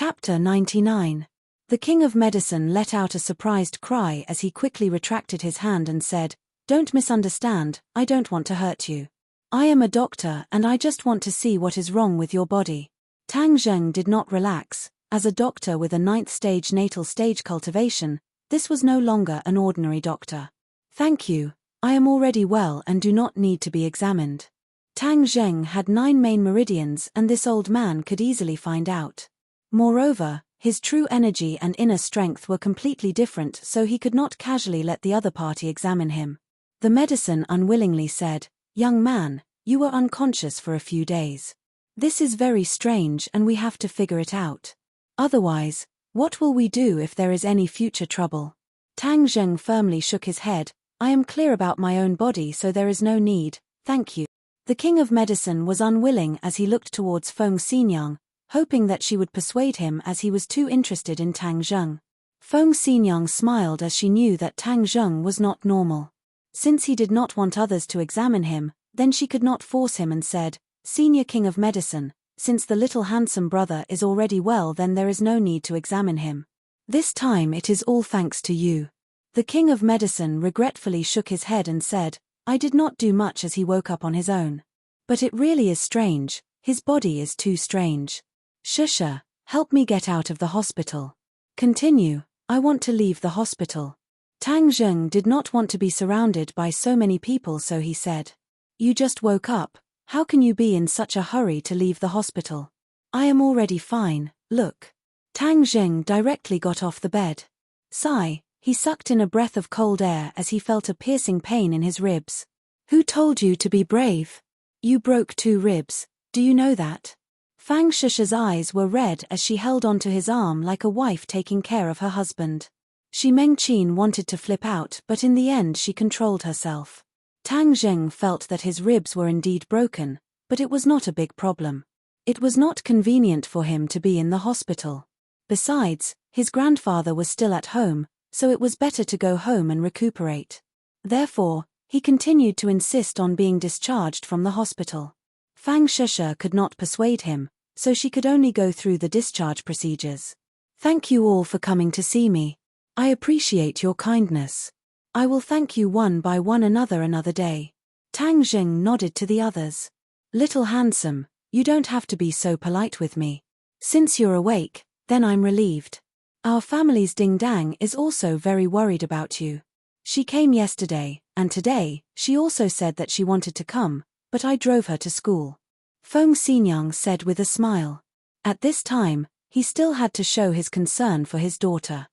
Chapter 99. The King of Medicine let out a surprised cry as he quickly retracted his hand and said, "Don't misunderstand, I don't want to hurt you. I am a doctor and I just want to see what is wrong with your body." Tang Zheng did not relax. As a doctor with a 9th stage natal stage cultivation, this was no longer an ordinary doctor. "Thank you, I am already well and do not need to be examined." Tang Zheng had 9 main meridians and this old man could easily find out. Moreover, his true energy and inner strength were completely different, so he could not casually let the other party examine him. The medicine unwillingly said, "Young man, you were unconscious for a few days. This is very strange and we have to figure it out. Otherwise, what will we do if there is any future trouble?" Tang Zheng firmly shook his head. "I am clear about my own body, so there is no need, thank you." The King of Medicine was unwilling as he looked towards Feng Xinyang, hoping that she would persuade him as he was too interested in Tang Zheng. Feng Xinyang smiled as she knew that Tang Zheng was not normal. Since he did not want others to examine him, then she could not force him and said, "Senior King of Medicine, since the little handsome brother is already well, then there is no need to examine him. This time it is all thanks to you." The King of Medicine regretfully shook his head and said, "I did not do much as he woke up on his own. But it really is strange, his body is too strange. Shusha, help me get out of the hospital." "Continue, I want to leave the hospital." Tang Zheng did not want to be surrounded by so many people, so he said, "You just woke up, how can you be in such a hurry to leave the hospital?" "I am already fine, look." Tang Zheng directly got off the bed. Sigh, he sucked in a breath of cold air as he felt a piercing pain in his ribs. "Who told you to be brave? You broke 2 ribs, do you know that?" Fang Shusha's eyes were red as she held onto his arm like a wife taking care of her husband. Shi Mengqin wanted to flip out, but in the end she controlled herself. Tang Zheng felt that his ribs were indeed broken, but it was not a big problem. It was not convenient for him to be in the hospital. Besides, his grandfather was still at home, so it was better to go home and recuperate. Therefore, he continued to insist on being discharged from the hospital. Fang Shusha could not persuade him, so she could only go through the discharge procedures. "Thank you all for coming to see me. I appreciate your kindness. I will thank you one by one another day." Tang Zheng nodded to the others. "Little handsome, you don't have to be so polite with me. Since you're awake, then I'm relieved. Our family's Ding Dang is also very worried about you. She came yesterday, and today, she also said that she wanted to come, but I drove her to school." Feng Xinyang said with a smile. At this time, he still had to show his concern for his daughter.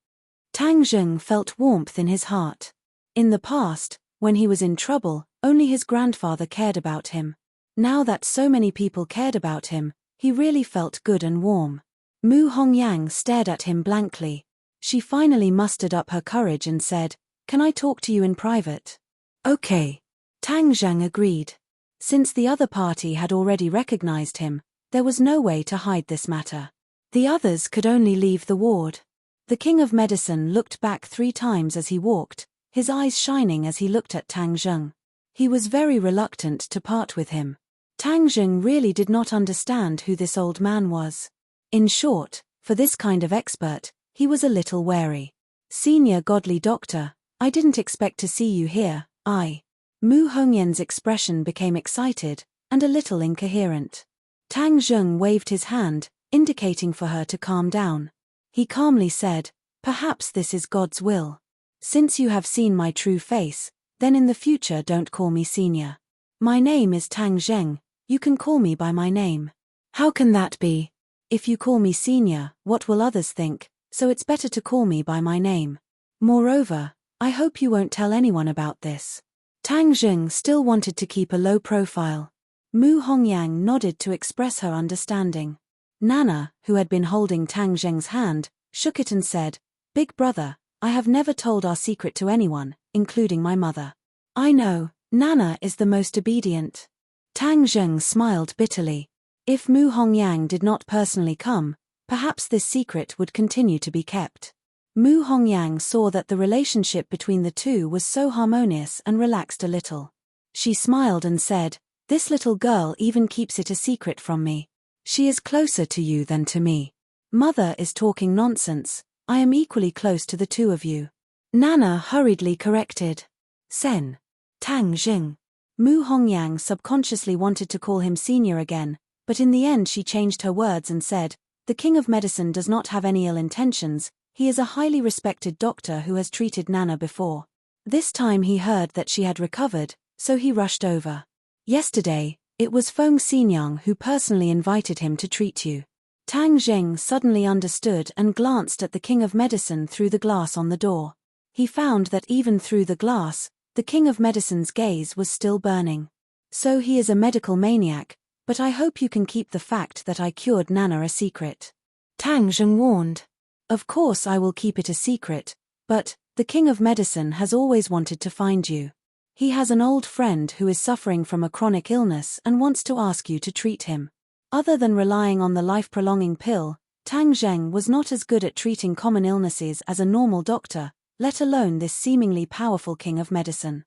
Tang Zheng felt warmth in his heart. In the past, when he was in trouble, only his grandfather cared about him. Now that so many people cared about him, he really felt good and warm. Mu Hongyang stared at him blankly. She finally mustered up her courage and said, "Can I talk to you in private?" "Okay." Tang Zheng agreed. Since the other party had already recognized him, there was no way to hide this matter. The others could only leave the ward. The King of Medicine looked back 3 times as he walked, his eyes shining as he looked at Tang Zheng. He was very reluctant to part with him. Tang Zheng really did not understand who this old man was. In short, for this kind of expert, he was a little wary. "Senior godly doctor, I didn't expect to see you here, Mu Hongyan's expression became excited, and a little incoherent. Tang Zheng waved his hand, indicating for her to calm down. He calmly said, "Perhaps this is God's will. Since you have seen my true face, then in the future don't call me senior. My name is Tang Zheng, you can call me by my name." "How can that be?" "If you call me senior, what will others think, so it's better to call me by my name. Moreover, I hope you won't tell anyone about this." Tang Zheng still wanted to keep a low profile. Mu Hongyang nodded to express her understanding. Nana, who had been holding Tang Zheng's hand, shook it and said, "Big brother, I have never told our secret to anyone, including my mother." "I know, Nana is the most obedient." Tang Zheng smiled bitterly. If Mu Hongyang did not personally come, perhaps this secret would continue to be kept. Mu Hongyang saw that the relationship between the two was so harmonious and relaxed a little. She smiled and said, "This little girl even keeps it a secret from me. She is closer to you than to me." Mother is talking nonsense. I am equally close to the two of you. Nana hurriedly corrected. Sen. Tang Jing. Mu Hongyang subconsciously wanted to call him senior again, but in the end she changed her words and said, "The King of Medicine does not have any ill intentions. He is a highly respected doctor who has treated Nana before." This time he heard that she had recovered, so he rushed over. "Yesterday, it was Feng Xinyang who personally invited him to treat you." Tang Zheng suddenly understood and glanced at the King of Medicine through the glass on the door. He found that even through the glass, the King of Medicine's gaze was still burning. "So he is a medical maniac, but I hope you can keep the fact that I cured Nana a secret." Tang Zheng warned. "Of course I will keep it a secret, but the King of Medicine has always wanted to find you. He has an old friend who is suffering from a chronic illness and wants to ask you to treat him." Other than relying on the life-prolonging pill, Tang Zheng was not as good at treating common illnesses as a normal doctor, let alone this seemingly powerful King of Medicine.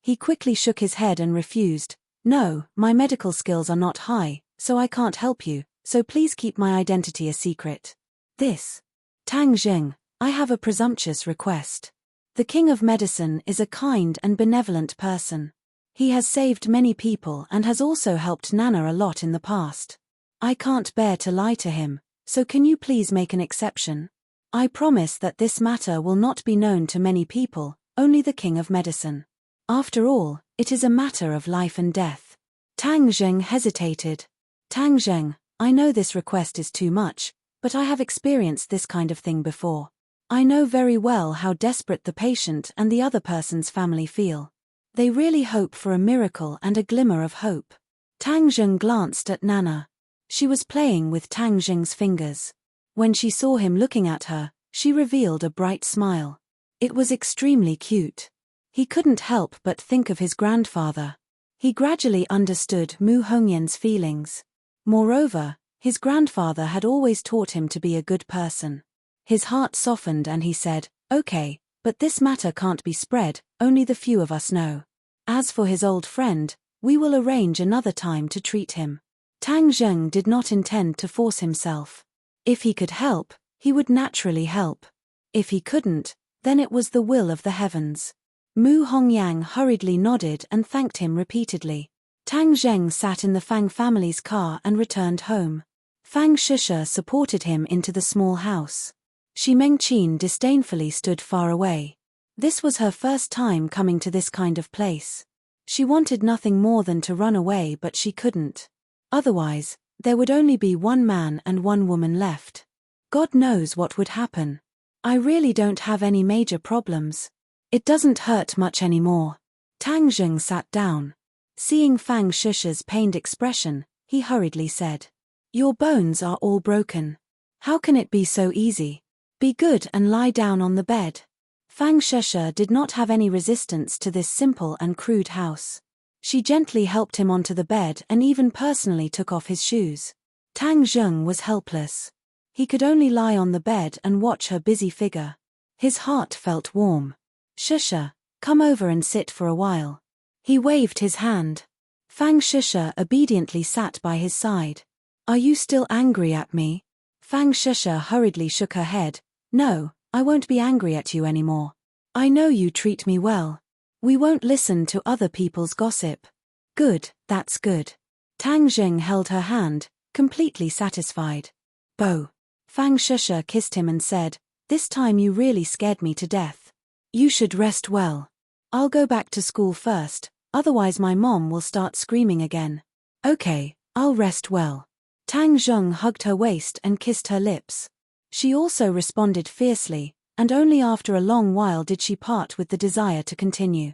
He quickly shook his head and refused. "No, my medical skills are not high, so I can't help you, so please keep my identity a secret." "This. Tang Zheng, I have a presumptuous request. The King of Medicine is a kind and benevolent person. He has saved many people and has also helped Nana a lot in the past. I can't bear to lie to him, so can you please make an exception? I promise that this matter will not be known to many people, only the King of Medicine. After all, it is a matter of life and death." Tang Zheng hesitated. "Tang Zheng, I know this request is too much, but I have experienced this kind of thing before. I know very well how desperate the patient and the other person's family feel. They really hope for a miracle and a glimmer of hope." Tang Zheng glanced at Nana. She was playing with Tang Zheng's fingers. When she saw him looking at her, she revealed a bright smile. It was extremely cute. He couldn't help but think of his grandfather. He gradually understood Mu Hongyan's feelings. Moreover, his grandfather had always taught him to be a good person. His heart softened and he said, "Okay, but this matter can't be spread, only the few of us know. As for his old friend, we will arrange another time to treat him." Tang Zheng did not intend to force himself. If he could help, he would naturally help. If he couldn't, then it was the will of the heavens. Mu Hongyang hurriedly nodded and thanked him repeatedly. Tang Zheng sat in the Fang family's car and returned home. Fang Shisha supported him into the small house. Shi Mengqin disdainfully stood far away. This was her first time coming to this kind of place. She wanted nothing more than to run away, but she couldn't. Otherwise, there would only be one man and one woman left. God knows what would happen. I really don't have any major problems. It doesn't hurt much anymore. Tang Zheng sat down. Seeing Fang Shisha's pained expression, he hurriedly said, "Your bones are all broken. How can it be so easy? Be good and lie down on the bed." Fang Shisha did not have any resistance to this simple and crude house. She gently helped him onto the bed and even personally took off his shoes. Tang Zheng was helpless. He could only lie on the bed and watch her busy figure. His heart felt warm. "Shisha, come over and sit for a while." He waved his hand. Fang Shisha obediently sat by his side. "Are you still angry at me?" Fang Shisha hurriedly shook her head. "No, I won't be angry at you anymore. I know you treat me well. We won't listen to other people's gossip." "Good, that's good." Tang Zheng held her hand, completely satisfied. "Bo." Fang Shisha kissed him and said, "This time you really scared me to death. You should rest well. I'll go back to school first, otherwise my mom will start screaming again." "Okay, I'll rest well." Tang Zheng hugged her waist and kissed her lips. She also responded fiercely, and only after a long while did she part with the desire to continue.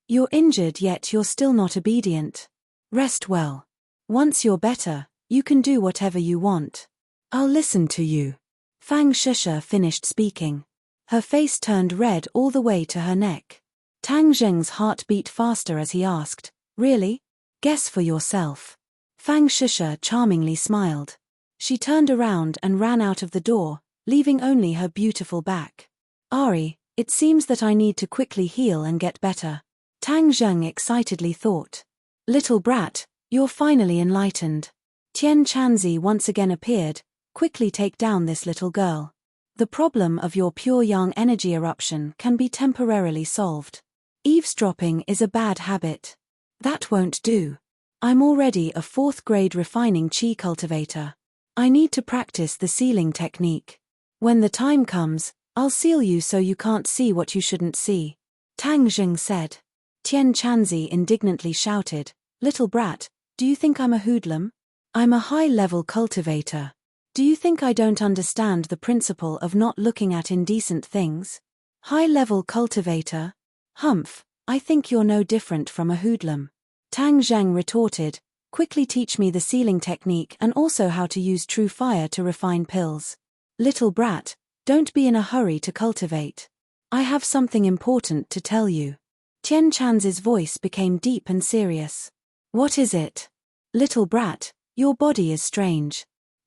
"You're injured yet you're still not obedient. Rest well. Once you're better, you can do whatever you want. I'll listen to you." Fang Shisha finished speaking. Her face turned red all the way to her neck. Tang Zheng's heart beat faster as he asked, "Really? Guess for yourself." Fang Shisha charmingly smiled. She turned around and ran out of the door, leaving only her beautiful back. "Ari, it seems that I need to quickly heal and get better." Tang Zheng excitedly thought. "Little brat, you're finally enlightened." Tian Chanzi once again appeared, quickly take down this little girl. The problem of your pure yang energy eruption can be temporarily solved. Eavesdropping is a bad habit. That won't do. I'm already a 4th grade refining chi cultivator. I need to practice the sealing technique. When the time comes, I'll seal you so you can't see what you shouldn't see. Tang Jing said. Tian Chanzi indignantly shouted, "Little brat, do you think I'm a hoodlum? I'm a high-level cultivator. Do you think I don't understand the principle of not looking at indecent things? High-level cultivator? Humph, I think you're no different from a hoodlum." Tang Zheng retorted, "Quickly teach me the sealing technique and also how to use true fire to refine pills. Little brat, don't be in a hurry to cultivate. I have something important to tell you." Tian Chan's voice became deep and serious. "What is it?" "Little brat, your body is strange.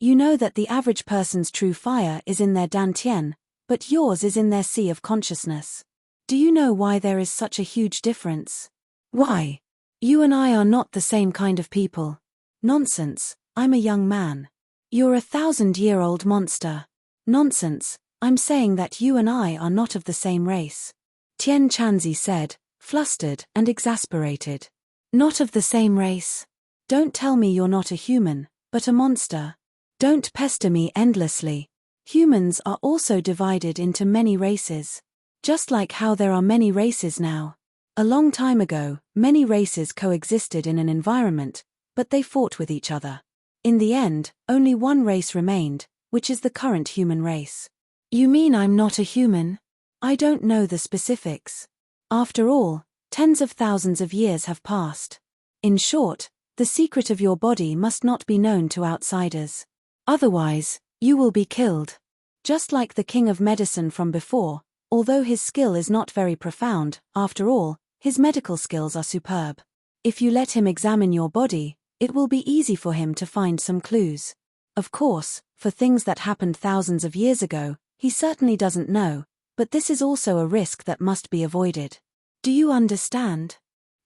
You know that the average person's true fire is in their dantian, but yours is in their sea of consciousness. Do you know why there is such a huge difference?" "Why? You and I are not the same kind of people." "Nonsense, I'm a young man." "You're a 1,000-year-old monster." "Nonsense, I'm saying that you and I are not of the same race." Tian Chanzi said, flustered and exasperated. "Not of the same race? Don't tell me you're not a human, but a monster. Don't pester me endlessly. Humans are also divided into many races. Just like how there are many races now. A long time ago, many races coexisted in an environment, but they fought with each other. In the end, only one race remained, which is the current human race." "You mean I'm not a human?" "I don't know the specifics. After all, tens of thousands of years have passed. In short, the secret of your body must not be known to outsiders. Otherwise, you will be killed. Just like the king of medicine from before, although his skill is not very profound, after all, his medical skills are superb. If you let him examine your body, it will be easy for him to find some clues. Of course, for things that happened thousands of years ago, he certainly doesn't know, but this is also a risk that must be avoided. Do you understand?"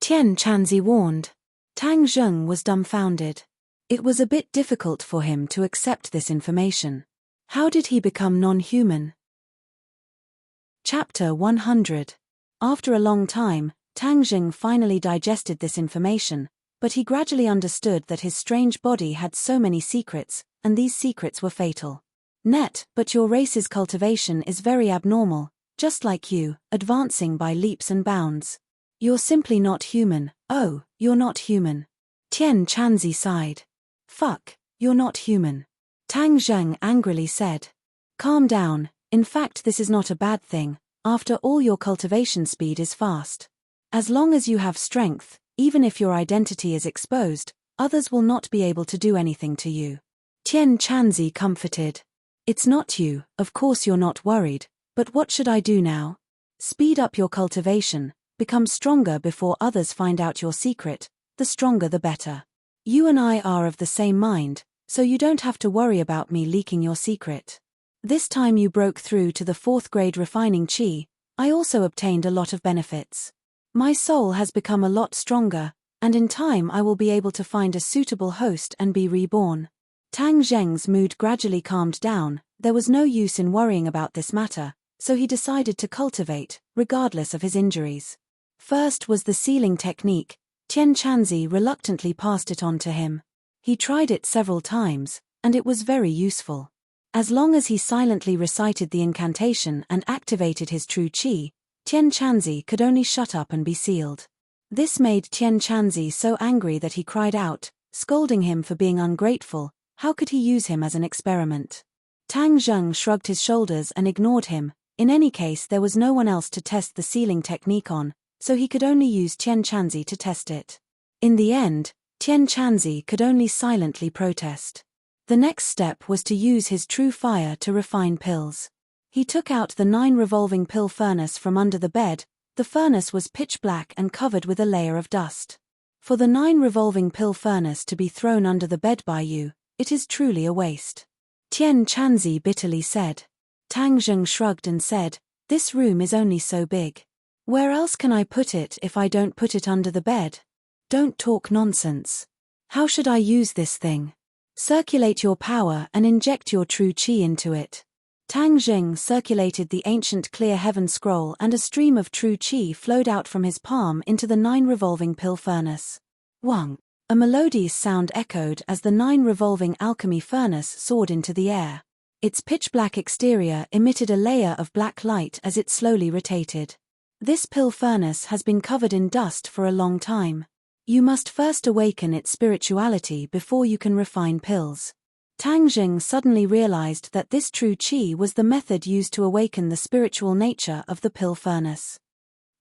Tian Chanzi warned. Tang Zheng was dumbfounded. It was a bit difficult for him to accept this information. How did he become non-human? Chapter 100. After a long time, Tang Zheng finally digested this information, but he gradually understood that his strange body had so many secrets, and these secrets were fatal. But your race's cultivation is very abnormal, just like you, advancing by leaps and bounds. You're simply not human. Oh, you're not human." Tian Chanzi sighed. "Fuck, you're not human." Tang Zheng angrily said. "Calm down, in fact this is not a bad thing, after all your cultivation speed is fast. As long as you have strength, even if your identity is exposed, others will not be able to do anything to you." Tian Chanzi comforted. "It's not you, of course you're not worried, but what should I do now?" "Speed up your cultivation, become stronger before others find out your secret, the stronger the better. You and I are of the same mind, so you don't have to worry about me leaking your secret. This time you broke through to the 4th grade refining chi, I also obtained a lot of benefits. My soul has become a lot stronger, and in time I will be able to find a suitable host and be reborn." Tang Zheng's mood gradually calmed down. There was no use in worrying about this matter, so he decided to cultivate, regardless of his injuries. First was the sealing technique. Tian Chanzi reluctantly passed it on to him. He tried it several times, and it was very useful. As long as he silently recited the incantation and activated his true chi, Tian Chanzi could only shut up and be sealed. This made Tian Chanzi so angry that he cried out, scolding him for being ungrateful. How could he use him as an experiment? Tang Zheng shrugged his shoulders and ignored him. In any case, there was no one else to test the sealing technique on, so he could only use Tian Chanzi to test it. In the end, Tian Chanzi could only silently protest. The next step was to use his true fire to refine pills. He took out the 9 revolving pill furnace from under the bed. The furnace was pitch black and covered with a layer of dust. For the 9 revolving pill furnace to be thrown under the bed by you, it is truly a waste. Tian Chanzi bitterly said. Tang Zheng shrugged and said, "This room is only so big. Where else can I put it if I don't put it under the bed? Don't talk nonsense. How should I use this thing?" Circulate your power and inject your true qi into it. Tang Zheng circulated the ancient clear heaven scroll, and a stream of true qi flowed out from his palm into the 9 revolving pill furnace. Wang. A melodious sound echoed as the 9 revolving alchemy furnace soared into the air. Its pitch-black exterior emitted a layer of black light as it slowly rotated. This pill furnace has been covered in dust for a long time. You must first awaken its spirituality before you can refine pills. Tang Zheng suddenly realized that this true qi was the method used to awaken the spiritual nature of the pill furnace.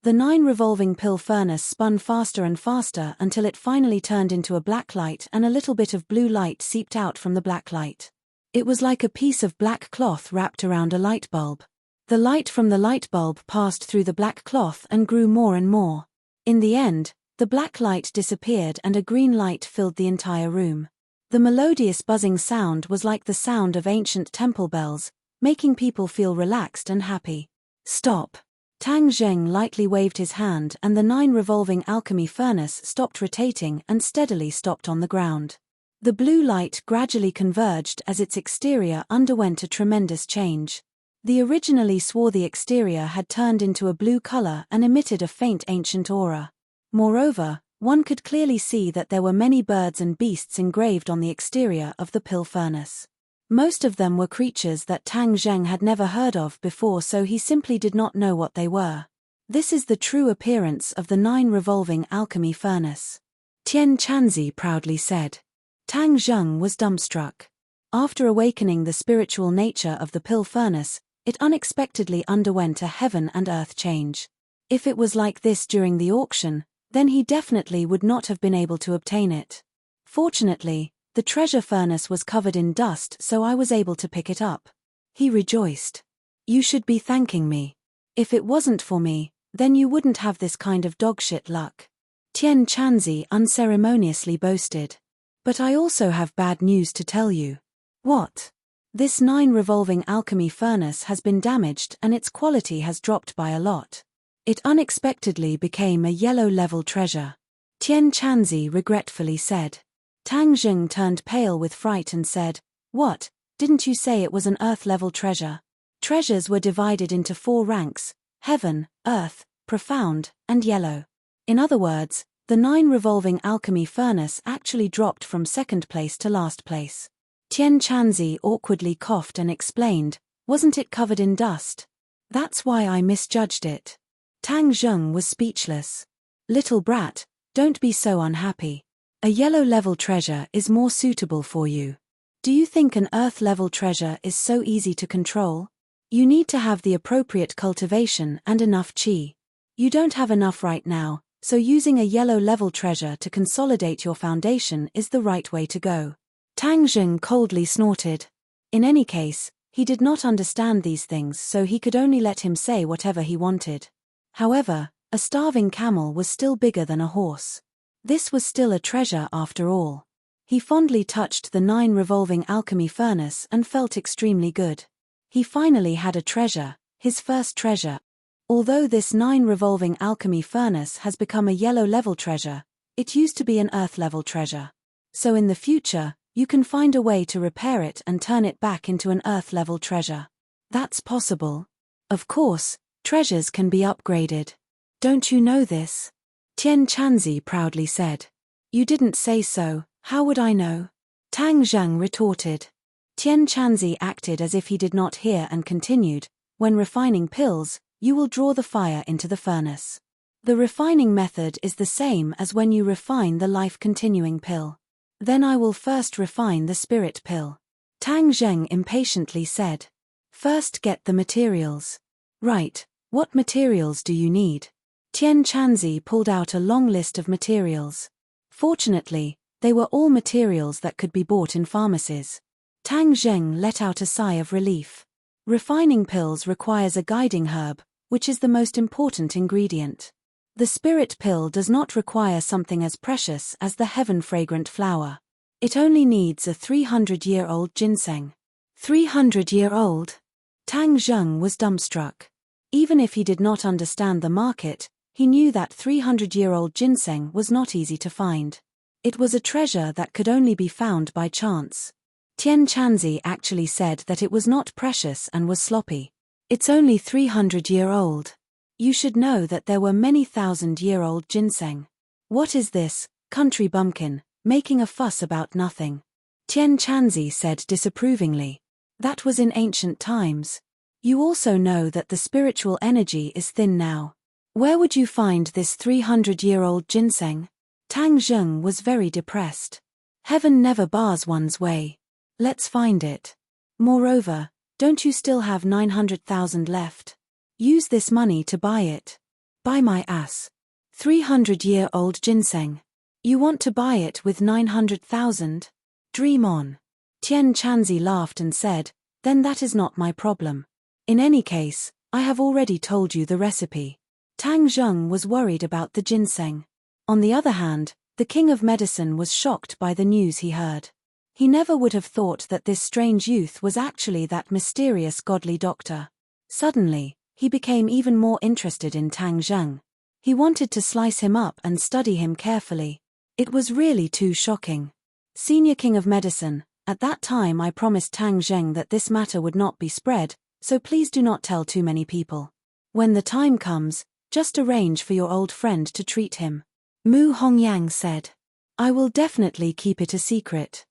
The 9 revolving pill furnace spun faster and faster until it finally turned into a black light, and a little bit of blue light seeped out from the black light. It was like a piece of black cloth wrapped around a light bulb. The light from the light bulb passed through the black cloth and grew more and more. In the end, the black light disappeared and a green light filled the entire room. The melodious buzzing sound was like the sound of ancient temple bells, making people feel relaxed and happy. Stop! Tang Zheng lightly waved his hand, and the 9 revolving alchemy furnace stopped rotating and steadily stopped on the ground. The blue light gradually converged as its exterior underwent a tremendous change. The originally swarthy exterior had turned into a blue color and emitted a faint ancient aura. Moreover, one could clearly see that there were many birds and beasts engraved on the exterior of the pill furnace. Most of them were creatures that Tang Zheng had never heard of before, so he simply did not know what they were. This is the true appearance of the 9 revolving alchemy furnace. Tian Chanzi proudly said. Tang Zheng was dumbstruck. After awakening the spiritual nature of the pill furnace, it unexpectedly underwent a heaven and earth change. If it was like this during the auction, then he definitely would not have been able to obtain it. Fortunately, the treasure furnace was covered in dust, so I was able to pick it up. He rejoiced. You should be thanking me. If it wasn't for me, then you wouldn't have this kind of dogshit luck. Tian Chanzi unceremoniously boasted. But I also have bad news to tell you. What? This 9 revolving alchemy furnace has been damaged and its quality has dropped by a lot. It unexpectedly became a yellow-level treasure. Tian Chanzi regretfully said. Tang Zheng turned pale with fright and said, What, didn't you say it was an earth-level treasure? Treasures were divided into 4 ranks: heaven, earth, profound, and yellow. In other words, the 9 revolving alchemy furnace actually dropped from 2nd place to last place. Tian Chanzi awkwardly coughed and explained, Wasn't it covered in dust? That's why I misjudged it. Tang Zheng was speechless. Little brat, don't be so unhappy. A yellow-level treasure is more suitable for you. Do you think an earth-level treasure is so easy to control? You need to have the appropriate cultivation and enough qi. You don't have enough right now, so using a yellow-level treasure to consolidate your foundation is the right way to go. Tang Zheng coldly snorted. In any case, he did not understand these things, so he could only let him say whatever he wanted. However, a starving camel was still bigger than a horse. This was still a treasure after all. He fondly touched the 9 revolving alchemy furnace and felt extremely good. He finally had a treasure, his first treasure. Although this 9 revolving alchemy furnace has become a yellow-level treasure, it used to be an earth-level treasure. So in the future, you can find a way to repair it and turn it back into an earth-level treasure. That's possible. Of course, treasures can be upgraded. Don't you know this? Tian Chanzi proudly said. You didn't say so, how would I know? Tang Zheng retorted. Tian Chanzi acted as if he did not hear and continued, When refining pills, you will draw the fire into the furnace. The refining method is the same as when you refine the life-continuing pill. Then I will first refine the spirit pill. Tang Zheng impatiently said. First get the materials. Right, what materials do you need? Tian Chanzi pulled out a long list of materials. Fortunately, they were all materials that could be bought in pharmacies. Tang Zheng let out a sigh of relief. Refining pills requires a guiding herb, which is the most important ingredient. The spirit pill does not require something as precious as the heaven-fragrant flower. It only needs a 300-year-old ginseng. 300-year-old? Tang Zheng was dumbstruck. Even if he did not understand the market, he knew that 300-year-old ginseng was not easy to find. It was a treasure that could only be found by chance. Tian Chanzi actually said that it was not precious and was sloppy. It's only 300-year-old. You should know that there were many thousand-year-old ginseng. What is this, country bumpkin, making a fuss about nothing? Tian Chanzi said disapprovingly. That was in ancient times. You also know that the spiritual energy is thin now. Where would you find this 300-year-old ginseng? Tang Zheng was very depressed. Heaven never bars one's way. Let's find it. Moreover, don't you still have 900,000 left? Use this money to buy it. Buy my ass. 300-year-old ginseng. You want to buy it with 900,000? Dream on. Tian Chanzi laughed and said, then that is not my problem. In any case, I have already told you the recipe. Tang Zheng was worried about the ginseng. On the other hand, the king of medicine was shocked by the news he heard. He never would have thought that this strange youth was actually that mysterious godly doctor. Suddenly, he became even more interested in Tang Zheng. He wanted to slice him up and study him carefully. It was really too shocking. Senior king of medicine, at that time I promised Tang Zheng that this matter would not be spread, so please do not tell too many people. When the time comes, just arrange for your old friend to treat him. Mu Hongyang said. I will definitely keep it a secret.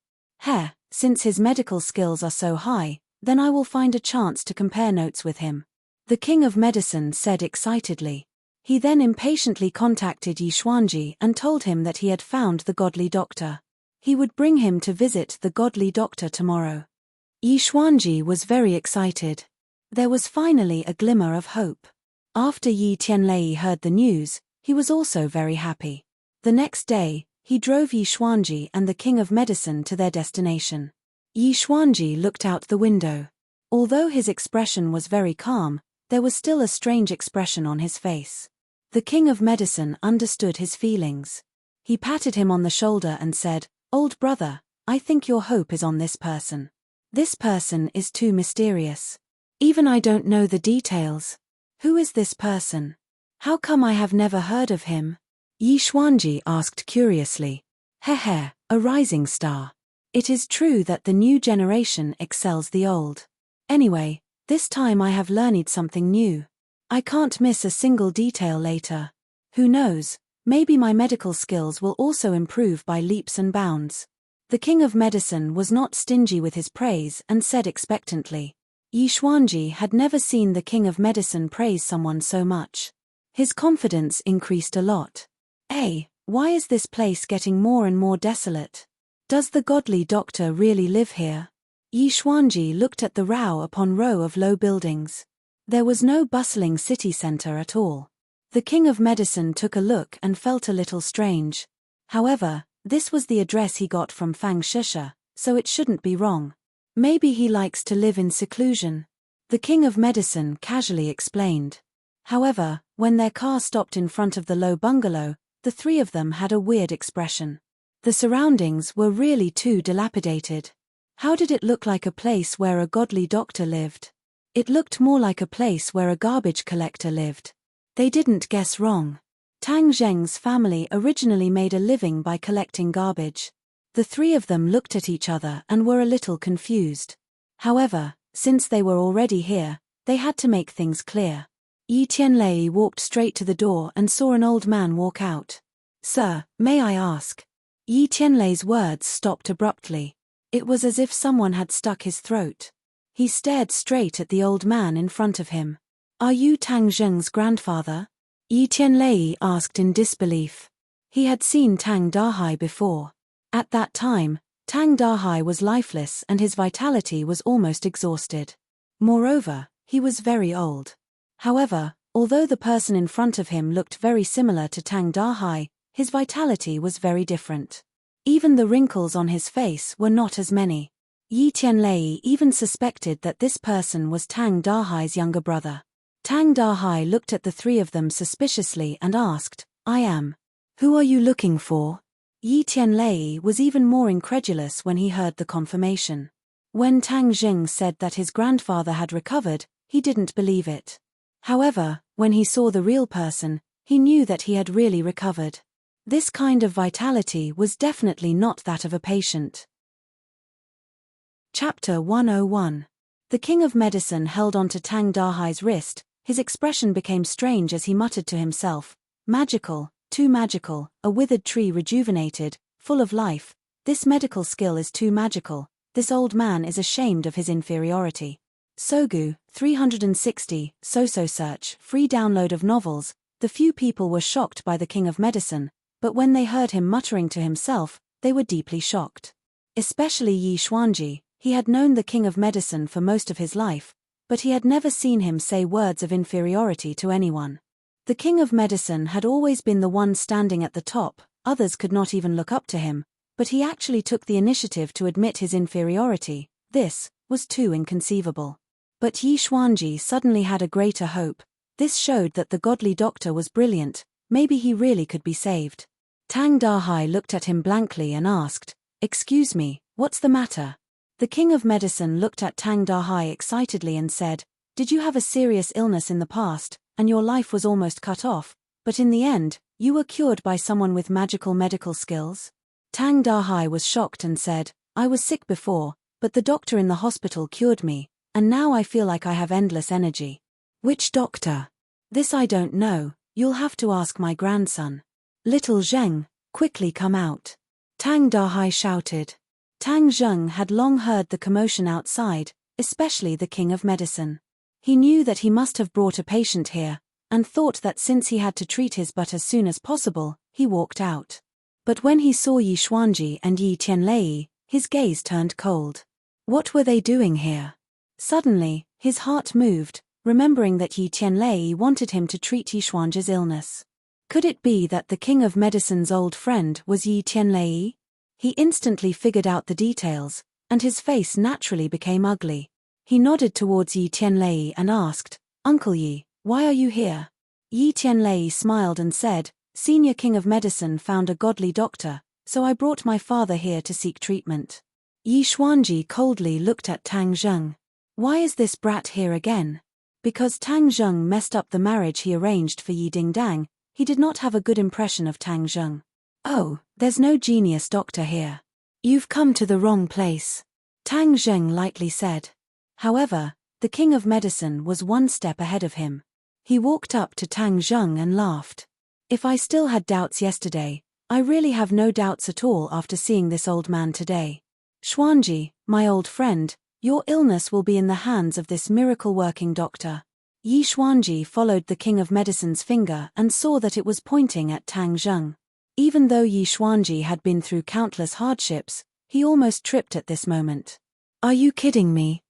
Since his medical skills are so high, then I will find a chance to compare notes with him. The king of medicine said excitedly. He then impatiently contacted Yi Xuanji and told him that he had found the godly doctor. He would bring him to visit the godly doctor tomorrow. Yi Xuanji was very excited. There was finally a glimmer of hope. After Yi Tianlei heard the news, he was also very happy. The next day, he drove Yi Xuanji and the king of medicine to their destination. Yi Xuanji looked out the window. Although his expression was very calm, there was still a strange expression on his face. The king of medicine understood his feelings. He patted him on the shoulder and said, Old brother, I think your hope is on this person. This person is too mysterious. Even I don't know the details. Who is this person? How come I have never heard of him? Yi Xuanji asked curiously. A rising star. It is true that the new generation excels the old. Anyway, this time I have learned something new. I can't miss a single detail later. Who knows, maybe my medical skills will also improve by leaps and bounds. The king of medicine was not stingy with his praise and said expectantly. Yi Xuanji had never seen the king of medicine praise someone so much. His confidence increased a lot. Why is this place getting more and more desolate? Does the godly doctor really live here? Yi Xuanji looked at the row upon row of low buildings. There was no bustling city center at all. The king of medicine took a look and felt a little strange. However, this was the address he got from Fang Shisha, so it shouldn't be wrong. Maybe he likes to live in seclusion. The king of medicine casually explained. However, when their car stopped in front of the low bungalow, the three of them had a weird expression. The surroundings were really too dilapidated. How did it look like a place where a godly doctor lived? It looked more like a place where a garbage collector lived. They didn't guess wrong. Tang Zheng's family originally made a living by collecting garbage. The three of them looked at each other and were a little confused. However, since they were already here, they had to make things clear. Yi Tianlei walked straight to the door and saw an old man walk out. Sir, may I ask? Yi Tianlei's words stopped abruptly. It was as if someone had stuck his throat. He stared straight at the old man in front of him. Are you Tang Zheng's grandfather? Yi Tianlei asked in disbelief. He had seen Tang Dahai before. At that time, Tang Dahai was lifeless and his vitality was almost exhausted. Moreover, he was very old. However, although the person in front of him looked very similar to Tang Dahai, his vitality was very different. Even the wrinkles on his face were not as many. Yi Tianlei even suspected that this person was Tang Dahai's younger brother. Tang Dahai looked at the three of them suspiciously and asked, I am. Who are you looking for? Yi Tianlei was even more incredulous when he heard the confirmation. When Tang Zheng said that his grandfather had recovered, he didn't believe it. However, when he saw the real person, he knew that he had really recovered. This kind of vitality was definitely not that of a patient. Chapter 101. The King of Medicine held onto Tang Dahai's wrist. His expression became strange as he muttered to himself, "Magical, too magical, a withered tree rejuvenated, full of life. This medical skill is too magical. This old man is ashamed of his inferiority." Sogu, 360, So-So Search, free download of novels. The few people were shocked by the King of Medicine, but when they heard him muttering to himself, they were deeply shocked. Especially Yi Xuanji. He had known the King of Medicine for most of his life, but he had never seen him say words of inferiority to anyone. The King of Medicine had always been the one standing at the top, others could not even look up to him, but he actually took the initiative to admit his inferiority. This was too inconceivable. But Yi Xuanji suddenly had a greater hope. This showed that the godly doctor was brilliant, maybe he really could be saved. Tang Dahai looked at him blankly and asked, "Excuse me, what's the matter?" The King of Medicine looked at Tang Dahai excitedly and said, "Did you have a serious illness in the past, and your life was almost cut off, but in the end, you were cured by someone with magical medical skills?" Tang Dahai was shocked and said, "I was sick before, but the doctor in the hospital cured me, and now I feel like I have endless energy." "Which doctor?" "This I don't know, you'll have to ask my grandson." "Little Zheng, quickly come out," Tang Dahai shouted. Tang Zheng had long heard the commotion outside, especially the King of Medicine. He knew that he must have brought a patient here, and thought that since he had to treat his butt as soon as possible, he walked out. But when he saw Yi Xuanji and Yi Tianlei, his gaze turned cold. What were they doing here? Suddenly, his heart moved, remembering that Yi Tianlei wanted him to treat Yi Xuanji's illness. Could it be that the King of Medicine's old friend was Yi Tianlei? He instantly figured out the details, and his face naturally became ugly. He nodded towards Yi Tianlei and asked, "Uncle Yi, why are you here?" Yi Tianlei smiled and said, "Senior King of Medicine found a godly doctor, so I brought my father here to seek treatment." Yi Xuanji coldly looked at Tang Zheng. "Why is this brat here again?" Because Tang Zheng messed up the marriage he arranged for Yi Dingdang, he did not have a good impression of Tang Zheng. "Oh, there's no genius doctor here. You've come to the wrong place," Tang Zheng lightly said. However, the King of Medicine was one step ahead of him. He walked up to Tang Zheng and laughed. "If I still had doubts yesterday, I really have no doubts at all after seeing this old man today. Xuanji, my old friend, your illness will be in the hands of this miracle-working doctor." Yi Xuanji followed the King of Medicine's finger and saw that it was pointing at Tang Zheng. Even though Yi Xuanji had been through countless hardships, he almost tripped at this moment. "Are you kidding me?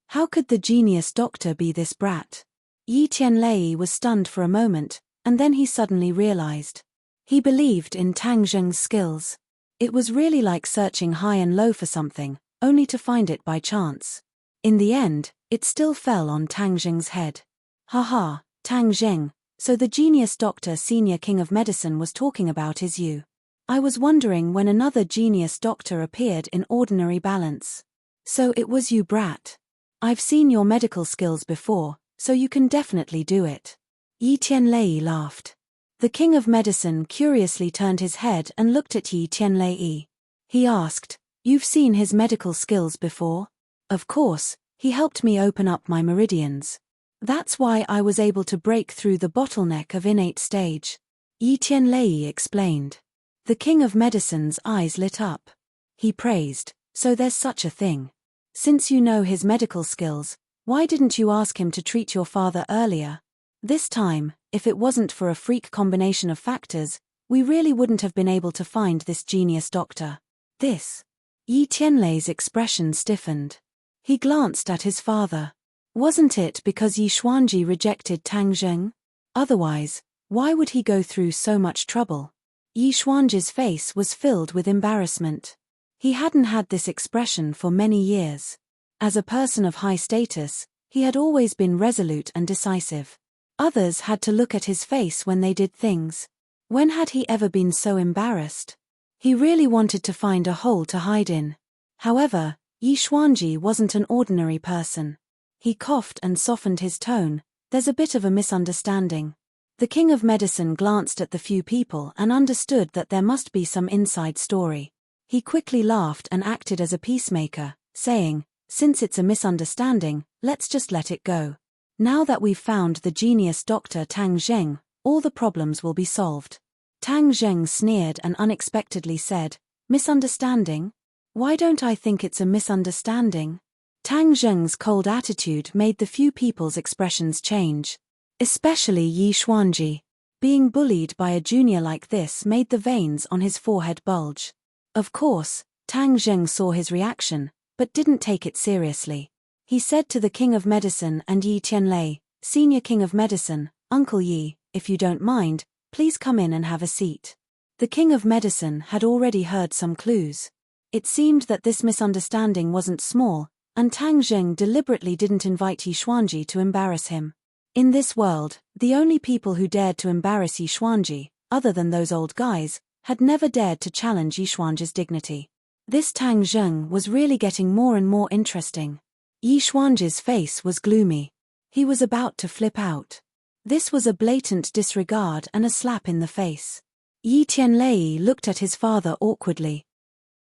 How could the genius doctor be this brat?" Yi Tianlei was stunned for a moment, and then he suddenly realized. He believed in Tang Zheng's skills. It was really like searching high and low for something, only to find it by chance. In the end, it still fell on Tang Zheng's head. "Haha, Tang Zheng. So the genius doctor Senior King of Medicine was talking about is you. I was wondering when another genius doctor appeared in ordinary balance. So it was you, brat. I've seen your medical skills before, so you can definitely do it." Yi Tianlei laughed. The King of Medicine curiously turned his head and looked at Yi Tianlei. He asked, "You've seen his medical skills before?" "Of course, he helped me open up my meridians. That's why I was able to break through the bottleneck of innate stage," Yi Tianlei explained. The King of Medicine's eyes lit up. He praised, "So there's such a thing. Since you know his medical skills, why didn't you ask him to treat your father earlier? This time, if it wasn't for a freak combination of factors, we really wouldn't have been able to find this genius doctor." This. Yi Tianlei's expression stiffened. He glanced at his father. Wasn't it because Yi Xuanji rejected Tang Zheng? Otherwise, why would he go through so much trouble? Yi Xuanji's face was filled with embarrassment. He hadn't had this expression for many years. As a person of high status, he had always been resolute and decisive. Others had to look at his face when they did things. When had he ever been so embarrassed? He really wanted to find a hole to hide in. However, Yi Xuanji wasn't an ordinary person. He coughed and softened his tone. "There's a bit of a misunderstanding. The King of Medicine glanced at the few people and understood that there must be some inside story. He quickly laughed and acted as a peacemaker, saying, "Since it's a misunderstanding, let's just let it go. Now that we've found the genius Dr. Tang Zheng, all the problems will be solved." Tang Zheng sneered and unexpectedly said, "Misunderstanding? Why don't I think it's a misunderstanding?" Tang Zheng's cold attitude made the few people's expressions change. Especially Yi Xuanji. Being bullied by a junior like this made the veins on his forehead bulge. Of course, Tang Zheng saw his reaction, but didn't take it seriously. He said to the King of Medicine and Yi Tianlei, "Senior King of Medicine, Uncle Yi, if you don't mind, please come in and have a seat." The King of Medicine had already heard some clues. It seemed that this misunderstanding wasn't small, and Tang Zheng deliberately didn't invite Yi Xuanji to embarrass him. In this world, the only people who dared to embarrass Yi Xuanji, other than those old guys, had never dared to challenge Yi Xuanji's dignity. This Tang Zheng was really getting more and more interesting. Yi Xuanji's face was gloomy. He was about to flip out. This was a blatant disregard and a slap in the face. Yi Tianlei looked at his father awkwardly.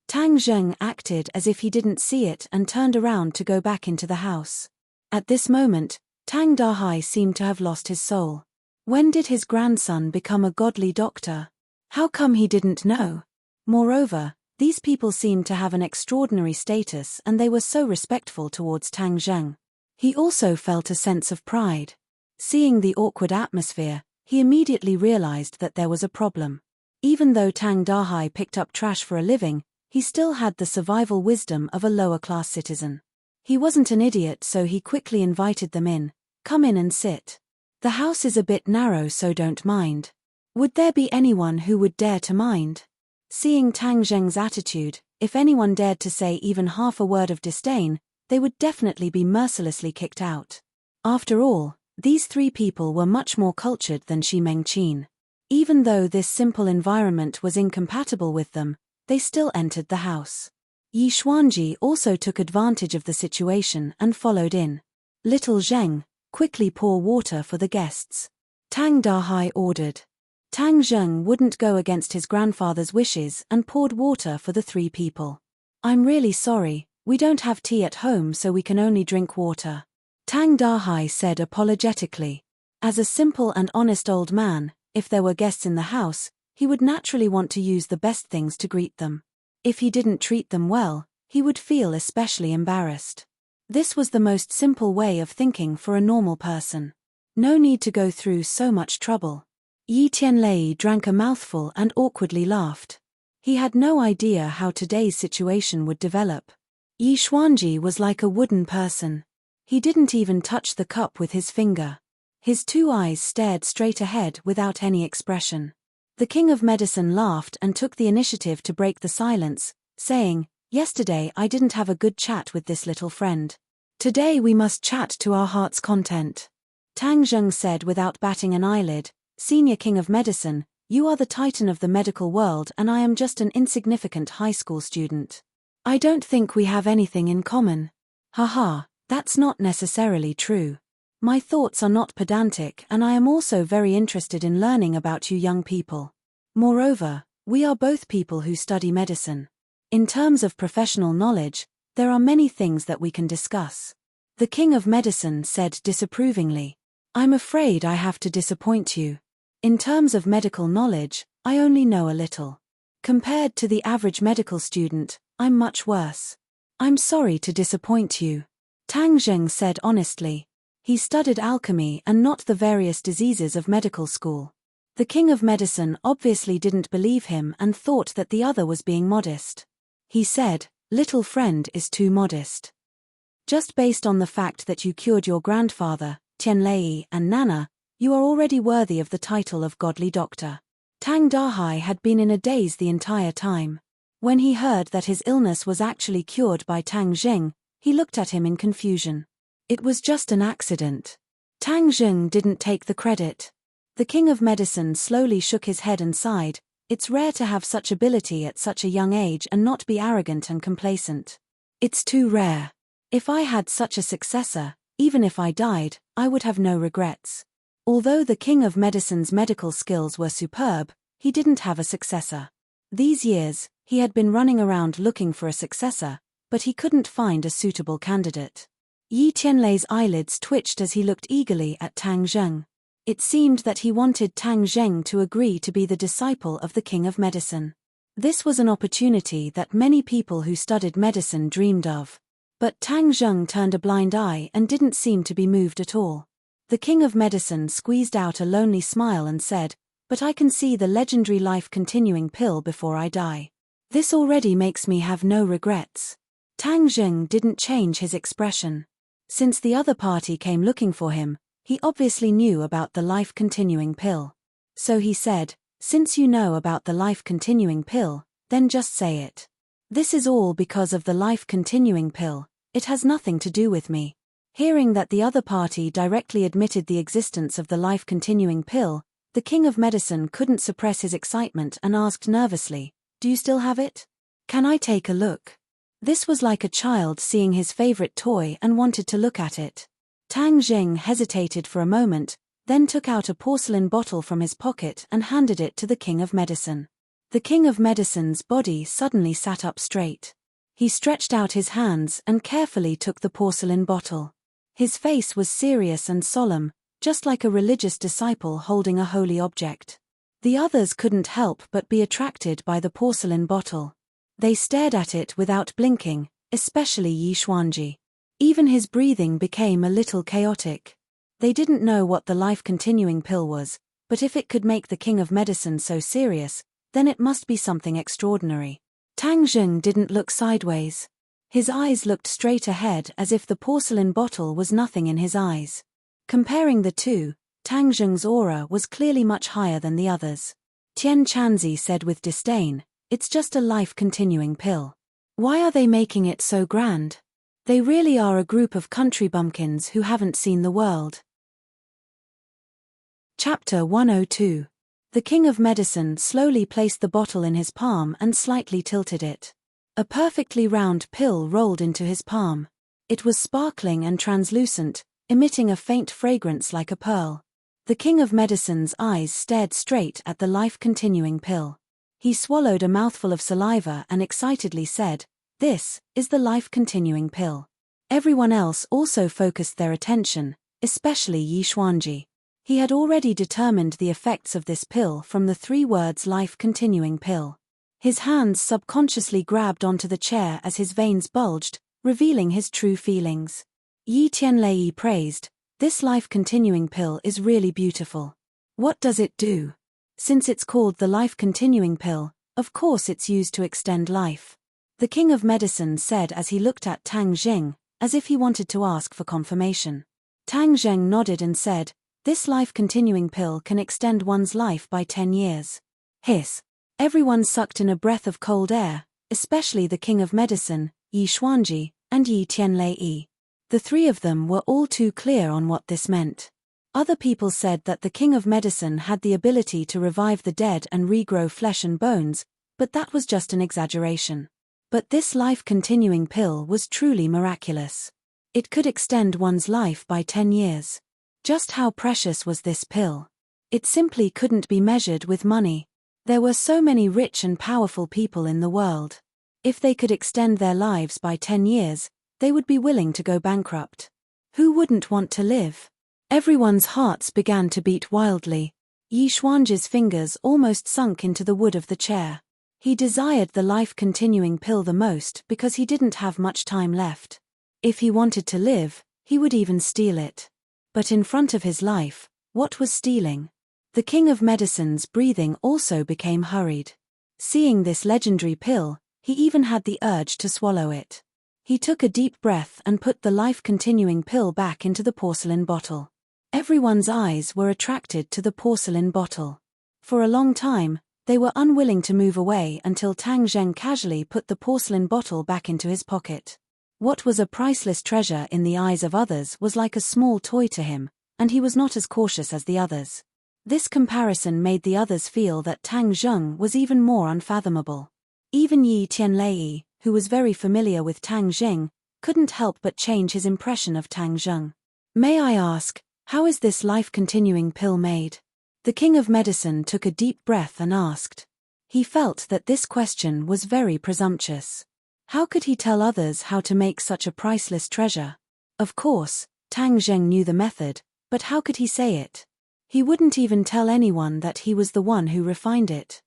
Tang Zheng acted as if he didn't see it and turned around to go back into the house. At this moment, Tang Dahai seemed to have lost his soul. When did his grandson become a godly doctor? How come he didn't know? Moreover, these people seemed to have an extraordinary status and they were so respectful towards Tang Zheng. He also felt a sense of pride. Seeing the awkward atmosphere, he immediately realized that there was a problem. Even though Tang Dahai picked up trash for a living, he still had the survival wisdom of a lower-class citizen. He wasn't an idiot, so he quickly invited them in. "Come in and sit. The house is a bit narrow, so don't mind." Would there be anyone who would dare to mind? Seeing Tang Zheng's attitude, if anyone dared to say even half a word of disdain, they would definitely be mercilessly kicked out. After all, these three people were much more cultured than Shi Mengqin. Even though this simple environment was incompatible with them, they still entered the house. Yi Xuanji also took advantage of the situation and followed in. "Little Zheng, quickly pour water for the guests," Tang Dahai ordered. Tang Zheng wouldn't go against his grandfather's wishes and poured water for the three people. "I'm really sorry, we don't have tea at home, so we can only drink water," Tang Dahai said apologetically. As a simple and honest old man, if there were guests in the house, he would naturally want to use the best things to greet them. If he didn't treat them well, he would feel especially embarrassed. This was the most simple way of thinking for a normal person. No need to go through so much trouble. Yi Tianlei drank a mouthful and awkwardly laughed. He had no idea how today's situation would develop. Yi Xuanji was like a wooden person. He didn't even touch the cup with his finger. His two eyes stared straight ahead without any expression. The King of Medicine laughed and took the initiative to break the silence, saying, "Yesterday I didn't have a good chat with this little friend. Today we must chat to our heart's content." Tang Zheng said without batting an eyelid, "Senior King of Medicine, you are the titan of the medical world and I am just an insignificant high school student. I don't think we have anything in common." "Haha, that's not necessarily true. My thoughts are not pedantic and I am also very interested in learning about you young people. Moreover, we are both people who study medicine. In terms of professional knowledge, there are many things that we can discuss." The King of Medicine said disapprovingly, "I'm afraid I have to disappoint you. In terms of medical knowledge, I only know a little. Compared to the average medical student, I'm much worse. I'm sorry to disappoint you," Tang Zheng said honestly. He studied alchemy and not the various diseases of medical school. The King of Medicine obviously didn't believe him and thought that the other was being modest. He said, "Little friend is too modest. Just based on the fact that you cured your grandfather, Tianlei, and Nana, you are already worthy of the title of godly doctor." Tang Dahai had been in a daze the entire time. When he heard that his illness was actually cured by Tang Zheng, he looked at him in confusion. It was just an accident. Tang Zheng didn't take the credit. The King of Medicine slowly shook his head and sighed. It's rare to have such ability at such a young age and not be arrogant and complacent. It's too rare. If I had such a successor, even if I died, I would have no regrets. Although the King of Medicine's medical skills were superb, he didn't have a successor. These years, he had been running around looking for a successor, but he couldn't find a suitable candidate. Yi Tianlei's eyelids twitched as he looked eagerly at Tang Zheng. It seemed that he wanted Tang Zheng to agree to be the disciple of the King of Medicine. This was an opportunity that many people who studied medicine dreamed of. But Tang Zheng turned a blind eye and didn't seem to be moved at all. The King of Medicine squeezed out a lonely smile and said, "But I can see the legendary life-continuing pill before I die. This already makes me have no regrets." Tang Zheng didn't change his expression. Since the other party came looking for him, he obviously knew about the life-continuing pill. So he said, "Since you know about the life-continuing pill, then just say it. This is all because of the life-continuing pill, it has nothing to do with me." Hearing that the other party directly admitted the existence of the life-continuing pill, the King of Medicine couldn't suppress his excitement and asked nervously, "Do you still have it? Can I take a look?" This was like a child seeing his favorite toy and wanted to look at it. Tang Zheng hesitated for a moment, then took out a porcelain bottle from his pocket and handed it to the King of Medicine. The King of Medicine's body suddenly sat up straight. He stretched out his hands and carefully took the porcelain bottle. His face was serious and solemn, just like a religious disciple holding a holy object. The others couldn't help but be attracted by the porcelain bottle. They stared at it without blinking, especially Yi Xuanji. Even his breathing became a little chaotic. They didn't know what the life-continuing pill was, but if it could make the King of Medicine so serious, then it must be something extraordinary. Tang Zheng didn't look sideways. His eyes looked straight ahead as if the porcelain bottle was nothing in his eyes. Comparing the two, Tang Zheng's aura was clearly much higher than the others. Tian Chanzi said with disdain, "It's just a life-continuing pill. Why are they making it so grand? They really are a group of country bumpkins who haven't seen the world." Chapter 102. The King of Medicine slowly placed the bottle in his palm and slightly tilted it. A perfectly round pill rolled into his palm. It was sparkling and translucent, emitting a faint fragrance like a pearl. The King of Medicine's eyes stared straight at the life-continuing pill. He swallowed a mouthful of saliva and excitedly said, "This is the life-continuing pill." Everyone else also focused their attention, especially Yi Xuanji. He had already determined the effects of this pill from the 3 words life-continuing pill. His hands subconsciously grabbed onto the chair as his veins bulged, revealing his true feelings. Yi Tianlei praised, "This life-continuing pill is really beautiful. What does it do?" Since it's called the life-continuing pill, of course it's used to extend life. The King of Medicine said as he looked at Tang Zheng, as if he wanted to ask for confirmation. Tang Zheng nodded and said, "This life-continuing pill can extend one's life by 10 years. Hiss. Everyone sucked in a breath of cold air, especially the King of Medicine, Yi Xuanji, and Yi Tianlei. The 3 of them were all too clear on what this meant. Other people said that the King of Medicine had the ability to revive the dead and regrow flesh and bones, but that was just an exaggeration. But this life-continuing pill was truly miraculous. It could extend one's life by 10 years. Just how precious was this pill? It simply couldn't be measured with money. There were so many rich and powerful people in the world. If they could extend their lives by 10 years, they would be willing to go bankrupt. Who wouldn't want to live? Everyone's hearts began to beat wildly. Yi Xuanji's fingers almost sunk into the wood of the chair. He desired the life-continuing pill the most because he didn't have much time left. If he wanted to live, he would even steal it. But in front of his life, what was stealing? The King of Medicine's breathing also became hurried. Seeing this legendary pill, he even had the urge to swallow it. He took a deep breath and put the life-continuing pill back into the porcelain bottle. Everyone's eyes were attracted to the porcelain bottle. For a long time, they were unwilling to move away until Tang Zheng casually put the porcelain bottle back into his pocket. What was a priceless treasure in the eyes of others was like a small toy to him, and he was not as cautious as the others. This comparison made the others feel that Tang Zheng was even more unfathomable. Even Yi Tianlei, who was very familiar with Tang Zheng, couldn't help but change his impression of Tang Zheng. "May I ask, How is this life-continuing pill made? The king of medicine took a deep breath and asked. He felt that this question was very presumptuous. How could he tell others how to make such a priceless treasure? Of course, Tang Zheng knew the method, but how could he say it? He wouldn't even tell anyone that he was the one who refined it.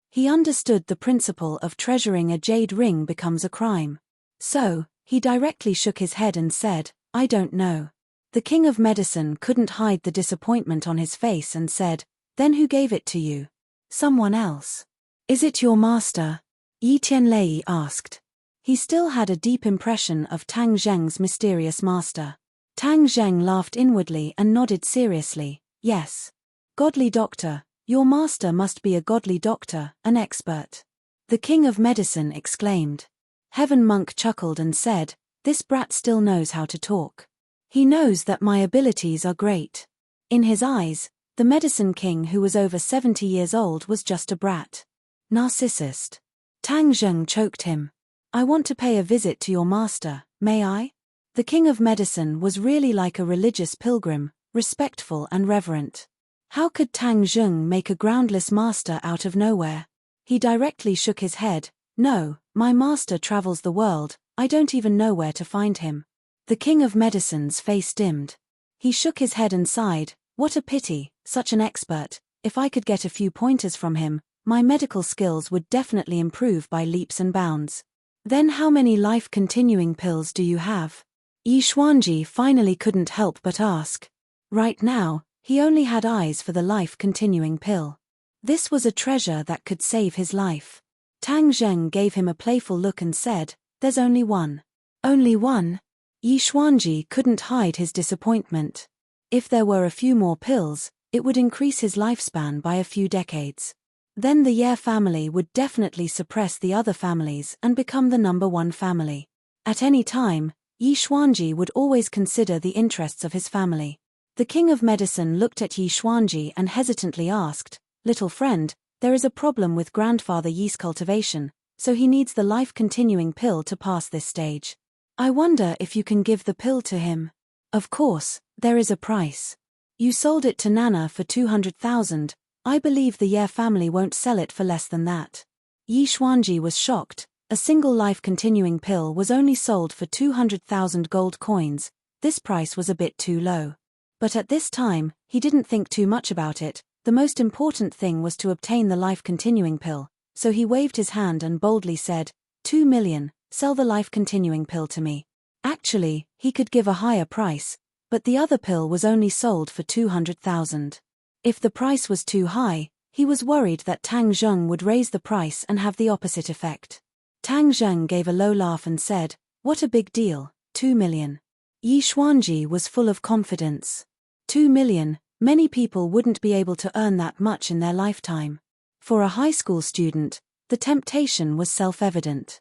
He understood the principle of treasuring a jade ring becomes a crime. So, he directly shook his head and said, I don't know. The king of medicine couldn't hide the disappointment on his face and said, Then who gave it to you? Someone else. Is it your master? Yi Tianlei asked. He still had a deep impression of Tang Zheng's mysterious master. Tang Zheng laughed inwardly and nodded seriously, yes. Godly doctor, your master must be a godly doctor, an expert. The king of medicine exclaimed. Heaven Monk chuckled and said, This brat still knows how to talk. He knows that my abilities are great. In his eyes, the medicine king who was over 70 years old was just a brat. Narcissist. Tang Zheng choked him. I want to pay a visit to your master, may I? The king of medicine was really like a religious pilgrim, respectful and reverent. How could Tang Zheng make a groundless master out of nowhere? He directly shook his head. No, my master travels the world, I don't even know where to find him. The king of medicine's face dimmed. He shook his head and sighed, what a pity, such an expert, if I could get a few pointers from him, my medical skills would definitely improve by leaps and bounds. Then how many life-continuing pills do you have? Yi Xuanji finally couldn't help but ask. Right now, he only had eyes for the life-continuing pill. This was a treasure that could save his life. Tang Zheng gave him a playful look and said, There's only one. Only one? Yi Xuanji couldn't hide his disappointment. If there were a few more pills, it would increase his lifespan by a few decades. Then the Ye family would definitely suppress the other families and become the #1 family. At any time, Yi Xuanji would always consider the interests of his family. The king of medicine looked at Yi Xuanji and hesitantly asked, Little friend, there is a problem with grandfather Yi's cultivation, so he needs the life-continuing pill to pass this stage. I wonder if you can give the pill to him. Of course, there is a price. You sold it to Nana for 200,000, I believe the Ye family won't sell it for less than that. Yi Xuanji was shocked. A single life-continuing pill was only sold for 200,000 gold coins, this price was a bit too low. But at this time, he didn't think too much about it, the most important thing was to obtain the life-continuing pill, so he waved his hand and boldly said, 2 million, sell the life-continuing pill to me. Actually, he could give a higher price, but the other pill was only sold for 200,000. If the price was too high, he was worried that Tang Zheng would raise the price and have the opposite effect. Tang Zheng gave a low laugh and said, What a big deal, 2 million. Yi Xuanji was full of confidence. 2 million, many people wouldn't be able to earn that much in their lifetime. For a high school student, the temptation was self-evident.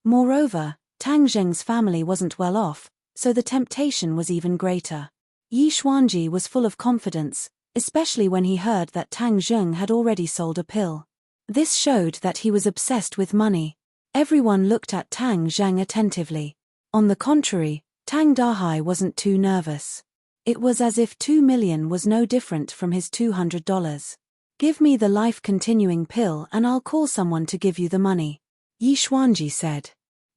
Moreover, Tang Zheng's family wasn't well off, so the temptation was even greater. Yi Xuanji was full of confidence, especially when he heard that Tang Zheng had already sold a pill. This showed that he was obsessed with money. Everyone looked at Tang Zheng attentively. On the contrary, Tang Dahai wasn't too nervous. It was as if 2 million was no different from his $200. Give me the life-continuing pill and I'll call someone to give you the money, Yi Xuanji said.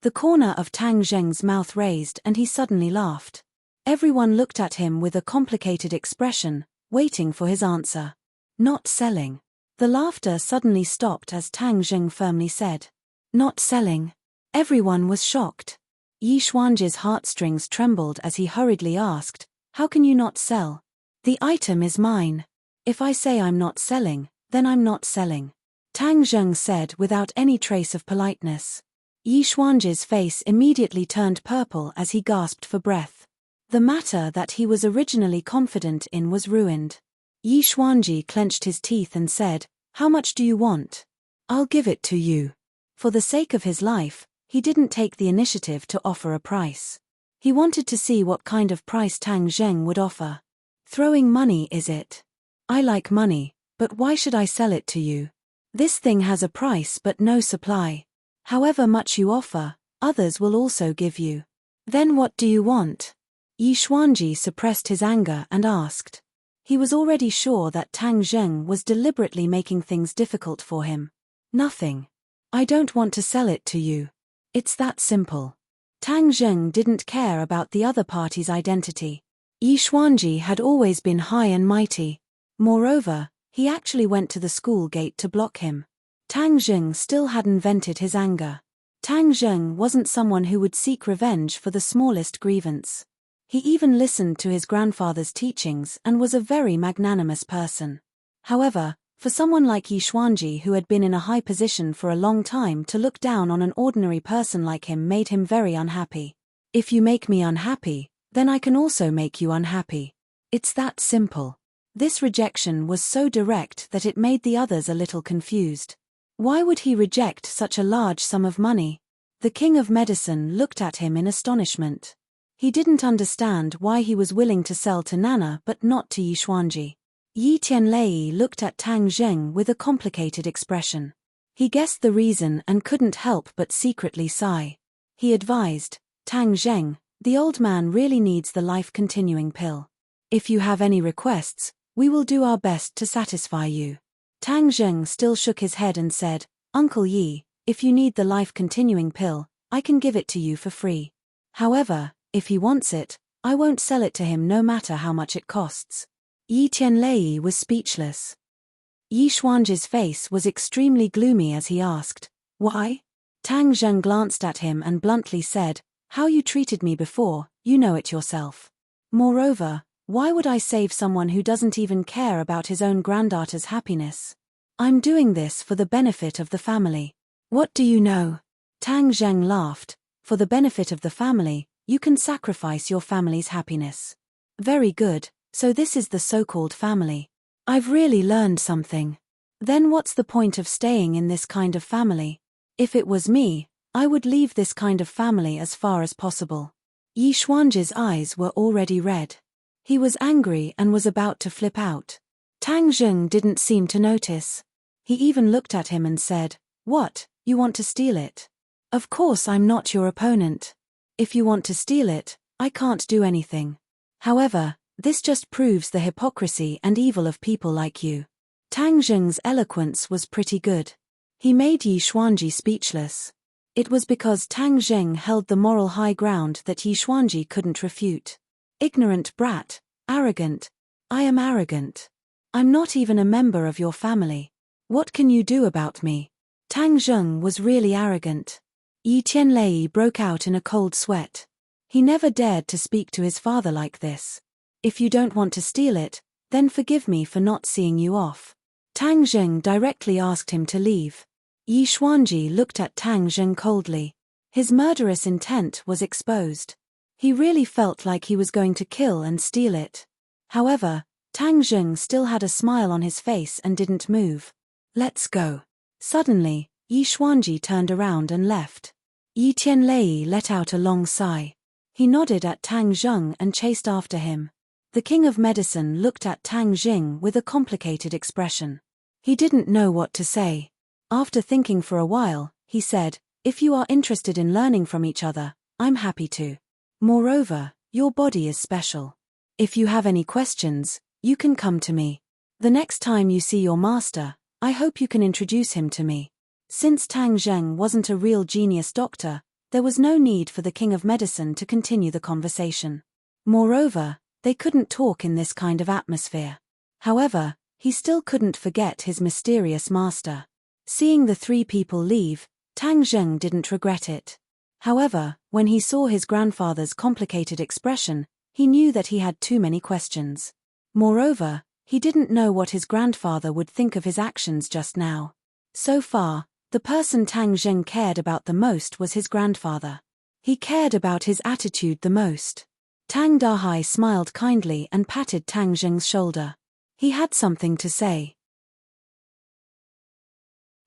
The corner of Tang Zheng's mouth raised and he suddenly laughed. Everyone looked at him with a complicated expression, waiting for his answer. Not selling. The laughter suddenly stopped as Tang Zheng firmly said, Not selling. Everyone was shocked. Yi Xuanji's heartstrings trembled as he hurriedly asked, How can you not sell? The item is mine. If I say I'm not selling, then I'm not selling. Tang Zheng said without any trace of politeness. Yi Xuanji's face immediately turned purple as he gasped for breath. The matter that he was originally confident in was ruined. Yi Xuanji clenched his teeth and said, How much do you want? I'll give it to you. For the sake of his life, he didn't take the initiative to offer a price. He wanted to see what kind of price Tang Zheng would offer. Throwing money, is it? I like money, but why should I sell it to you? This thing has a price but no supply. However much you offer, others will also give you. Then what do you want? Yi Xuanji suppressed his anger and asked. He was already sure that Tang Zheng was deliberately making things difficult for him. Nothing. I don't want to sell it to you. It's that simple. Tang Zheng didn't care about the other party's identity. Yi Xuanji had always been high and mighty. Moreover, he actually went to the school gate to block him. Tang Zheng still hadn't vented his anger. Tang Zheng wasn't someone who would seek revenge for the smallest grievance. He even listened to his grandfather's teachings and was a very magnanimous person. However, for someone like Yi Xuanji who had been in a high position for a long time to look down on an ordinary person like him made him very unhappy. If you make me unhappy, then I can also make you unhappy. It's that simple. This rejection was so direct that it made the others a little confused. Why would he reject such a large sum of money? The King of Medicine looked at him in astonishment. He didn't understand why he was willing to sell to Nana but not to Yi Xuanji. Yi Tianlei looked at Tang Zheng with a complicated expression. He guessed the reason and couldn't help but secretly sigh. He advised, Tang Zheng, the old man really needs the life-continuing pill. If you have any requests, we will do our best to satisfy you. Tang Zheng still shook his head and said, Uncle Yi, if you need the life-continuing pill, I can give it to you for free. However, if he wants it, I won't sell it to him no matter how much it costs. Yi Tianlei was speechless. Yi Xuanji's face was extremely gloomy as he asked, Why? Tang Zheng glanced at him and bluntly said, How you treated me before, you know it yourself. Moreover, why would I save someone who doesn't even care about his own granddaughter's happiness? I'm doing this for the benefit of the family. What do you know? Tang Zheng laughed. For the benefit of the family, you can sacrifice your family's happiness. Very good. So this is the so-called family. I've really learned something. Then what's the point of staying in this kind of family? If it was me, I would leave this kind of family as far as possible. Yi Xuanji's eyes were already red. He was angry and was about to flip out. Tang Zheng didn't seem to notice. He even looked at him and said, What, you want to steal it? Of course I'm not your opponent. If you want to steal it, I can't do anything. However, this just proves the hypocrisy and evil of people like you. Tang Zheng's eloquence was pretty good. He made Yi Xuanji speechless. It was because Tang Zheng held the moral high ground that Yi Xuanji couldn't refute. Ignorant brat, arrogant. I am arrogant. I'm not even a member of your family. What can you do about me? Tang Zheng was really arrogant. Yi Tianlei broke out in a cold sweat. He never dared to speak to his father like this. If you don't want to steal it, then forgive me for not seeing you off. Tang Zheng directly asked him to leave. Yi Xuanji looked at Tang Zheng coldly. His murderous intent was exposed. He really felt like he was going to kill and steal it. However, Tang Zheng still had a smile on his face and didn't move. Let's go. Suddenly, Yi Xuanji turned around and left. Yi Tianlei let out a long sigh. He nodded at Tang Zheng and chased after him. The King of Medicine looked at Tang Zheng with a complicated expression. He didn't know what to say. After thinking for a while, he said, If you are interested in learning from each other, I'm happy to. Moreover, your body is special. If you have any questions, you can come to me. The next time you see your master, I hope you can introduce him to me. Since Tang Zheng wasn't a real genius doctor, there was no need for the King of Medicine to continue the conversation. Moreover, they couldn't talk in this kind of atmosphere. However, he still couldn't forget his mysterious master. Seeing the three people leave, Tang Zheng didn't regret it. However, when he saw his grandfather's complicated expression, he knew that he had too many questions. Moreover, he didn't know what his grandfather would think of his actions just now. So far, the person Tang Zheng cared about the most was his grandfather. He cared about his attitude the most. Tang Dahai smiled kindly and patted Tang Zheng's shoulder. He had something to say.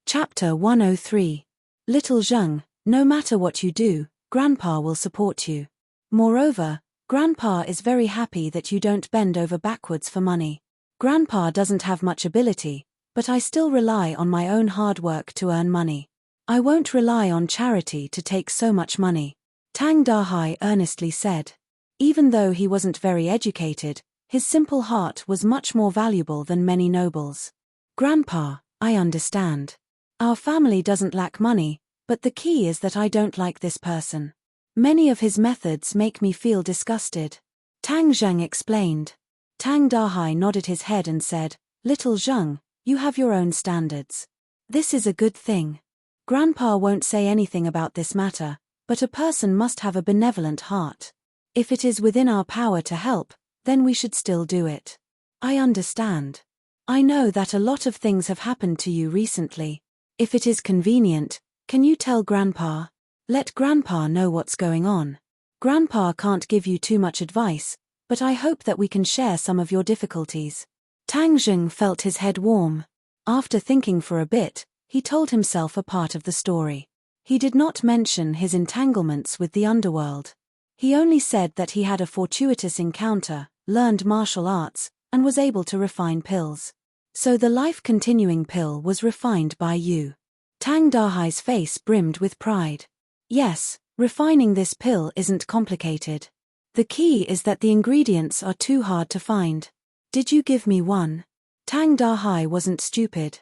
Chapter 103. Little Zheng, no matter what you do, Grandpa will support you. Moreover, Grandpa is very happy that you don't bend over backwards for money. Grandpa doesn't have much ability, but I still rely on my own hard work to earn money. I won't rely on charity to take so much money. Tang Dahai earnestly said. Even though he wasn't very educated, his simple heart was much more valuable than many nobles. Grandpa, I understand. Our family doesn't lack money, but the key is that I don't like this person. Many of his methods make me feel disgusted. Tang Zheng explained. Tang Dahai nodded his head and said, Little Zheng, you have your own standards. This is a good thing. Grandpa won't say anything about this matter, but a person must have a benevolent heart. If it is within our power to help, then we should still do it. I understand. I know that a lot of things have happened to you recently. If it is convenient, can you tell Grandpa? Let Grandpa know what's going on. Grandpa can't give you too much advice, but I hope that we can share some of your difficulties. Tang Zheng felt his head warm. After thinking for a bit, he told himself a part of the story. He did not mention his entanglements with the underworld. He only said that he had a fortuitous encounter, learned martial arts, and was able to refine pills. So the life-continuing pill was refined by you. Tang Dahai's face brimmed with pride. Yes, refining this pill isn't complicated. The key is that the ingredients are too hard to find. Did you give me one? Tang Dahai wasn't stupid.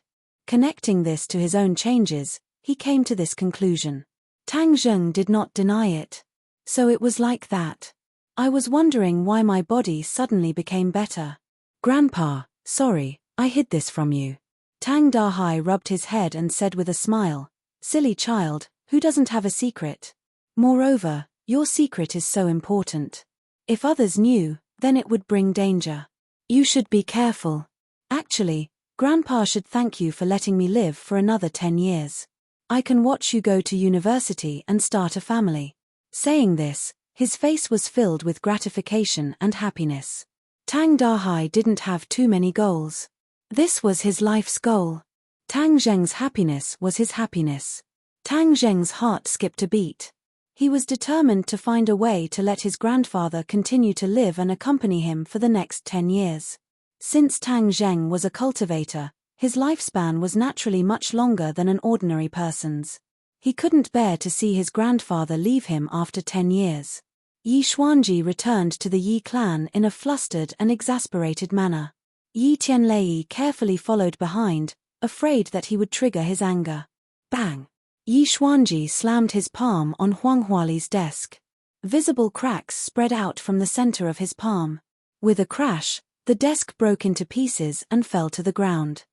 Connecting this to his own changes, he came to this conclusion. Tang Zheng did not deny it. So it was like that. I was wondering why my body suddenly became better. Grandpa, sorry, I hid this from you. Tang Dahai rubbed his head and said with a smile, Silly child, who doesn't have a secret? Moreover, your secret is so important. If others knew, then it would bring danger. You should be careful. Actually, Grandpa should thank you for letting me live for another 10 years. I can watch you go to university and start a family. Saying this, his face was filled with gratification and happiness. Tang Dahai didn't have too many goals. This was his life's goal. Tang Zheng's happiness was his happiness. Tang Zheng's heart skipped a beat. He was determined to find a way to let his grandfather continue to live and accompany him for the next 10 years. Since Tang Zheng was a cultivator, his lifespan was naturally much longer than an ordinary person's. He couldn't bear to see his grandfather leave him after 10 years. Yi Xuanji returned to the Yi clan in a flustered and exasperated manner. Yi Tianlei carefully followed behind, afraid that he would trigger his anger. Bang! Yi Xuanji slammed his palm on Huang Huali's desk. Visible cracks spread out from the center of his palm. With a crash, the desk broke into pieces and fell to the ground.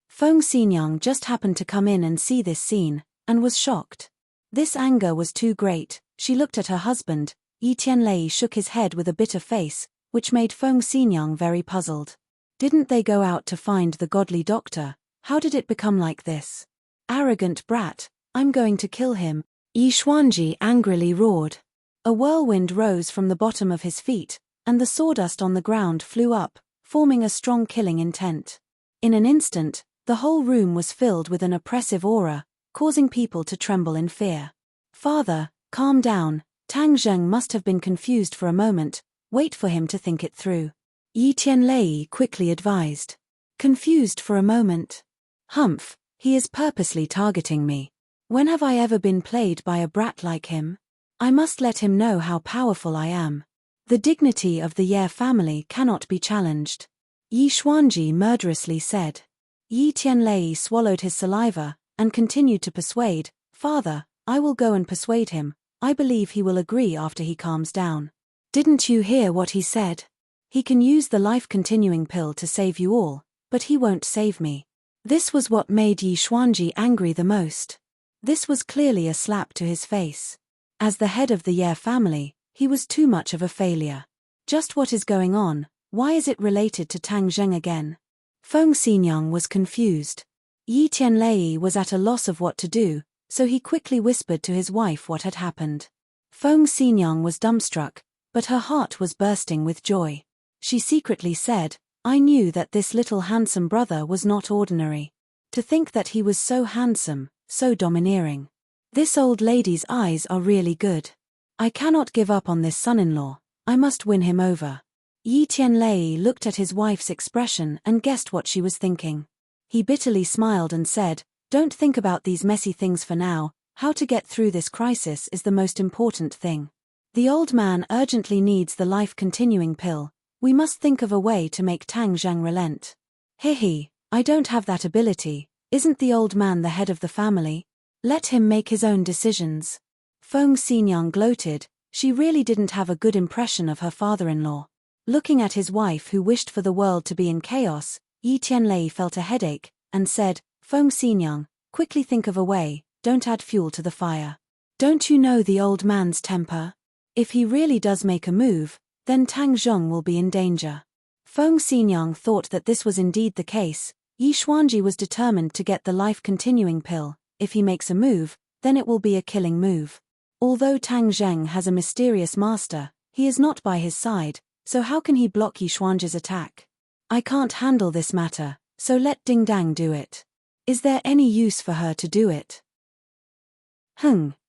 Feng Xinyang just happened to come in and see this scene, and was shocked. This anger was too great. She looked at her husband. Yi Tianlei shook his head with a bitter face, which made Feng Xinyang very puzzled. Didn't they go out to find the godly doctor? How did it become like this? Arrogant brat, I'm going to kill him, Yi Xuanji angrily roared. A whirlwind rose from the bottom of his feet, and the sawdust on the ground flew up, forming a strong killing intent. In an instant, the whole room was filled with an oppressive aura, causing people to tremble in fear. Father, calm down. Tang Zheng must have been confused for a moment. Wait for him to think it through. Yi Tianlei quickly advised. Confused for a moment. Humph, he is purposely targeting me. When have I ever been played by a brat like him? I must let him know how powerful I am. The dignity of the Ye family cannot be challenged. Yi Xuanji murderously said. Yi Tianlei swallowed his saliva, and continued to persuade, Father, I will go and persuade him. I believe he will agree after he calms down. Didn't you hear what he said? He can use the life-continuing pill to save you all, but he won't save me. This was what made Yi Xuanji angry the most. This was clearly a slap to his face. As the head of the Ye family, he was too much of a failure. Just what is going on? Why is it related to Tang Zheng again? Feng Xinyang was confused. Yi Tianlei was at a loss of what to do, so he quickly whispered to his wife what had happened. Feng Xinyang was dumbstruck, but her heart was bursting with joy. She secretly said, I knew that this little handsome brother was not ordinary. To think that he was so handsome, so domineering. This old lady's eyes are really good. I cannot give up on this son-in-law. I must win him over. Yi Tianlei looked at his wife's expression and guessed what she was thinking. He bitterly smiled and said, Don't think about these messy things for now. How to get through this crisis is the most important thing. The old man urgently needs the life-continuing pill. We must think of a way to make Tang Zheng relent. He, I don't have that ability. Isn't the old man the head of the family? Let him make his own decisions. Feng Xinyang gloated. She really didn't have a good impression of her father-in-law. Looking at his wife who wished for the world to be in chaos, Yi Tianlei felt a headache, and said, Feng Xinyang, quickly think of a way, don't add fuel to the fire. Don't you know the old man's temper? If he really does make a move, then Tang Zheng will be in danger. Feng Xinyang thought that this was indeed the case. Yi Xuanji was determined to get the life-continuing pill. If he makes a move, then it will be a killing move. Although Tang Zheng has a mysterious master, he is not by his side, so how can he block Yi Xuanji's attack? I can't handle this matter, so let Ding Dang do it. Is there any use for her to do it?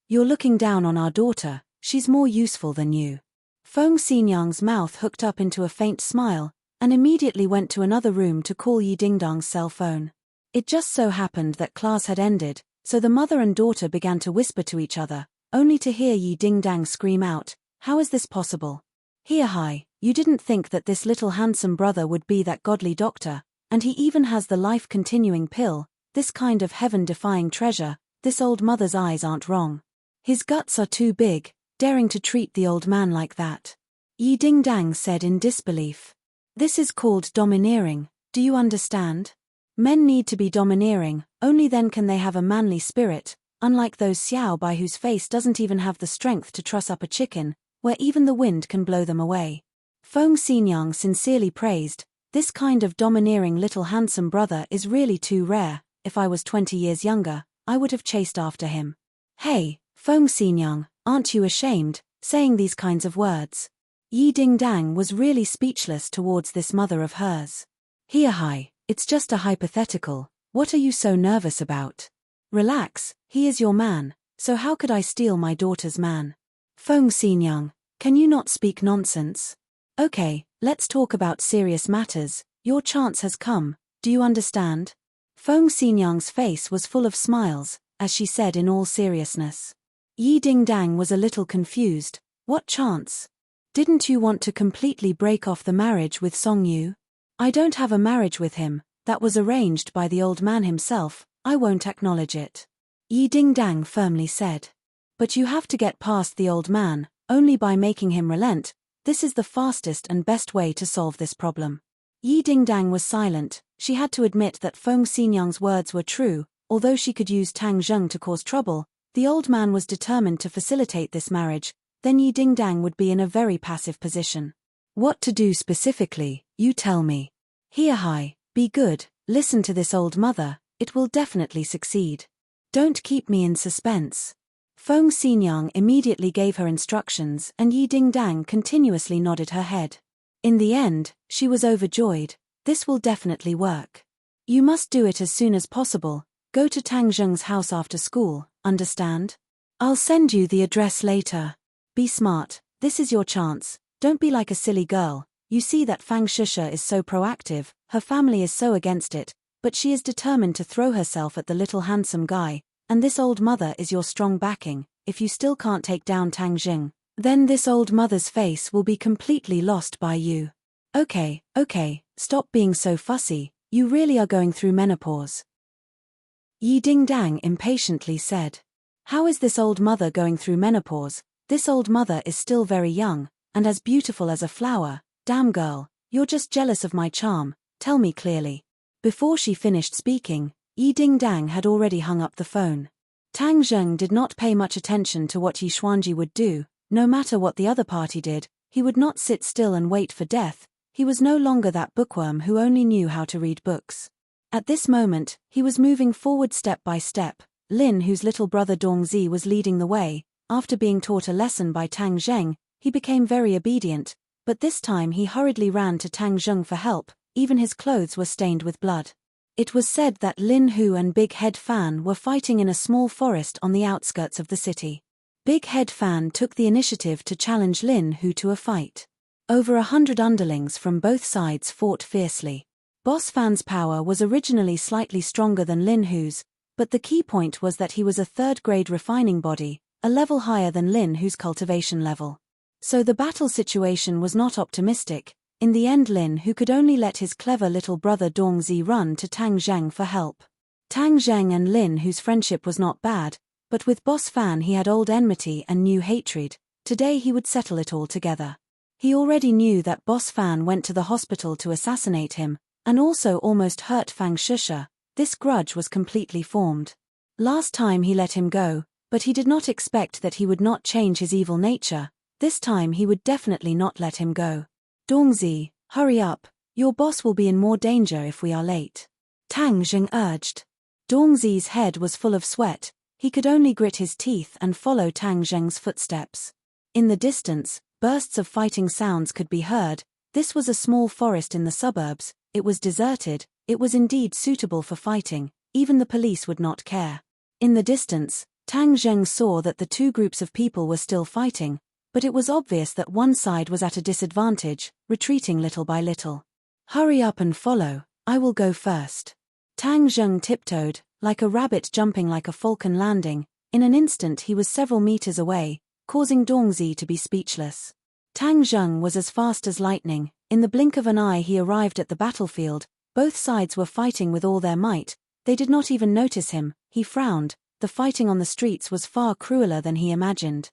You're looking down on our daughter, she's more useful than you. Feng Xinyang's mouth hooked up into a faint smile, and immediately went to another room to call Yi Dingdang's cell phone. It just so happened that class had ended, so the mother and daughter began to whisper to each other, only to hear Yi Dingdang scream out, how is this possible? Hi, you didn't think that this little handsome brother would be that godly doctor, and he even has the life-continuing pill, this kind of heaven-defying treasure, this old mother's eyes aren't wrong. His guts are too big, daring to treat the old man like that. Yi Dingdang said in disbelief. This is called domineering, do you understand? Men need to be domineering, only then can they have a manly spirit, unlike those Xiao Bai whose face doesn't even have the strength to truss up a chicken, where even the wind can blow them away. Feng Xinyang sincerely praised, this kind of domineering little handsome brother is really too rare. If I was 20 years younger, I would have chased after him. Hey, Feng Xinyang, aren't you ashamed, saying these kinds of words? Yi Dingdang was really speechless towards this mother of hers. Hi, it's just a hypothetical, what are you so nervous about? Relax, he is your man, so how could I steal my daughter's man? Feng Xinyang, can you not speak nonsense? Okay, let's talk about serious matters, your chance has come, do you understand? Feng Xinyang's face was full of smiles, as she said in all seriousness. Yi Dingdang was a little confused, what chance? Didn't you want to completely break off the marriage with Song Yu? I don't have a marriage with him, that was arranged by the old man himself, I won't acknowledge it. Yi Dingdang firmly said. But you have to get past the old man, only by making him relent, this is the fastest and best way to solve this problem. Yi Dingdang was silent, she had to admit that Feng Xinyang's words were true, although she could use Tang Zheng to cause trouble, the old man was determined to facilitate this marriage, then Yi Dingdang would be in a very passive position. What to do specifically, you tell me. Hi, be good, listen to this old mother, it will definitely succeed. Don't keep me in suspense. Feng Xinyang immediately gave her instructions and Yi Dingdang continuously nodded her head. In the end, she was overjoyed, this will definitely work. You must do it as soon as possible, go to Tang Zheng's house after school, understand? I'll send you the address later. Be smart, this is your chance, don't be like a silly girl, you see that Fang Shusha is so proactive, her family is so against it, but she is determined to throw herself at the little handsome guy, and this old mother is your strong backing. If you still can't take down Tang Zheng, then this old mother's face will be completely lost by you. Okay, stop being so fussy, you really are going through menopause. Yi Dingdang impatiently said. How is this old mother going through menopause? This old mother is still very young, and as beautiful as a flower. Damn girl, you're just jealous of my charm, tell me clearly. Before she finished speaking, Yi Dingdang had already hung up the phone. Tang Zheng did not pay much attention to what Yi Xuanji would do, no matter what the other party did, he would not sit still and wait for death, he was no longer that bookworm who only knew how to read books. At this moment, he was moving forward step by step. Lin, whose little brother Dongzi was leading the way, after being taught a lesson by Tang Zheng, he became very obedient, but this time he hurriedly ran to Tang Zheng for help, even his clothes were stained with blood. It was said that Lin Hu and Big Head Fan were fighting in a small forest on the outskirts of the city. Big Head Fan took the initiative to challenge Lin Hu to a fight. Over 100 underlings from both sides fought fiercely. Boss Fan's power was originally slightly stronger than Lin Hu's, but the key point was that he was a third-grade refining body, a level higher than Lin Hu's cultivation level. So the battle situation was not optimistic. In the end, Lin, who could only let his clever little brother Dongzi run to Tang Zheng for help. Tang Zheng and Lin, whose friendship was not bad, but with Boss Fan he had old enmity and new hatred. Today he would settle it all together. He already knew that Boss Fan went to the hospital to assassinate him, and also almost hurt Fang Shusha. This grudge was completely formed. Last time he let him go, but he did not expect that he would not change his evil nature. This time he would definitely not let him go. Dongzi, hurry up, your boss will be in more danger if we are late. Tang Zheng urged. Dongzi's head was full of sweat. He could only grit his teeth and follow Tang Zheng's footsteps. In the distance, bursts of fighting sounds could be heard. This was a small forest in the suburbs. It was deserted. It was indeed suitable for fighting. Even the police would not care. In the distance, Tang Zheng saw that the two groups of people were still fighting, but it was obvious that one side was at a disadvantage, retreating little by little. Hurry up and follow, I will go first. Tang Zheng tiptoed, like a rabbit jumping like a falcon landing. In an instant he was several meters away, causing Dongzi to be speechless. Tang Zheng was as fast as lightning. In the blink of an eye he arrived at the battlefield. Both sides were fighting with all their might. They did not even notice him. He frowned. The fighting on the streets was far crueler than he imagined.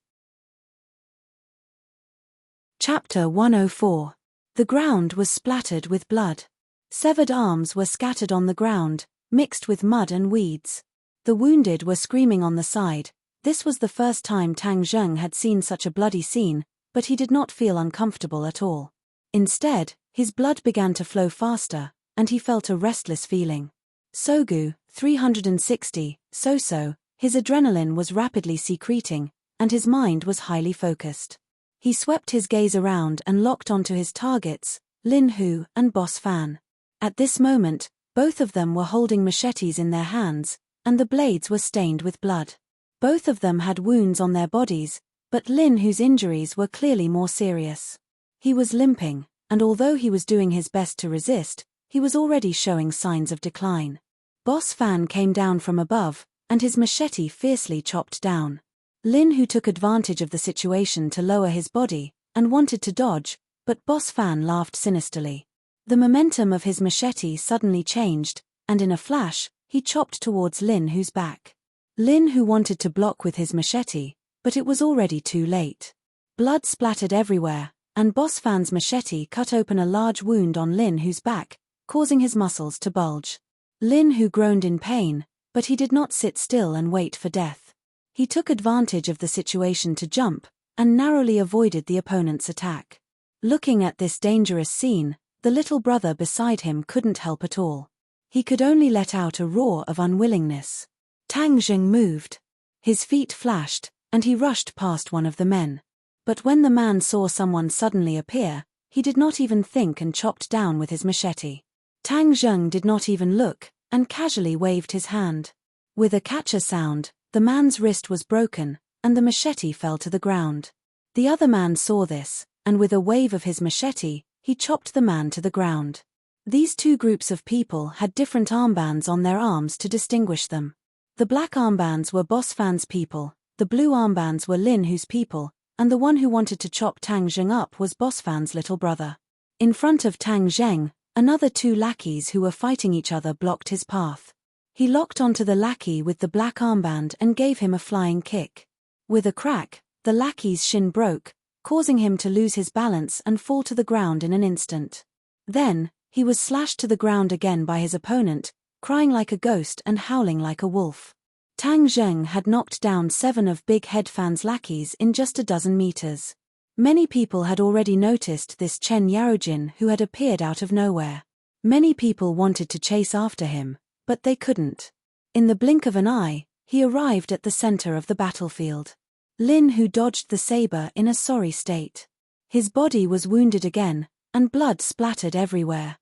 Chapter 104. The ground was splattered with blood. Severed arms were scattered on the ground, mixed with mud and weeds. The wounded were screaming on the side. This was the first time Tang Zheng had seen such a bloody scene, but he did not feel uncomfortable at all. Instead, his blood began to flow faster, and he felt a restless feeling. Sogu, 360, so, his adrenaline was rapidly secreting, and his mind was highly focused. He swept his gaze around and locked onto his targets, Lin Hu and Boss Fan. At this moment, both of them were holding machetes in their hands, and the blades were stained with blood. Both of them had wounds on their bodies, but Lin Hu's injuries were clearly more serious. He was limping, and although he was doing his best to resist, he was already showing signs of decline. Boss Fan came down from above, and his machete fiercely chopped down. Lin Hu took advantage of the situation to lower his body, and wanted to dodge, but Boss Fan laughed sinisterly. The momentum of his machete suddenly changed, and in a flash, he chopped towards Lin Hu's back. Lin Hu wanted to block with his machete, but it was already too late. Blood splattered everywhere, and Boss Fan's machete cut open a large wound on Lin Hu's back, causing his muscles to bulge. Lin Hu groaned in pain, but he did not sit still and wait for death. He took advantage of the situation to jump, and narrowly avoided the opponent's attack. Looking at this dangerous scene, the little brother beside him couldn't help at all. He could only let out a roar of unwillingness. Tang Zheng moved. His feet flashed, and he rushed past one of the men. But when the man saw someone suddenly appear, he did not even think and chopped down with his machete. Tang Zheng did not even look, and casually waved his hand. With a catcher sound, the man's wrist was broken, and the machete fell to the ground. The other man saw this, and with a wave of his machete, he chopped the man to the ground. These two groups of people had different armbands on their arms to distinguish them. The black armbands were Boss Fan's people, the blue armbands were Lin Hu's people, and the one who wanted to chop Tang Zheng up was Boss Fan's little brother. In front of Tang Zheng, another two lackeys who were fighting each other blocked his path. He locked onto the lackey with the black armband and gave him a flying kick. With a crack, the lackey's shin broke, causing him to lose his balance and fall to the ground in an instant. Then, he was slashed to the ground again by his opponent, crying like a ghost and howling like a wolf. Tang Zheng had knocked down 7 of Big Head Fan's lackeys in just a dozen meters. Many people had already noticed this Chen Yarojin who had appeared out of nowhere. Many people wanted to chase after him, but they couldn't. In the blink of an eye, he arrived at the center of the battlefield. Lin Hu dodged the saber in a sorry state. His body was wounded again, and blood splattered everywhere.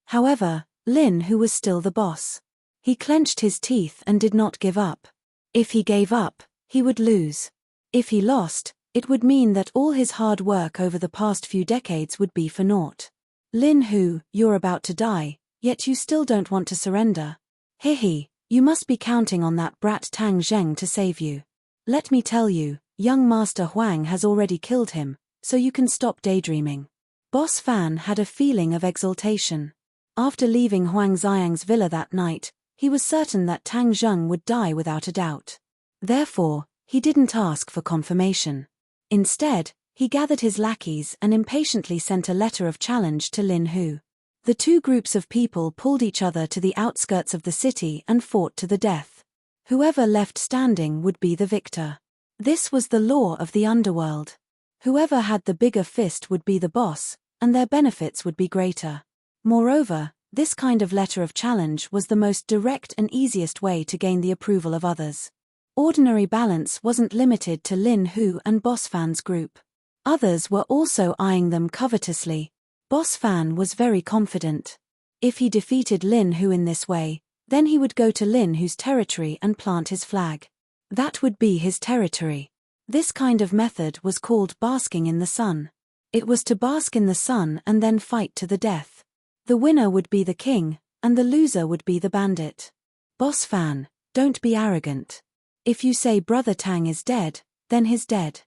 However, Lin Hu was still the boss. He clenched his teeth and did not give up. If he gave up, he would lose. If he lost, it would mean that all his hard work over the past few decades would be for naught. Lin Hu, you're about to die, yet you still don't want to surrender. Hehe, you must be counting on that brat Tang Zheng to save you. Let me tell you, Young Master Huang has already killed him, so you can stop daydreaming. Boss Fan had a feeling of exultation. After leaving Huang Xiang's villa that night, he was certain that Tang Zheng would die without a doubt. Therefore, he didn't ask for confirmation. Instead, he gathered his lackeys and impatiently sent a letter of challenge to Lin Hu. The two groups of people pulled each other to the outskirts of the city and fought to the death. Whoever left standing would be the victor. This was the law of the underworld. Whoever had the bigger fist would be the boss, and their benefits would be greater. Moreover, this kind of letter of challenge was the most direct and easiest way to gain the approval of others. Ordinary balance wasn't limited to Lin Hu and Boss Fan's group. Others were also eyeing them covetously. Boss Fan was very confident. If he defeated Lin Hu in this way, then he would go to Lin Hu's territory and plant his flag. That would be his territory. This kind of method was called basking in the sun. It was to bask in the sun and then fight to the death. The winner would be the king, and the loser would be the bandit. Boss Fan, don't be arrogant. If you say Brother Tang is dead, then he's dead.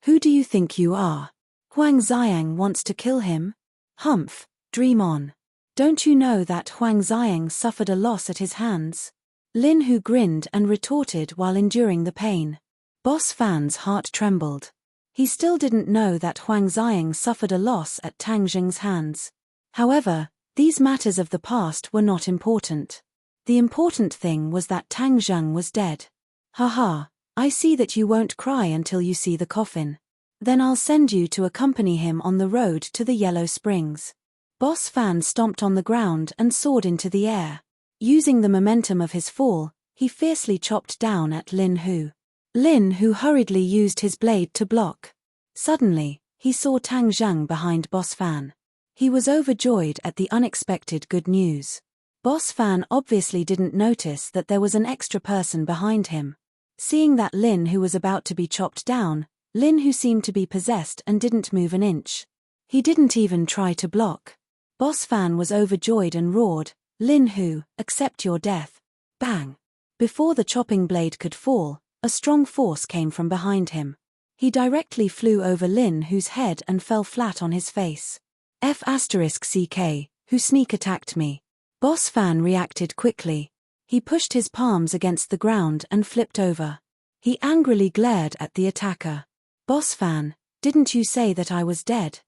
Who do you think you are? Huang Xiang wants to kill him? Humph, dream on. Don't you know that Huang Xiang suffered a loss at his hands? Lin Hu grinned and retorted while enduring the pain. Boss Fan's heart trembled. He still didn't know that Huang Xiang suffered a loss at Tang Zheng's hands. However, these matters of the past were not important. The important thing was that Tang Zheng was dead. Haha, I see that you won't cry until you see the coffin. Then I'll send you to accompany him on the road to the Yellow Springs. Boss Fan stomped on the ground and soared into the air. Using the momentum of his fall, he fiercely chopped down at Lin Hu. Lin Hu hurriedly used his blade to block. Suddenly, he saw Tang Zheng behind Boss Fan. He was overjoyed at the unexpected good news. Boss Fan obviously didn't notice that there was an extra person behind him. Seeing that Lin Hu was about to be chopped down, Lin Hu seemed to be possessed and didn't move an inch. He didn't even try to block. Boss Fan was overjoyed and roared, "Lin Hu, accept your death." Bang! Before the chopping blade could fall, a strong force came from behind him. He directly flew over Lin Hu's head and fell flat on his face. F***CK, who sneak attacked me. Boss Fan reacted quickly. He pushed his palms against the ground and flipped over. He angrily glared at the attacker. Boss Fan, didn't you say that I was dead?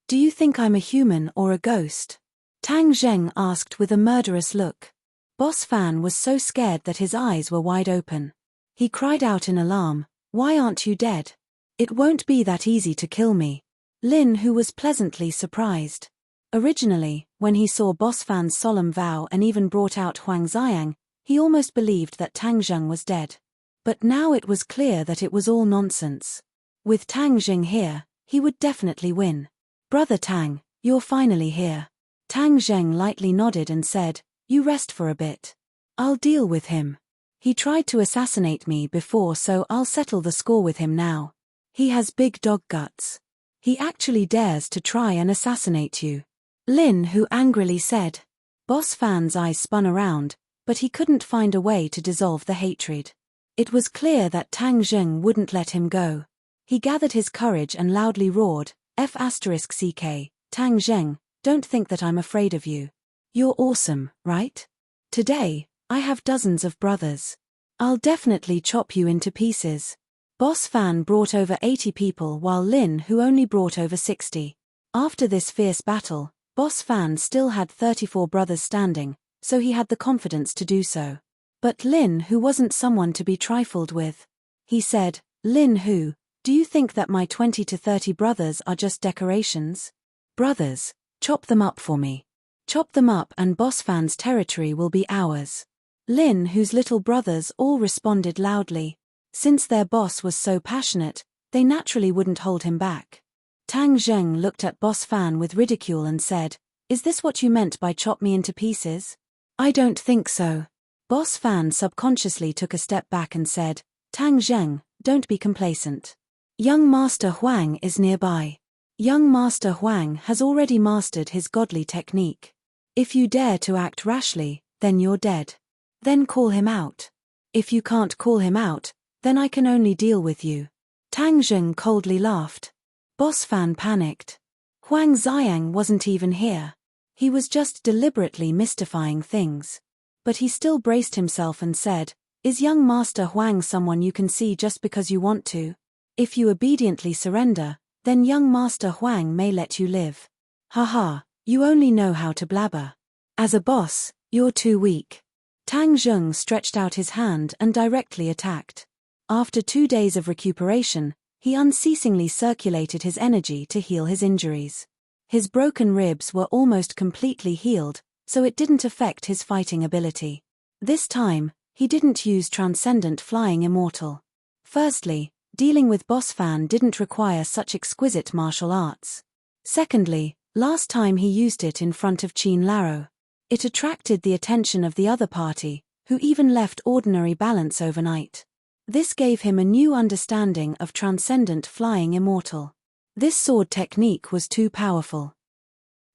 Do you think I'm a human or a ghost? Tang Zheng asked with a murderous look. Boss Fan was so scared that his eyes were wide open. He cried out in alarm, "Why aren't you dead? It won't be that easy to kill me." Lin Hu was pleasantly surprised. Originally, when he saw Boss Fan's solemn vow and even brought out Huang Xiang, he almost believed that Tang Zheng was dead. But now it was clear that it was all nonsense. With Tang Zheng here, he would definitely win. "Brother Tang, you're finally here." Tang Zheng lightly nodded and said, "You rest for a bit. I'll deal with him. He tried to assassinate me before, so I'll settle the score with him now. He has big dog guts. He actually dares to try and assassinate you." Lin Hu angrily said. Boss Fan's eyes spun around, but he couldn't find a way to dissolve the hatred. It was clear that Tang Zheng wouldn't let him go. He gathered his courage and loudly roared, F***CK, Tang Zheng, don't think that I'm afraid of you. You're awesome, right? Today, I have dozens of brothers. I'll definitely chop you into pieces. Boss Fan brought over 80 people while Lin Hu only brought over 60. After this fierce battle, Boss Fan still had 34 brothers standing, so he had the confidence to do so. But Lin Hu wasn't someone to be trifled with. He said, "Lin Hu, do you think that my 20 to 30 brothers are just decorations? Brothers, chop them up for me. Chop them up and Boss Fan's territory will be ours." Lin Hu's little brothers all responded loudly. Since their boss was so passionate, they naturally wouldn't hold him back. Tang Zheng looked at Boss Fan with ridicule and said, "Is this what you meant by chop me into pieces?" "I don't think so." Boss Fan subconsciously took a step back and said, "Tang Zheng, don't be complacent. Young Master Huang is nearby. Young Master Huang has already mastered his godly technique. If you dare to act rashly, then you're dead. Then call him out. If you can't call him out, then I can only deal with you." Tang Zheng coldly laughed. Boss Fan panicked. Huang Xiang wasn't even here. He was just deliberately mystifying things. But he still braced himself and said, "Is young Master Huang someone you can see just because you want to? If you obediently surrender, then young Master Huang may let you live. Haha, you only know how to blabber. As a boss, you're too weak." Tang Zheng stretched out his hand and directly attacked. After 2 days of recuperation, he unceasingly circulated his energy to heal his injuries. His broken ribs were almost completely healed, so it didn't affect his fighting ability. This time, he didn't use Transcendent Flying Immortal. Firstly, dealing with Boss Fan didn't require such exquisite martial arts. Secondly, last time he used it in front of Qin Laro. It attracted the attention of the other party, who even left ordinary balance overnight. This gave him a new understanding of Transcendent Flying Immortal. This sword technique was too powerful.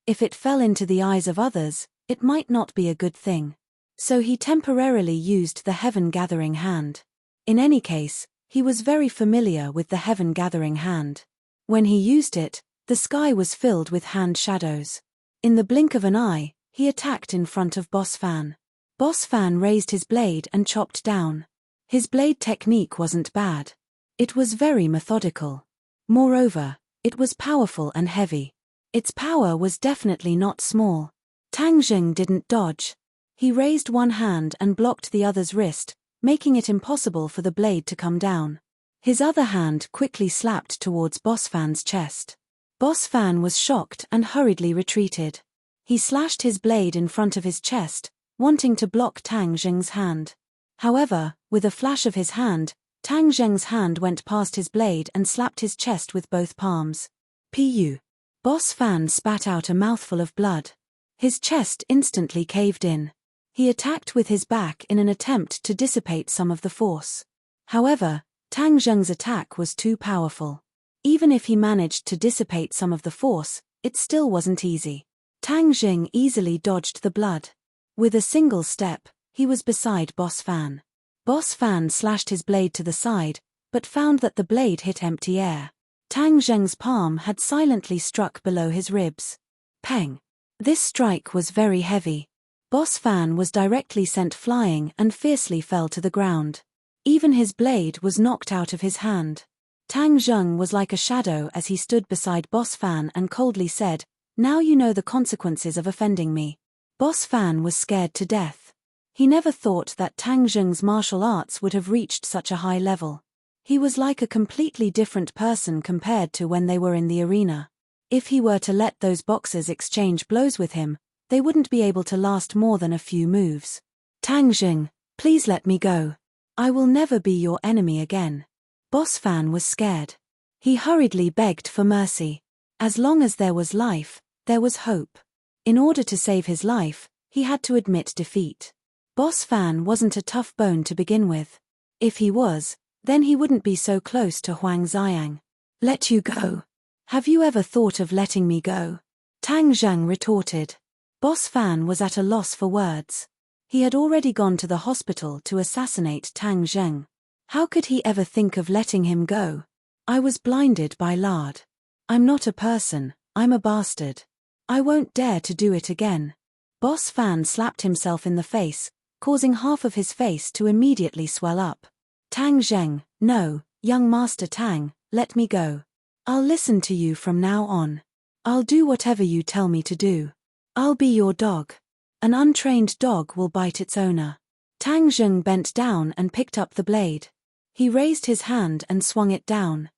If it fell into the eyes of others, it might not be a good thing. So he temporarily used the Heaven Gathering Hand. In any case, he was very familiar with the Heaven Gathering Hand. When he used it, the sky was filled with hand shadows. In the blink of an eye, he attacked in front of Boss Fan. Boss Fan raised his blade and chopped down. His blade technique wasn't bad. It was very methodical. Moreover, it was powerful and heavy. Its power was definitely not small. Tang Zheng didn't dodge. He raised one hand and blocked the other's wrist, making it impossible for the blade to come down. His other hand quickly slapped towards Boss Fan's chest. Boss Fan was shocked and hurriedly retreated. He slashed his blade in front of his chest, wanting to block Tang Zheng's hand. However, with a flash of his hand, Tang Zheng's hand went past his blade and slapped his chest with both palms. Pu. Boss Fan spat out a mouthful of blood. His chest instantly caved in. He attacked with his back in an attempt to dissipate some of the force. However, Tang Zheng's attack was too powerful. Even if he managed to dissipate some of the force, it still wasn't easy. Tang Zheng easily dodged the blood. With a single step, he was beside Boss Fan. Boss Fan slashed his blade to the side, but found that the blade hit empty air. Tang Zheng's palm had silently struck below his ribs. Peng. This strike was very heavy. Boss Fan was directly sent flying and fiercely fell to the ground. Even his blade was knocked out of his hand. Tang Zheng was like a shadow as he stood beside Boss Fan and coldly said, "Now you know the consequences of offending me." Boss Fan was scared to death. He never thought that Tang Zheng's martial arts would have reached such a high level. He was like a completely different person compared to when they were in the arena. If he were to let those boxers exchange blows with him, they wouldn't be able to last more than a few moves. "Tang Zheng, please let me go. I will never be your enemy again." Boss Fan was scared. He hurriedly begged for mercy. As long as there was life, there was hope. In order to save his life, he had to admit defeat. Boss Fan wasn't a tough bone to begin with. If he was, then he wouldn't be so close to Huang Xiang. "Let you go? Have you ever thought of letting me go?" Tang Zheng retorted. Boss Fan was at a loss for words. He had already gone to the hospital to assassinate Tang Zheng. How could he ever think of letting him go? "I was blinded by lard. I'm not a person, I'm a bastard. I won't dare to do it again." Boss Fan slapped himself in the face, causing half of his face to immediately swell up. "Tang Zheng, no, young Master Tang, let me go. I'll listen to you from now on. I'll do whatever you tell me to do. I'll be your dog. An untrained dog will bite its owner." Tang Zheng bent down and picked up the blade. He raised his hand and swung it down.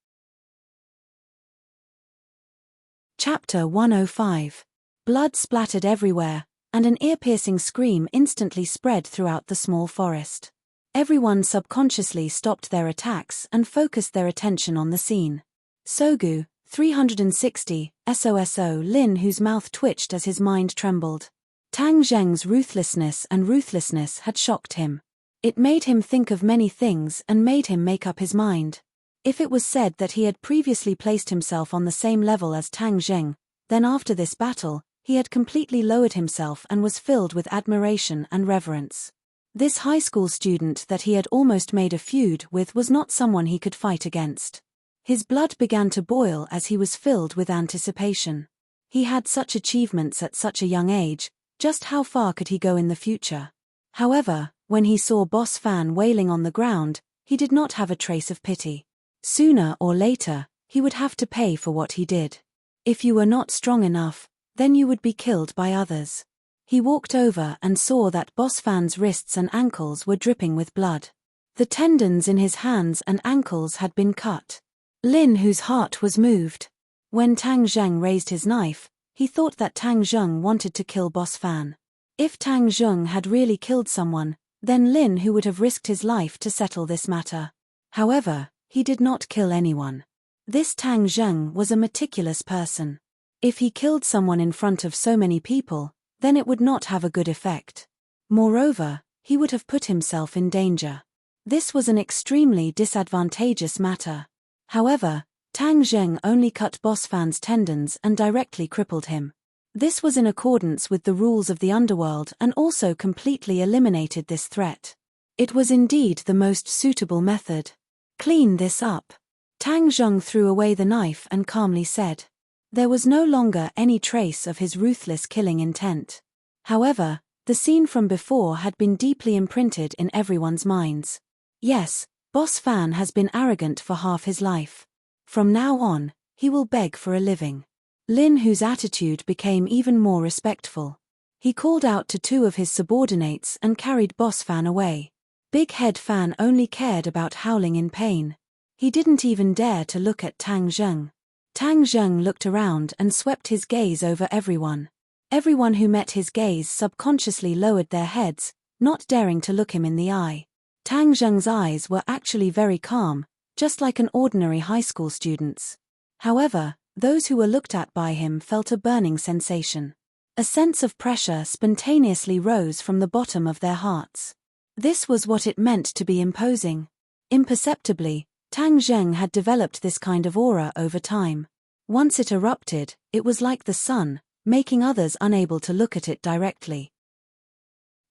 Chapter 105. Blood splattered everywhere, and an ear-piercing scream instantly spread throughout the small forest. Everyone subconsciously stopped their attacks and focused their attention on the scene. Sogu, 360, SOSO Lin, whose mouth twitched as his mind trembled. Tang Zheng's ruthlessness had shocked him. It made him think of many things and made him make up his mind. If it was said that he had previously placed himself on the same level as Tang Zheng, then after this battle, he had completely lowered himself and was filled with admiration and reverence. This high school student that he had almost made a feud with was not someone he could fight against. His blood began to boil as he was filled with anticipation. He had such achievements at such a young age, just how far could he go in the future? However, when he saw Boss Fan wailing on the ground, he did not have a trace of pity. Sooner or later, he would have to pay for what he did. If you were not strong enough, then you would be killed by others. He walked over and saw that Boss Fan's wrists and ankles were dripping with blood. The tendons in his hands and ankles had been cut. Lin, whose heart was moved. When Tang Zheng raised his knife, he thought that Tang Zheng wanted to kill Boss Fan. If Tang Zheng had really killed someone, then Lin who would have risked his life to settle this matter. However, he did not kill anyone. This Tang Zheng was a meticulous person. If he killed someone in front of so many people, then it would not have a good effect. Moreover, he would have put himself in danger. This was an extremely disadvantageous matter. However, Tang Zheng only cut Boss Fan's tendons and directly crippled him. This was in accordance with the rules of the underworld and also completely eliminated this threat. It was indeed the most suitable method. Clean this up. Tang Zheng threw away the knife and calmly said. There was no longer any trace of his ruthless killing intent. However, the scene from before had been deeply imprinted in everyone's minds. Yes, Boss Fan has been arrogant for half his life. From now on, he will beg for a living. Lin, whose attitude became even more respectful. He called out to two of his subordinates and carried Boss Fan away. Big Head Fan only cared about howling in pain. He didn't even dare to look at Tang Zheng. Tang Zheng looked around and swept his gaze over everyone. Everyone who met his gaze subconsciously lowered their heads, not daring to look him in the eye. Tang Zheng's eyes were actually very calm, just like an ordinary high school student's. However, those who were looked at by him felt a burning sensation. A sense of pressure spontaneously rose from the bottom of their hearts. This was what it meant to be imposing. Imperceptibly, Tang Zheng had developed this kind of aura over time. Once it erupted, it was like the sun, making others unable to look at it directly.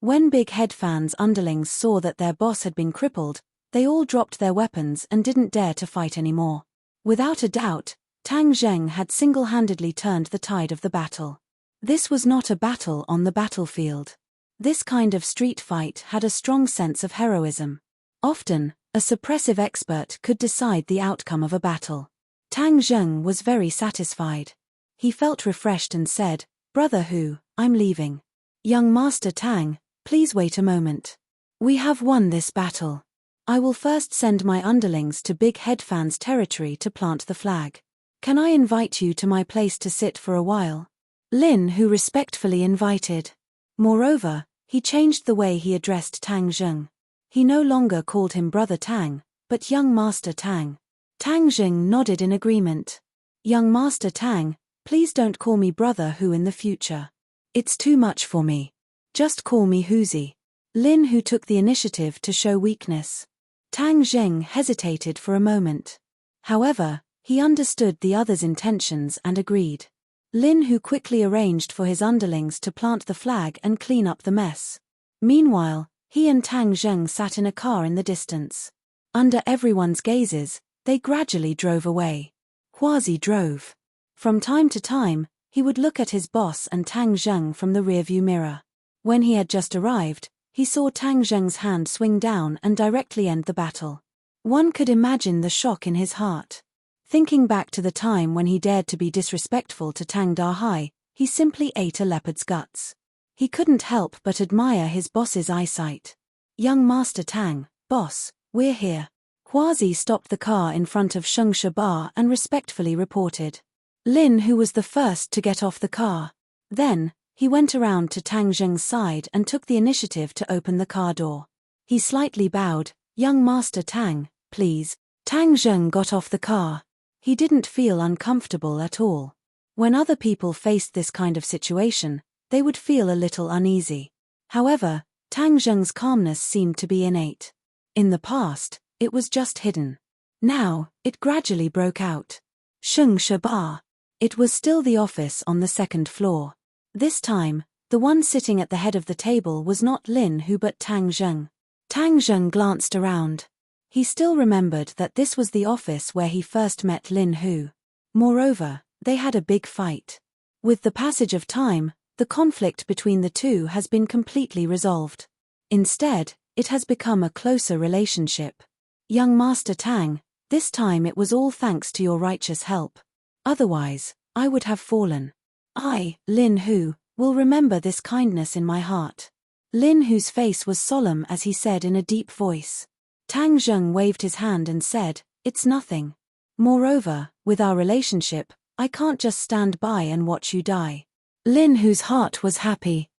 When Big Head Fan's underlings saw that their boss had been crippled, they all dropped their weapons and didn't dare to fight anymore. Without a doubt, Tang Zheng had single-handedly turned the tide of the battle. This was not a battle on the battlefield. This kind of street fight had a strong sense of heroism. Often, a suppressive expert could decide the outcome of a battle. Tang Zheng was very satisfied. He felt refreshed and said, "Brother Hu, I'm leaving. Young Master Tang, please wait a moment. We have won this battle. I will first send my underlings to Big Head Fan's territory to plant the flag. Can I invite you to my place to sit for a while?" Lin, who respectfully invited. Moreover, he changed the way he addressed Tang Zheng. He no longer called him Brother Tang, but Young Master Tang. Tang Zheng nodded in agreement. "Young Master Tang, please don't call me Brother Hu in the future. It's too much for me. Just call me Huzi." Lin, who took the initiative to show weakness. Tang Zheng hesitated for a moment. However, he understood the other's intentions and agreed. Lin, who quickly arranged for his underlings to plant the flag and clean up the mess. Meanwhile, he and Tang Zheng sat in a car in the distance. Under everyone's gazes, they gradually drove away. Huazi drove. From time to time, he would look at his boss and Tang Zheng from the rearview mirror. When he had just arrived, he saw Tang Zheng's hand swing down and directly end the battle. One could imagine the shock in his heart. Thinking back to the time when he dared to be disrespectful to Tang Dahai, he simply ate a leopard's guts. He couldn't help but admire his boss's eyesight. "Young Master Tang, boss, we're here." Huazi stopped the car in front of Shengsha Bar and respectfully reported. Lin, who was the first to get off the car. Then, he went around to Tang Zheng's side and took the initiative to open the car door. He slightly bowed. "Young Master Tang, please." Tang Zheng got off the car. He didn't feel uncomfortable at all. When other people faced this kind of situation, they would feel a little uneasy. However, Tang Zheng's calmness seemed to be innate. In the past, it was just hidden. Now, it gradually broke out. Shengsha Bar. It was still the office on the second floor. This time, the one sitting at the head of the table was not Lin Hu but Tang Zheng. Tang Zheng glanced around. He still remembered that this was the office where he first met Lin Hu. Moreover, they had a big fight. With the passage of time, the conflict between the two has been completely resolved. Instead, it has become a closer relationship. Young Master Tang, this time it was all thanks to your righteous help. Otherwise, I would have fallen. I, Lin Hu, will remember this kindness in my heart. Lin Hu's face was solemn as he said in a deep voice. Tang Zheng waved his hand and said, "It's nothing. Moreover, with our relationship, I can't just stand by and watch you die." Lin Hu's heart was happy.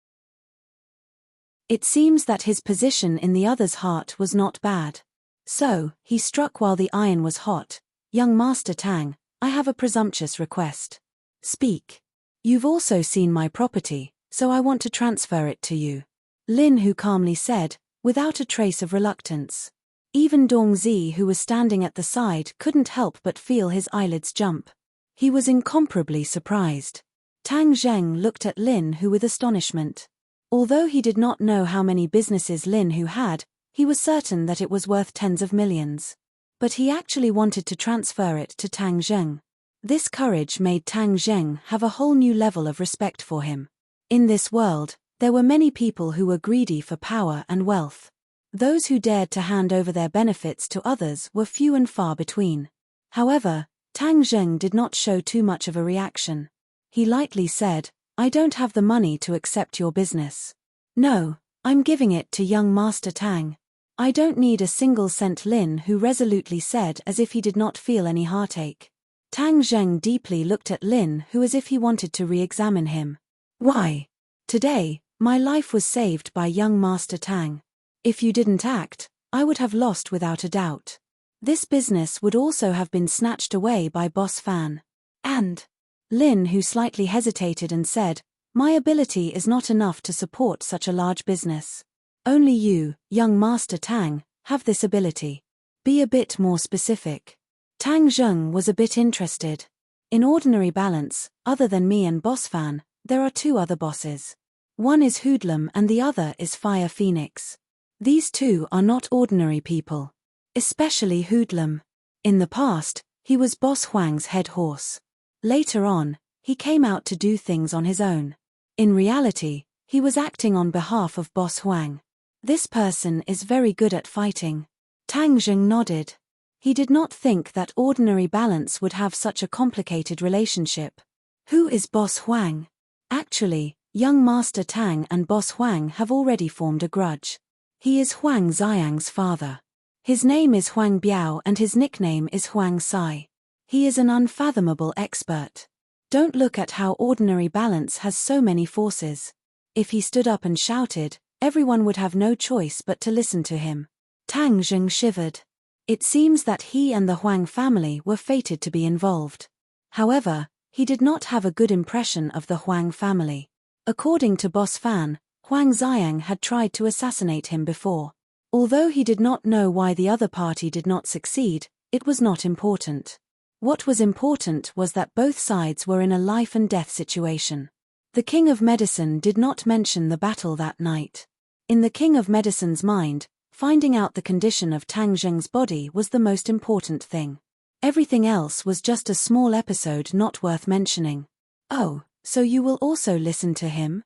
It seems that his position in the other's heart was not bad. So, he struck while the iron was hot. "Young Master Tang, I have a presumptuous request." "Speak." "You've also seen my property, so I want to transfer it to you." Lin Hu calmly said, without a trace of reluctance. Even Dongzi, who was standing at the side, couldn't help but feel his eyelids jump. He was incomparably surprised. Tang Zheng looked at Lin Hu with astonishment. Although he did not know how many businesses Lin Hu had, he was certain that it was worth tens of millions. But he actually wanted to transfer it to Tang Zheng. This courage made Tang Zheng have a whole new level of respect for him. In this world, there were many people who were greedy for power and wealth. Those who dared to hand over their benefits to others were few and far between. However, Tang Zheng did not show too much of a reaction. He lightly said, "I don't have the money to accept your business. No, I'm giving it to young Master Tang. I don't need a single cent." Lin Hu resolutely said as if he did not feel any heartache. Tang Zheng deeply looked at Lin Hu as if he wanted to re-examine him. "Why? Today, my life was saved by young Master Tang. If you didn't act, I would have lost without a doubt. This business would also have been snatched away by Boss Fan. And..." Lin Hu slightly hesitated and said, "My ability is not enough to support such a large business. Only you, young Master Tang, have this ability. Be a bit more specific." Tang Zheng was a bit interested. "In ordinary balance, other than me and Boss Fan, there are two other bosses. One is Hoodlum and the other is Fire Phoenix. These two are not ordinary people. Especially Hoodlum. In the past, he was Boss Huang's head horse. Later on, he came out to do things on his own. In reality, he was acting on behalf of Boss Huang. This person is very good at fighting." Tang Zheng nodded. He did not think that ordinary balance would have such a complicated relationship. "Who is Boss Huang?" "Actually, young Master Tang and Boss Huang have already formed a grudge. He is Huang Xiang's father. His name is Huang Biao and his nickname is Huang Sai. He is an unfathomable expert. Don't look at how ordinary balance has so many forces. If he stood up and shouted, everyone would have no choice but to listen to him." Tang Zheng shivered. It seems that he and the Huang family were fated to be involved. However, he did not have a good impression of the Huang family. According to Boss Fan, Huang Xiang had tried to assassinate him before. Although he did not know why the other party did not succeed, it was not important. What was important was that both sides were in a life and death situation. The King of Medicine did not mention the battle that night. In the King of Medicine's mind, finding out the condition of Tang Zheng's body was the most important thing. Everything else was just a small episode not worth mentioning. "Oh, so you will also listen to him?"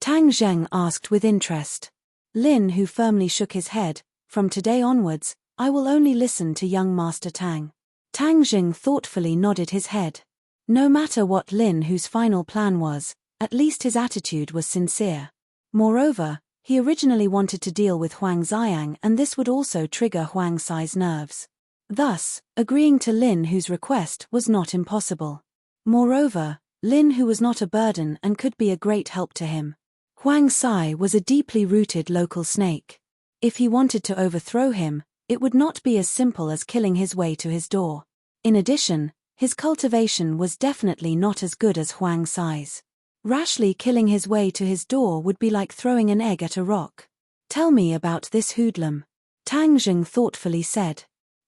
Tang Zheng asked with interest. Lin Hu firmly shook his head. "From today onwards, I will only listen to young Master Tang." Tang Zheng thoughtfully nodded his head. No matter what Lin Hu's final plan was, at least his attitude was sincere. Moreover, he originally wanted to deal with Huang Xiang and this would also trigger Huang Sai's nerves. Thus, agreeing to Lin Hu's request was not impossible. Moreover, Lin Hu was not a burden and could be a great help to him. Huang Sai was a deeply rooted local snake. If he wanted to overthrow him, it would not be as simple as killing his way to his door. In addition, his cultivation was definitely not as good as Huang Sai's. Rashly killing his way to his door would be like throwing an egg at a rock. "Tell me about this Hoodlum," Tang Zheng thoughtfully said.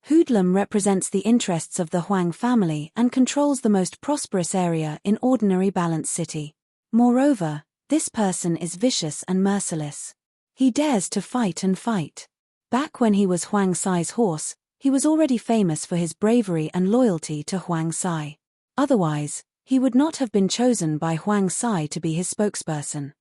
Hoodlum represents the interests of the Huang family and controls the most prosperous area in ordinary Balance City. Moreover, this person is vicious and merciless. He dares to fight and fight. Back when he was Huang Sai's horse, he was already famous for his bravery and loyalty to Huang Sai. Otherwise, he would not have been chosen by Huang Sai to be his spokesperson.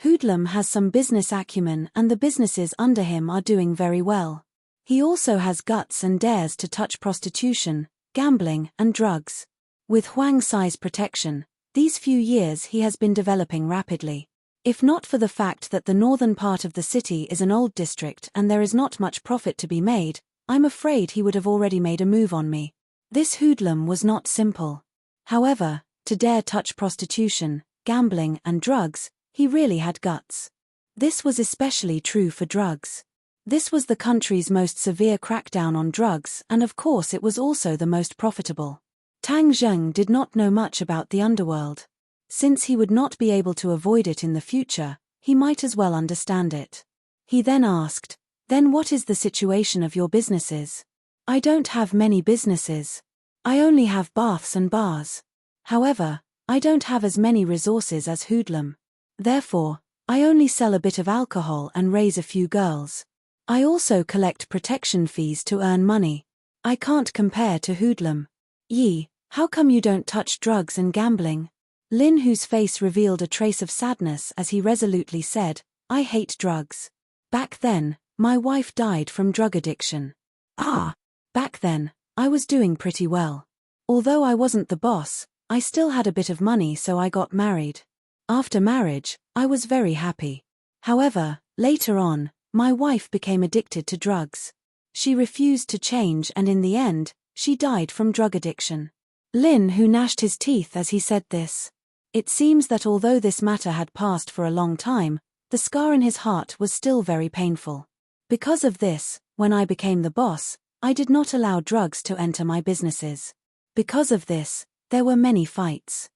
Hoodlum has some business acumen and the businesses under him are doing very well. He also has guts and dares to touch prostitution, gambling, and drugs. With Huang Sai's protection, these few years he has been developing rapidly. If not for the fact that the northern part of the city is an old district and there is not much profit to be made, I'm afraid he would have already made a move on me. This hoodlum was not simple. However, to dare touch prostitution, gambling, and drugs, he really had guts. This was especially true for drugs. This was the country's most severe crackdown on drugs, and of course it was also the most profitable. Tang Zheng did not know much about the underworld. Since he would not be able to avoid it in the future, he might as well understand it. He then asked, "Then what is the situation of your businesses?" "I don't have many businesses. I only have baths and bars. However, I don't have as many resources as Hoodlum. Therefore, I only sell a bit of alcohol and raise a few girls. I also collect protection fees to earn money. I can't compare to Hoodlum." "Yi, how come you don't touch drugs and gambling?" Lin, whose face revealed a trace of sadness as he resolutely said, "I hate drugs. Back then, my wife died from drug addiction." Back then, I was doing pretty well. Although I wasn't the boss, I still had a bit of money, so I got married. After marriage, I was very happy. However, later on, my wife became addicted to drugs. She refused to change and in the end, she died from drug addiction." Lin, who gnashed his teeth as he said this. It seems that although this matter had passed for a long time, the scar in his heart was still very painful. Because of this, when I became the boss, I did not allow drugs to enter my businesses. Because of this, there were many fights.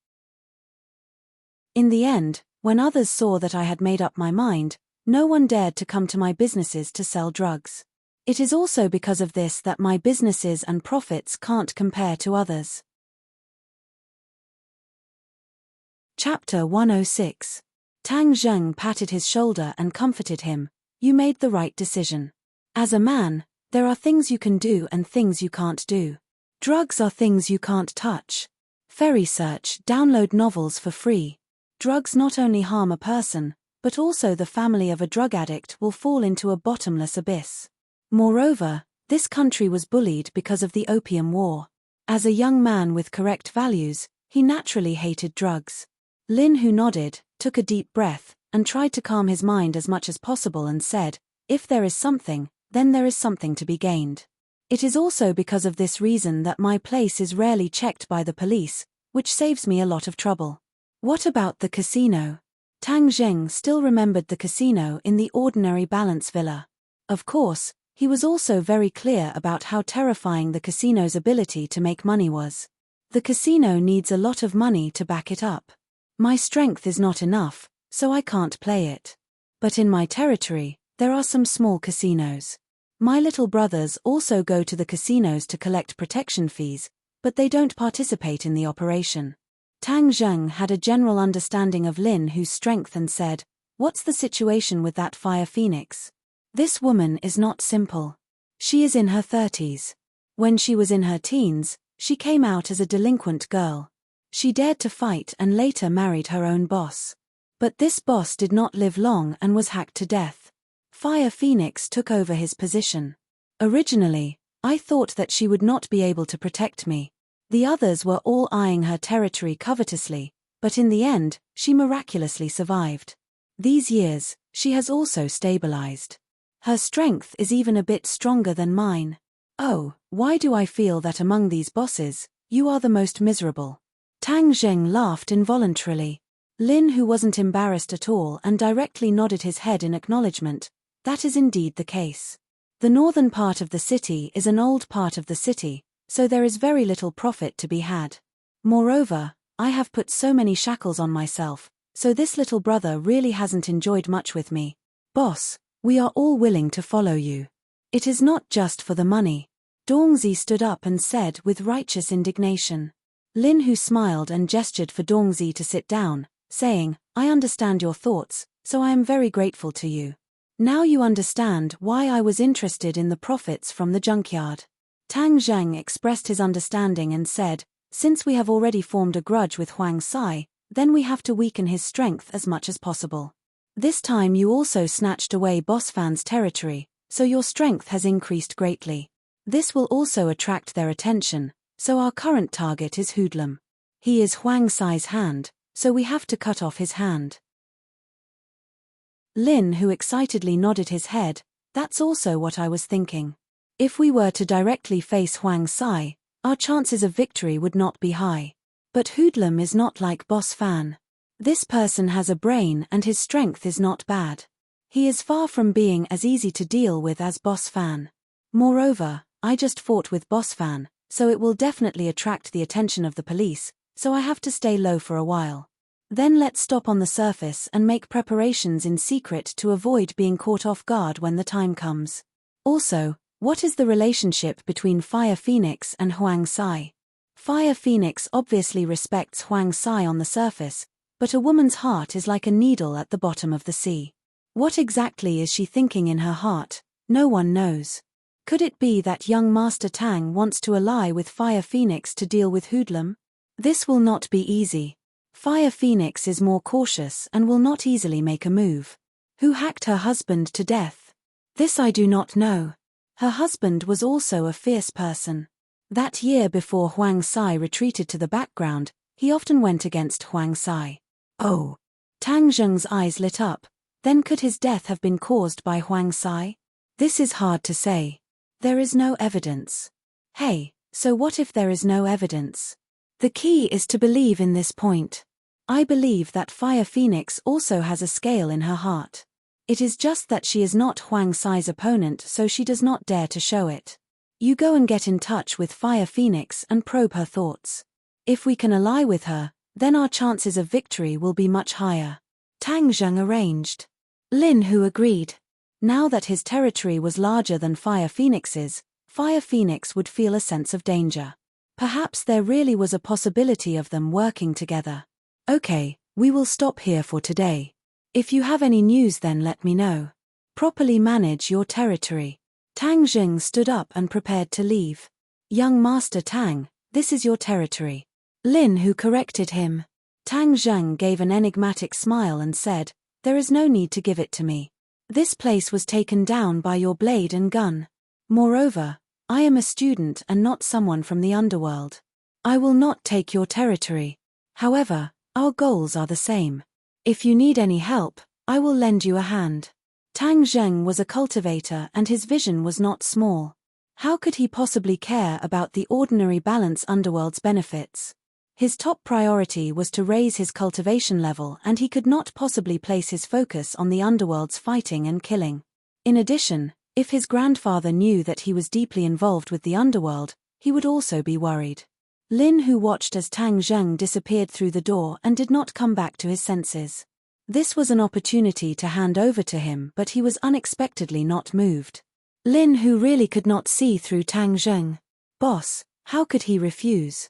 In the end, when others saw that I had made up my mind, no one dared to come to my businesses to sell drugs. It is also because of this that my businesses and profits can't compare to others. Chapter 106. Tang Zheng patted his shoulder and comforted him. "You made the right decision. As a man, there are things you can do and things you can't do. Drugs are things you can't touch. Ferry search, download novels for free. Drugs not only harm a person, but also the family of a drug addict will fall into a bottomless abyss. Moreover, this country was bullied because of the Opium War. As a young man with correct values, he naturally hated drugs." Lin, who nodded, took a deep breath, and tried to calm his mind as much as possible and said, "If there is something, then there is something to be gained. It is also because of this reason that my place is rarely checked by the police, which saves me a lot of trouble." "What about the casino?" Tang Zheng still remembered the casino in the ordinary balance villa. Of course, he was also very clear about how terrifying the casino's ability to make money was. The casino needs a lot of money to back it up. My strength is not enough, so I can't play it. But in my territory, there are some small casinos. My little brothers also go to the casinos to collect protection fees, but they don't participate in the operation. Tang Zheng had a general understanding of Lin Hu's strength and said, "What's the situation with that fire phoenix?" "This woman is not simple. She is in her 30s. When she was in her teens, she came out as a delinquent girl. She dared to fight and later married her own boss. But this boss did not live long and was hacked to death. Fire Phoenix took over his position. Originally, I thought that she would not be able to protect me. The others were all eyeing her territory covetously, but in the end, she miraculously survived. These years, she has also stabilized. Her strength is even a bit stronger than mine. Oh, why do I feel that among these bosses, you are the most miserable?" Tang Zheng laughed involuntarily. Lin, who wasn't embarrassed at all and directly nodded his head in acknowledgement, "That is indeed the case. The northern part of the city is an old part of the city, so there is very little profit to be had. Moreover, I have put so many shackles on myself, so this little brother really hasn't enjoyed much with me. Boss, we are all willing to follow you. It is not just for the money." Dongzi stood up and said with righteous indignation. Lin, who smiled and gestured for Dongzi to sit down, saying, "I understand your thoughts, so I am very grateful to you. Now you understand why I was interested in the profits from the junkyard. Tang Zheng expressed his understanding and said, since we have already formed a grudge with Huang Sai, then we have to weaken his strength as much as possible. This time you also snatched away Boss Fan's territory, so your strength has increased greatly. This will also attract their attention, so our current target is Hoodlum. He is Huang Sai's hand, so we have to cut off his hand. Lin, who excitedly nodded his head, that's also what I was thinking. If we were to directly face Huang Sai, our chances of victory would not be high. But Hoodlum is not like Boss Fan. This person has a brain and his strength is not bad. He is far from being as easy to deal with as Boss Fan. Moreover, I just fought with Boss Fan, so it will definitely attract the attention of the police, so I have to stay low for a while. Then let's stop on the surface and make preparations in secret to avoid being caught off guard when the time comes. Also, what is the relationship between Fire Phoenix and Huang Sai? Fire Phoenix obviously respects Huang Sai on the surface, but a woman's heart is like a needle at the bottom of the sea. What exactly is she thinking in her heart? No one knows. Could it be that young Master Tang wants to ally with Fire Phoenix to deal with Hoodlum? This will not be easy. Fire Phoenix is more cautious and will not easily make a move. Who hacked her husband to death? This I do not know. Her husband was also a fierce person. That year before Huang Sai retreated to the background, he often went against Huang Sai. Oh! Tang Zheng's eyes lit up. Then could his death have been caused by Huang Sai? This is hard to say. There is no evidence. Hey, so what if there is no evidence? The key is to believe in this point. I believe that Fire Phoenix also has a scale in her heart. It is just that she is not Huang Sai's opponent, so she does not dare to show it. You go and get in touch with Fire Phoenix and probe her thoughts. If we can ally with her, then our chances of victory will be much higher. Tang Zheng arranged. Lin, who agreed. Now that his territory was larger than Fire Phoenix's, Fire Phoenix would feel a sense of danger. Perhaps there really was a possibility of them working together. Okay, we will stop here for today. If you have any news, then let me know. Properly manage your territory. Tang Zheng stood up and prepared to leave. Young Master Tang, this is your territory. Lin, who corrected him. Tang Zheng gave an enigmatic smile and said, there is no need to give it to me. This place was taken down by your blade and gun. Moreover, I am a student and not someone from the underworld. I will not take your territory. However, our goals are the same. If you need any help, I will lend you a hand. Tang Zheng was a cultivator and his vision was not small. How could he possibly care about the ordinary balance underworld's benefits? His top priority was to raise his cultivation level, and he could not possibly place his focus on the underworld's fighting and killing. In addition, if his grandfather knew that he was deeply involved with the underworld, he would also be worried. Lin, who watched as Tang Zheng disappeared through the door and did not come back to his senses. This was an opportunity to hand over to him, but he was unexpectedly not moved. Lin, who really could not see through Tang Zheng. Boss, how could he refuse?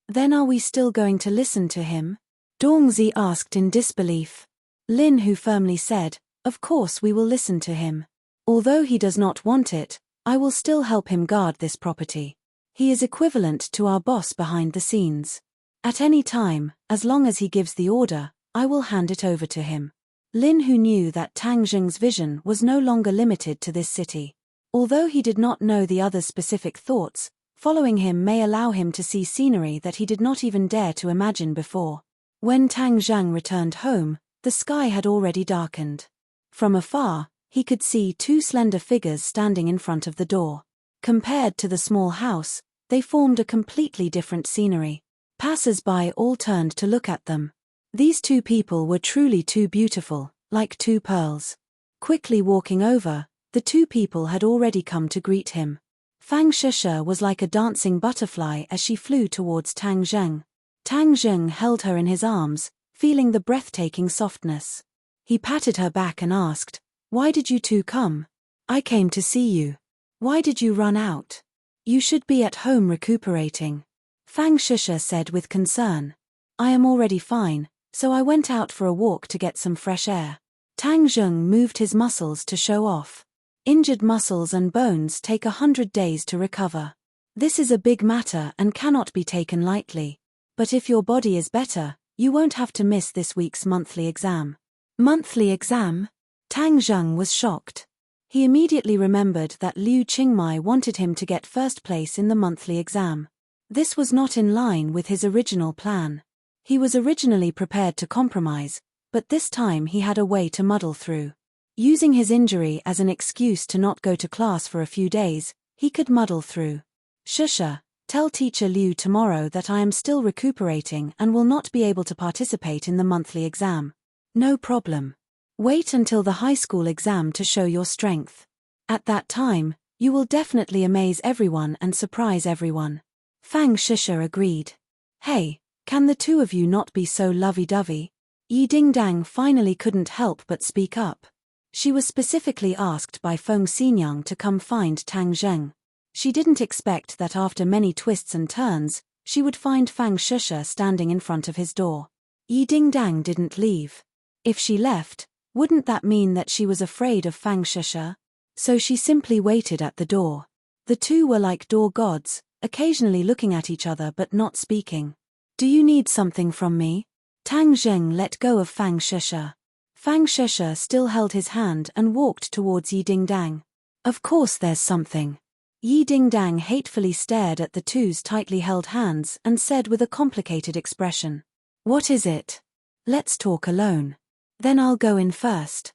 Then are we still going to listen to him? Dongzi asked in disbelief. Lin, who firmly said, of course we will listen to him. Although he does not want it, I will still help him guard this property. He is equivalent to our boss behind the scenes. At any time, as long as he gives the order, I will hand it over to him. Lin, who knew that Tang Zheng's vision was no longer limited to this city. Although he did not know the other's specific thoughts, following him may allow him to see scenery that he did not even dare to imagine before. When Tang Zheng returned home, the sky had already darkened. From afar, he could see two slender figures standing in front of the door. Compared to the small house, they formed a completely different scenery. Passers-by all turned to look at them. These two people were truly too beautiful, like two pearls. Quickly walking over, the two people had already come to greet him. Fang Shisha was like a dancing butterfly as she flew towards Tang Zheng. Tang Zheng held her in his arms, feeling the breathtaking softness. He patted her back and asked, "Why did you two come?" "I came to see you." "Why did you run out?" "You should be at home recuperating," Fang Shisha said with concern. "I am already fine, so I went out for a walk to get some fresh air." Tang Zheng moved his muscles to show off. Injured muscles and bones take 100 days to recover. This is a big matter and cannot be taken lightly. But if your body is better, you won't have to miss this week's monthly exam. Monthly exam? Tang Zheng was shocked. He immediately remembered that Liu Qingmai wanted him to get first place in the monthly exam. This was not in line with his original plan. He was originally prepared to compromise, but this time he had a way to muddle through. Using his injury as an excuse to not go to class for a few days, he could muddle through. Shusha, tell teacher Liu tomorrow that I am still recuperating and will not be able to participate in the monthly exam. No problem. Wait until the high school exam to show your strength. At that time, you will definitely amaze everyone and surprise everyone. Fang Shusha agreed. Hey, can the two of you not be so lovey-dovey? Yi Dingdang finally couldn't help but speak up. She was specifically asked by Feng Xinyang to come find Tang Zheng. She didn't expect that after many twists and turns, she would find Fang Shusha standing in front of his door. Yi Dingdang didn't leave. If she left, wouldn't that mean that she was afraid of Fang Shusha? So she simply waited at the door. The two were like door gods, occasionally looking at each other but not speaking. Do you need something from me? Tang Zheng let go of Fang Shusha. Fang Shusha still held his hand and walked towards Yi Dingdang. Of course there's something. Yi Dingdang hatefully stared at the two's tightly held hands and said with a complicated expression. What is it? Let's talk alone. Then I'll go in first.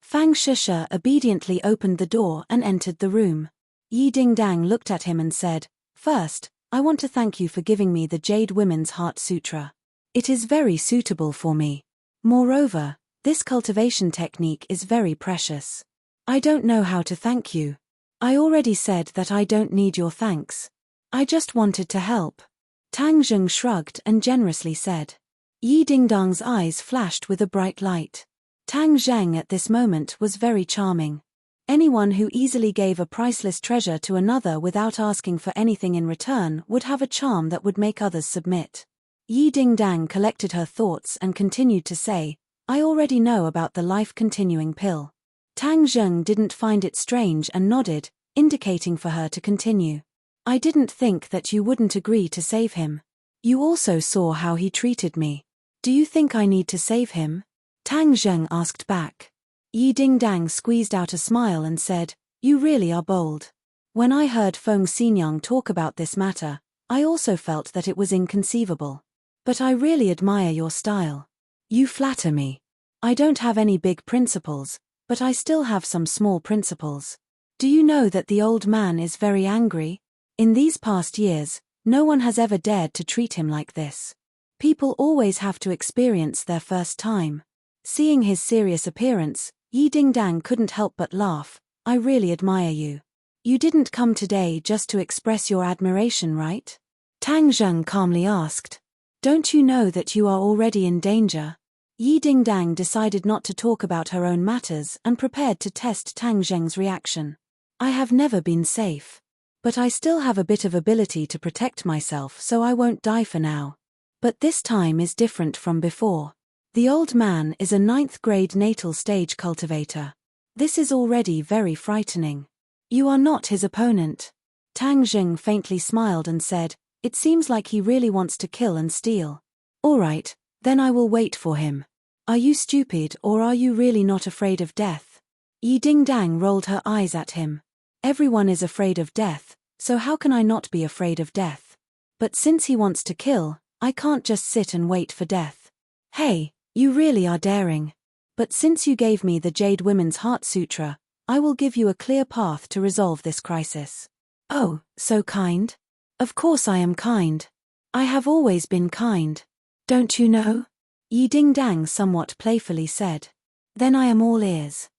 Fang Shusha obediently opened the door and entered the room. Yi Dingdang looked at him and said, First, I want to thank you for giving me the Jade Women's Heart Sutra. It is very suitable for me. Moreover, this cultivation technique is very precious. I don't know how to thank you. I already said that I don't need your thanks. I just wanted to help. Tang Zheng shrugged and generously said. Yi Dingdang's eyes flashed with a bright light. Tang Zheng at this moment was very charming. Anyone who easily gave a priceless treasure to another without asking for anything in return would have a charm that would make others submit. Yi Dingdang collected her thoughts and continued to say, I already know about the life-continuing pill. Tang Zheng didn't find it strange and nodded, indicating for her to continue. I didn't think that you wouldn't agree to save him. You also saw how he treated me. Do you think I need to save him? Tang Zheng asked back. Yi Dingdang squeezed out a smile and said, You really are bold. When I heard Feng Xinyang talk about this matter, I also felt that it was inconceivable. But I really admire your style. You flatter me. I don't have any big principles, but I still have some small principles. Do you know that the old man is very angry? In these past years, no one has ever dared to treat him like this. People always have to experience their first time. Seeing his serious appearance, Yi Dingdang couldn't help but laugh. I really admire you. You didn't come today just to express your admiration, right? Tang Zheng calmly asked. Don't you know that you are already in danger? Yi Dingdang decided not to talk about her own matters and prepared to test Tang Zheng's reaction. I have never been safe. But I still have a bit of ability to protect myself, so I won't die for now. But this time is different from before. The old man is a 9th grade natal stage cultivator. This is already very frightening. You are not his opponent. Tang Zheng faintly smiled and said, It seems like he really wants to kill and steal. All right, then I will wait for him. Are you stupid or are you really not afraid of death? Yi Dingdang rolled her eyes at him. Everyone is afraid of death, so how can I not be afraid of death? But since he wants to kill, I can't just sit and wait for death. Hey, you really are daring. But since you gave me the Jade Women's Heart Sutra, I will give you a clear path to resolve this crisis. Oh, so kind? Of course I am kind. I have always been kind. Don't you know? Yi Dingdang somewhat playfully said. Then I am all ears.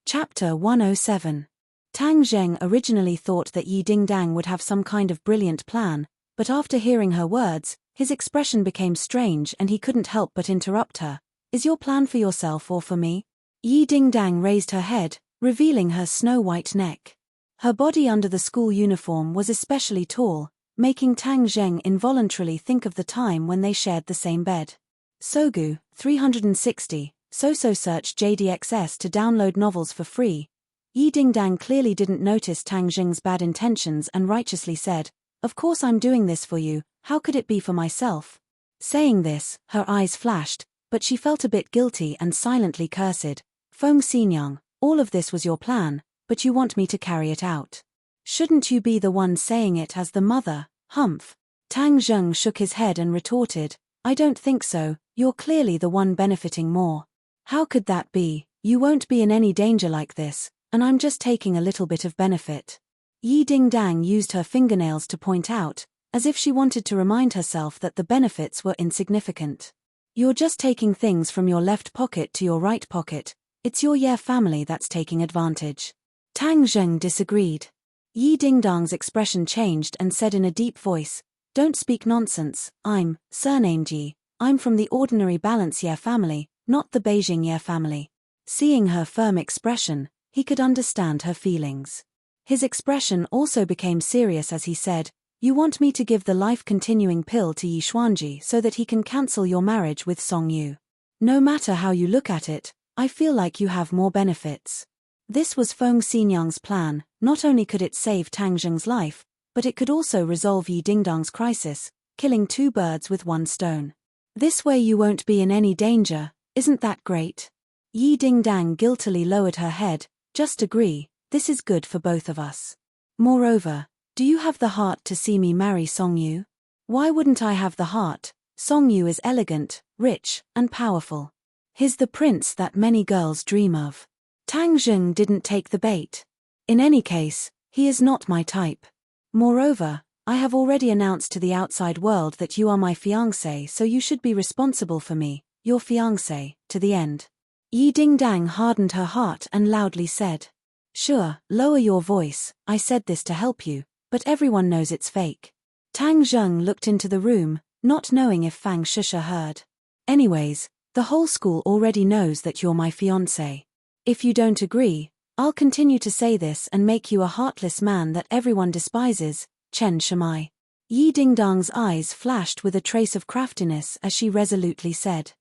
Chapter 107. Tang Zheng originally thought that Yi Dingdang would have some kind of brilliant plan, but after hearing her words, his expression became strange and he couldn't help but interrupt her. Is your plan for yourself or for me? Yi Dingdang raised her head, revealing her snow-white neck. Her body under the school uniform was especially tall, making Tang Zheng involuntarily think of the time when they shared the same bed. Sogu, 360, search JDXS to download novels for free. Yi Dingdang clearly didn't notice Tang Zheng's bad intentions and righteously said, "Of course I'm doing this for you, how could it be for myself?" Saying this, her eyes flashed, but she felt a bit guilty and silently cursed, "Feng Xinyang, all of this was your plan, but you want me to carry it out. Shouldn't you be the one saying it as the mother, humph?" Tang Zheng shook his head and retorted, "I don't think so, you're clearly the one benefiting more. How could that be? You won't be in any danger like this, and I'm just taking a little bit of benefit." Yi Dingdang used her fingernails to point out, as if she wanted to remind herself that the benefits were insignificant. "You're just taking things from your left pocket to your right pocket, it's your Ye family that's taking advantage." Tang Zheng disagreed. Yi Dingdang's expression changed and said in a deep voice, "Don't speak nonsense, I'm surnamed Yi. I'm from the ordinary Balance Ye family, not the Beijing Ye family." Seeing her firm expression, he could understand her feelings. His expression also became serious as he said, "You want me to give the life-continuing pill to Yi Xuanji so that he can cancel your marriage with Song Yu. No matter how you look at it, I feel like you have more benefits." This was Feng Xinyang's plan. Not only could it save Tang Zheng's life, but it could also resolve Yi Dingdang's crisis, killing two birds with one stone. "This way you won't be in any danger, isn't that great?" Yi Dingdang guiltily lowered her head, "Just agree, this is good for both of us. Moreover, do you have the heart to see me marry Song Yu?" "Why wouldn't I have the heart? Song Yu is elegant, rich, and powerful. He's the prince that many girls dream of." Tang Zheng didn't take the bait. "In any case, he is not my type. Moreover, I have already announced to the outside world that you are my fiancé, so you should be responsible for me, your fiancé, to the end." Yi Dingdang hardened her heart and loudly said, "Sure, lower your voice, I said this to help you, but everyone knows it's fake." Tang Zheng looked into the room, not knowing if Fang Shusha heard. "Anyways, the whole school already knows that you're my fiancé. If you don't agree, I'll continue to say this and make you a heartless man that everyone despises, Chen Shamai." Yi Dingdang's eyes flashed with a trace of craftiness as she resolutely said.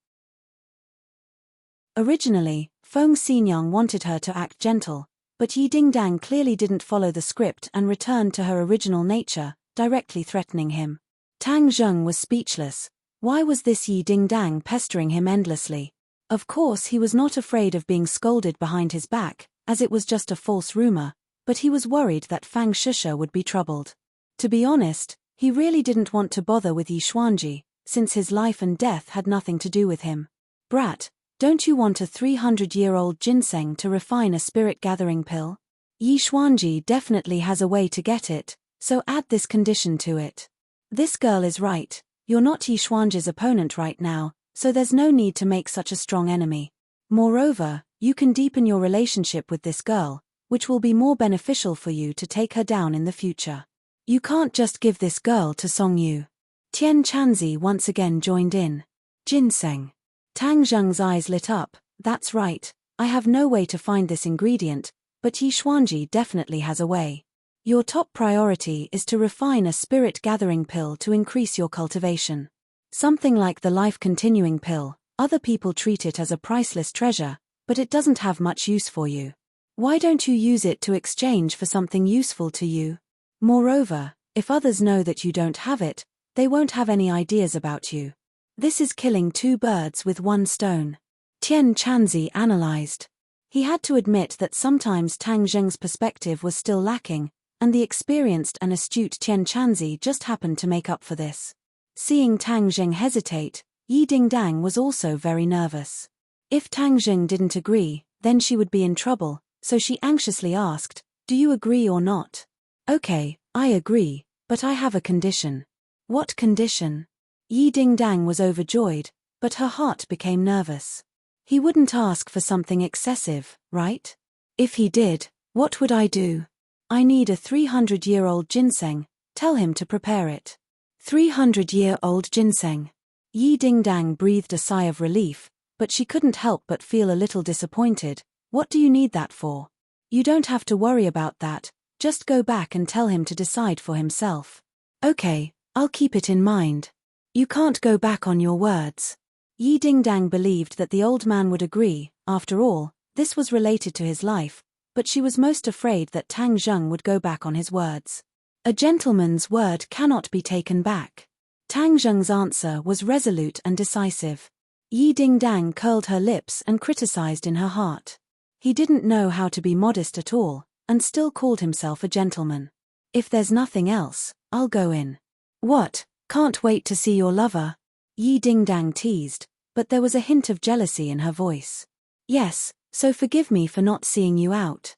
Originally, Feng Xinyang wanted her to act gentle, but Yi Dingdang clearly didn't follow the script and returned to her original nature, directly threatening him. Tang Zheng was speechless. Why was this Yi Dingdang pestering him endlessly? Of course he was not afraid of being scolded behind his back, as it was just a false rumor, but he was worried that Fang Shusha would be troubled. To be honest, he really didn't want to bother with Yi Xuanji, since his life and death had nothing to do with him. "Brat, don't you want a 300-year-old ginseng to refine a spirit-gathering pill? Yi Xuanji definitely has a way to get it, so add this condition to it. This girl is right, you're not Yi Xuanji's opponent right now, so there's no need to make such a strong enemy. Moreover, you can deepen your relationship with this girl, which will be more beneficial for you to take her down in the future. You can't just give this girl to Song Yu." Tian Chanzi once again joined in. "Ginseng." Tang Zheng's eyes lit up. "That's right, I have no way to find this ingredient, but Yi Xuanji definitely has a way. Your top priority is to refine a spirit-gathering pill to increase your cultivation. Something like the life-continuing pill, other people treat it as a priceless treasure, but it doesn't have much use for you. Why don't you use it to exchange for something useful to you? Moreover, if others know that you don't have it, they won't have any ideas about you. This is killing two birds with one stone." Tian Chanzi analyzed. He had to admit that sometimes Tang Zheng's perspective was still lacking, and the experienced and astute Tian Chanzi just happened to make up for this. Seeing Tang Zheng hesitate, Yi Dingdang was also very nervous. If Tang Zheng didn't agree, then she would be in trouble, so she anxiously asked, "Do you agree or not?" "Okay, I agree, but I have a condition." "What condition?" Yi Dingdang was overjoyed, but her heart became nervous. He wouldn't ask for something excessive, right? If he did, what would I do? "I need a 300-year-old ginseng, tell him to prepare it." 300-year-old ginseng. Yi Dingdang breathed a sigh of relief, but she couldn't help but feel a little disappointed. "What do you need that for?" "You don't have to worry about that, just go back and tell him to decide for himself." Okay, I'll keep it in mind. You can't go back on your words. Yi Dingdang believed that the old man would agree. After all, this was related to his life, but she was most afraid that Tang Zheng would go back on his words. A gentleman's word cannot be taken back. Tang Zheng's answer was resolute and decisive. Yi Dingdang curled her lips and criticized in her heart. He didn't know how to be modest at all, and still called himself a gentleman. If there's nothing else, I'll go in. What, can't wait to see your lover? Yi Dingdang teased, but there was a hint of jealousy in her voice. Yes, so forgive me for not seeing you out.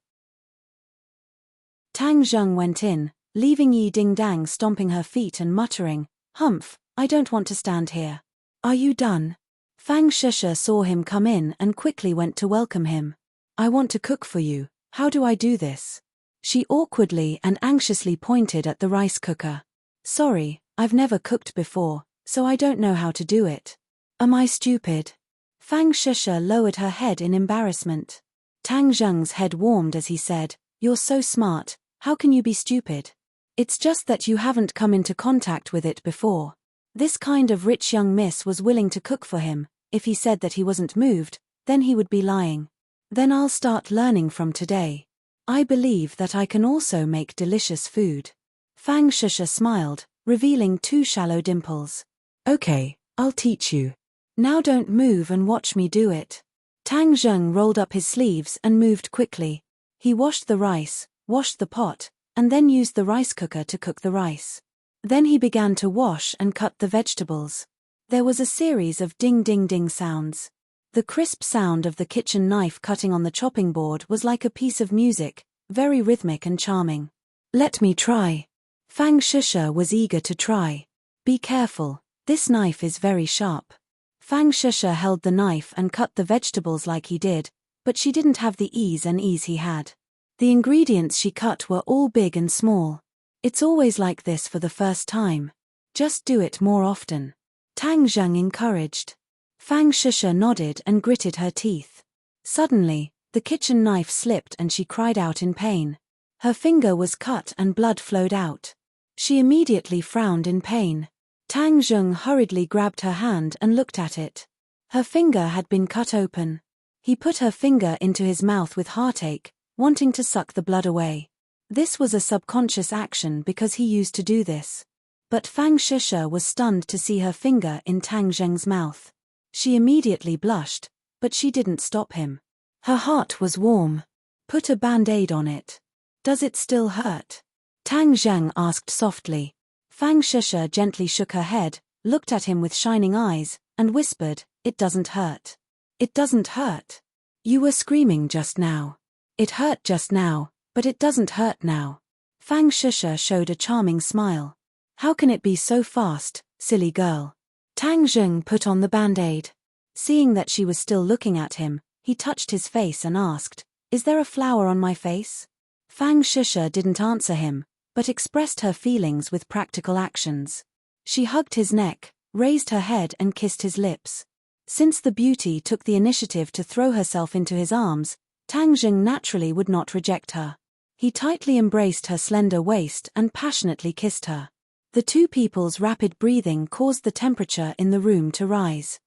Tang Zheng went in, leaving Yi Dingdang stomping her feet and muttering, "Humph, I don't want to stand here." "Are you done?" Fang Shusha saw him come in and quickly went to welcome him. "I want to cook for you, how do I do this?" She awkwardly and anxiously pointed at the rice cooker. "Sorry, I've never cooked before, so I don't know how to do it." "Am I stupid?" Fang Shusha lowered her head in embarrassment. Tang Zheng's head warmed as he said, "You're so smart, how can you be stupid? It's just that you haven't come into contact with it before." This kind of rich young miss was willing to cook for him. If he said that he wasn't moved, then he would be lying. "Then I'll start learning from today. I believe that I can also make delicious food." Fang Shusha smiled, revealing 2 shallow dimples. "Okay, I'll teach you. Now don't move and watch me do it." Tang Zheng rolled up his sleeves and moved quickly. He washed the rice, washed the pot, and then used the rice cooker to cook the rice. Then he began to wash and cut the vegetables. There was a series of ding-ding-ding sounds. The crisp sound of the kitchen knife cutting on the chopping board was like a piece of music, very rhythmic and charming. "Let me try." Fang Shusha was eager to try. "Be careful, this knife is very sharp." Fang Shusha held the knife and cut the vegetables like he did, but she didn't have the ease he had. The ingredients she cut were all big and small. "It's always like this for the first time. Just do it more often," Tang Zheng encouraged. Fang Shusha nodded and gritted her teeth. Suddenly, the kitchen knife slipped and she cried out in pain. Her finger was cut and blood flowed out. She immediately frowned in pain. Tang Zheng hurriedly grabbed her hand and looked at it. Her finger had been cut open. He put her finger into his mouth with heartache, wanting to suck the blood away. This was a subconscious action because he used to do this. But Fang Shusha was stunned to see her finger in Tang Zheng's mouth. She immediately blushed, but she didn't stop him. Her heart was warm. "Put a band-aid on it. Does it still hurt?" Tang Zheng asked softly. Fang Shusha gently shook her head, looked at him with shining eyes, and whispered, "It doesn't hurt." "It doesn't hurt? You were screaming just now." "It hurt just now, but it doesn't hurt now." Fang Shusha showed a charming smile. "How can it be so fast, silly girl?" Tang Zheng put on the band-aid. Seeing that she was still looking at him, he touched his face and asked, "Is there a flower on my face?" Fang Shusha didn't answer him, but expressed her feelings with practical actions. She hugged his neck, raised her head and kissed his lips. Since the beauty took the initiative to throw herself into his arms, Tang Zheng naturally would not reject her. He tightly embraced her slender waist and passionately kissed her. The 2 people's rapid breathing caused the temperature in the room to rise.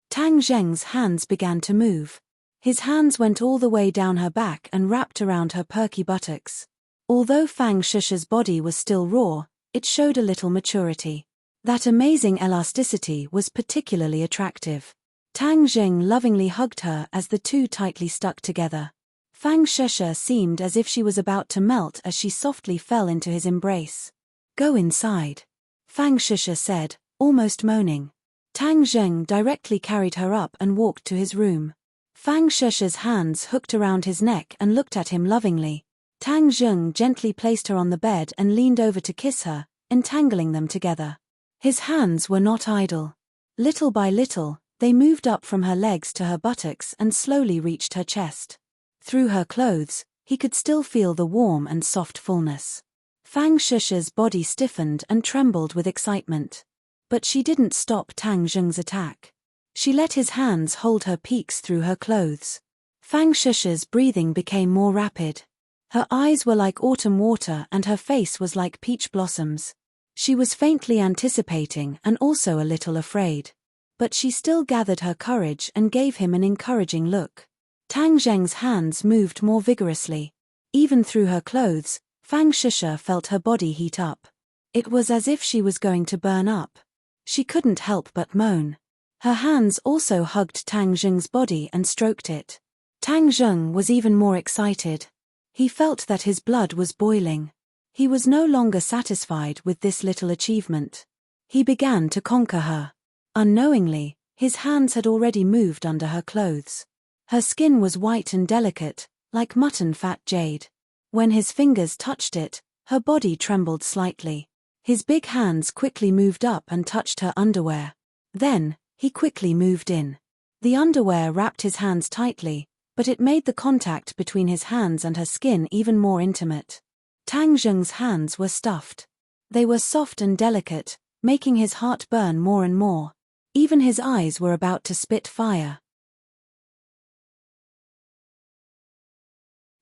Tang Zheng's hands began to move. His hands went all the way down her back and wrapped around her perky buttocks. Although Fang Shusha's body was still raw, it showed a little maturity. That amazing elasticity was particularly attractive. Tang Zheng lovingly hugged her as the 2 tightly stuck together. Fang Shusha seemed as if she was about to melt as she softly fell into his embrace. "Go inside," Fang Shusha said, almost moaning. Tang Zheng directly carried her up and walked to his room. Fang Shusha's hands hooked around his neck and looked at him lovingly. Tang Zheng gently placed her on the bed and leaned over to kiss her, entangling them together. His hands were not idle. Little by little, they moved up from her legs to her buttocks and slowly reached her chest. Through her clothes, he could still feel the warm and soft fullness. Fang Shusha's body stiffened and trembled with excitement. But she didn't stop Tang Zheng's attack. She let his hands hold her peaks through her clothes. Fang Shusha's breathing became more rapid. Her eyes were like autumn water and her face was like peach blossoms. She was faintly anticipating and also a little afraid. But she still gathered her courage and gave him an encouraging look. Tang Zheng's hands moved more vigorously. Even through her clothes, Fang Shusha felt her body heat up. It was as if she was going to burn up. She couldn't help but moan. Her hands also hugged Tang Zheng's body and stroked it. Tang Zheng was even more excited. He felt that his blood was boiling. He was no longer satisfied with this little achievement. He began to conquer her. Unknowingly, his hands had already moved under her clothes. Her skin was white and delicate, like mutton fat jade. When his fingers touched it, her body trembled slightly. His big hands quickly moved up and touched her underwear. Then, he quickly moved in. The underwear wrapped his hands tightly, but it made the contact between his hands and her skin even more intimate. Tang Zheng's hands were stuffed. They were soft and delicate, making his heart burn more and more. Even his eyes were about to spit fire.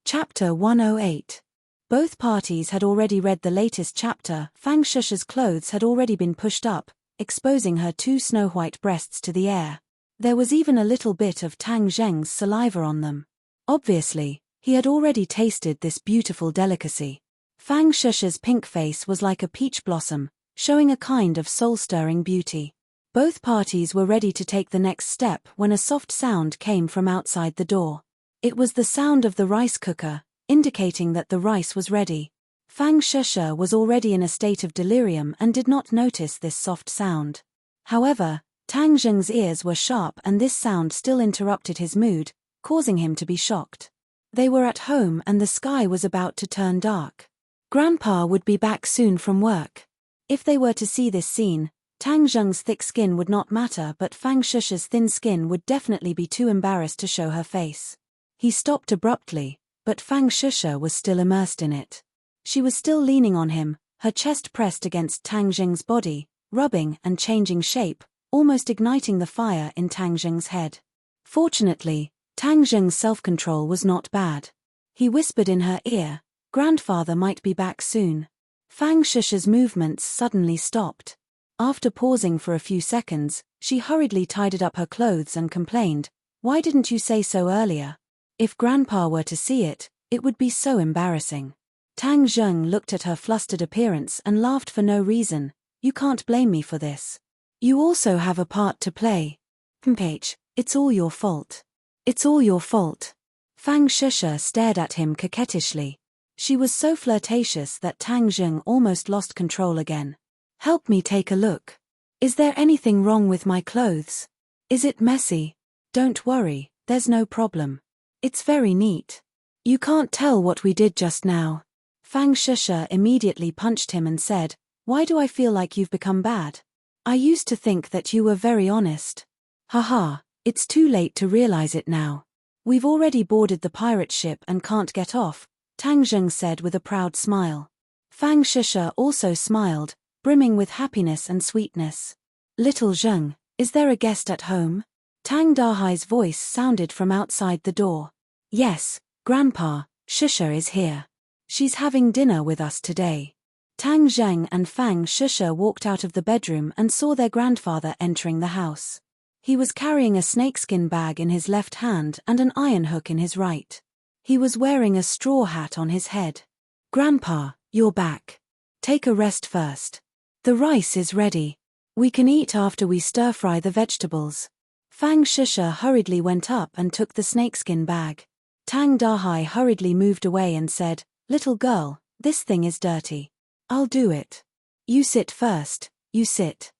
Chapter 108. Both parties had already read the latest chapter. Fang Shusha's clothes had already been pushed up, exposing her two snow-white breasts to the air. There was even a little bit of Tang Zheng's saliva on them. Obviously, he had already tasted this beautiful delicacy. Fang Shusha's pink face was like a peach blossom, showing a kind of soul-stirring beauty. Both parties were ready to take the next step when a soft sound came from outside the door. It was the sound of the rice cooker, indicating that the rice was ready. Fang Shusha was already in a state of delirium and did not notice this soft sound. However, Tang Zheng's ears were sharp and this sound still interrupted his mood, causing him to be shocked. They were at home and the sky was about to turn dark. Grandpa would be back soon from work. If they were to see this scene, Tang Zheng's thick skin would not matter, but Fang Shusha's thin skin would definitely be too embarrassed to show her face. He stopped abruptly, but Fang Shusha was still immersed in it. She was still leaning on him, her chest pressed against Tang Zheng's body, rubbing and changing shape, almost igniting the fire in Tang Zheng's head. Fortunately, Tang Zheng's self-control was not bad. He whispered in her ear, "Grandfather might be back soon." Fang Shusha's movements suddenly stopped. After pausing for a few seconds, she hurriedly tidied up her clothes and complained, "Why didn't you say so earlier? If Grandpa were to see it, it would be so embarrassing." Tang Zheng looked at her flustered appearance and laughed for no reason. "You can't blame me for this. You also have a part to play. It's all your fault. It's all your fault." Fang Shusha stared at him coquettishly. She was so flirtatious that Tang Zheng almost lost control again. "Help me take a look. Is there anything wrong with my clothes? Is it messy? Don't worry, there's no problem. It's very neat. You can't tell what we did just now." Fang Shusha immediately punched him and said, "Why do I feel like you've become bad? I used to think that you were very honest." "Haha, it's too late to realize it now. We've already boarded the pirate ship and can't get off," Tang Zheng said with a proud smile. Fang Shusha also smiled, brimming with happiness and sweetness. "Little Zheng, is there a guest at home?" Tang Dahai's voice sounded from outside the door. "Yes, Grandpa, Shusha is here. She's having dinner with us today." Tang Zheng and Fang Shusha walked out of the bedroom and saw their grandfather entering the house. He was carrying a snakeskin bag in his left hand and an iron hook in his right. He was wearing a straw hat on his head. "Grandpa, you're back. Take a rest first. The rice is ready. We can eat after we stir-fry the vegetables." Fang Shusha hurriedly went up and took the snakeskin bag. Tang Dahai hurriedly moved away and said, "Little girl, this thing is dirty. I'll do it. You sit first, you sit."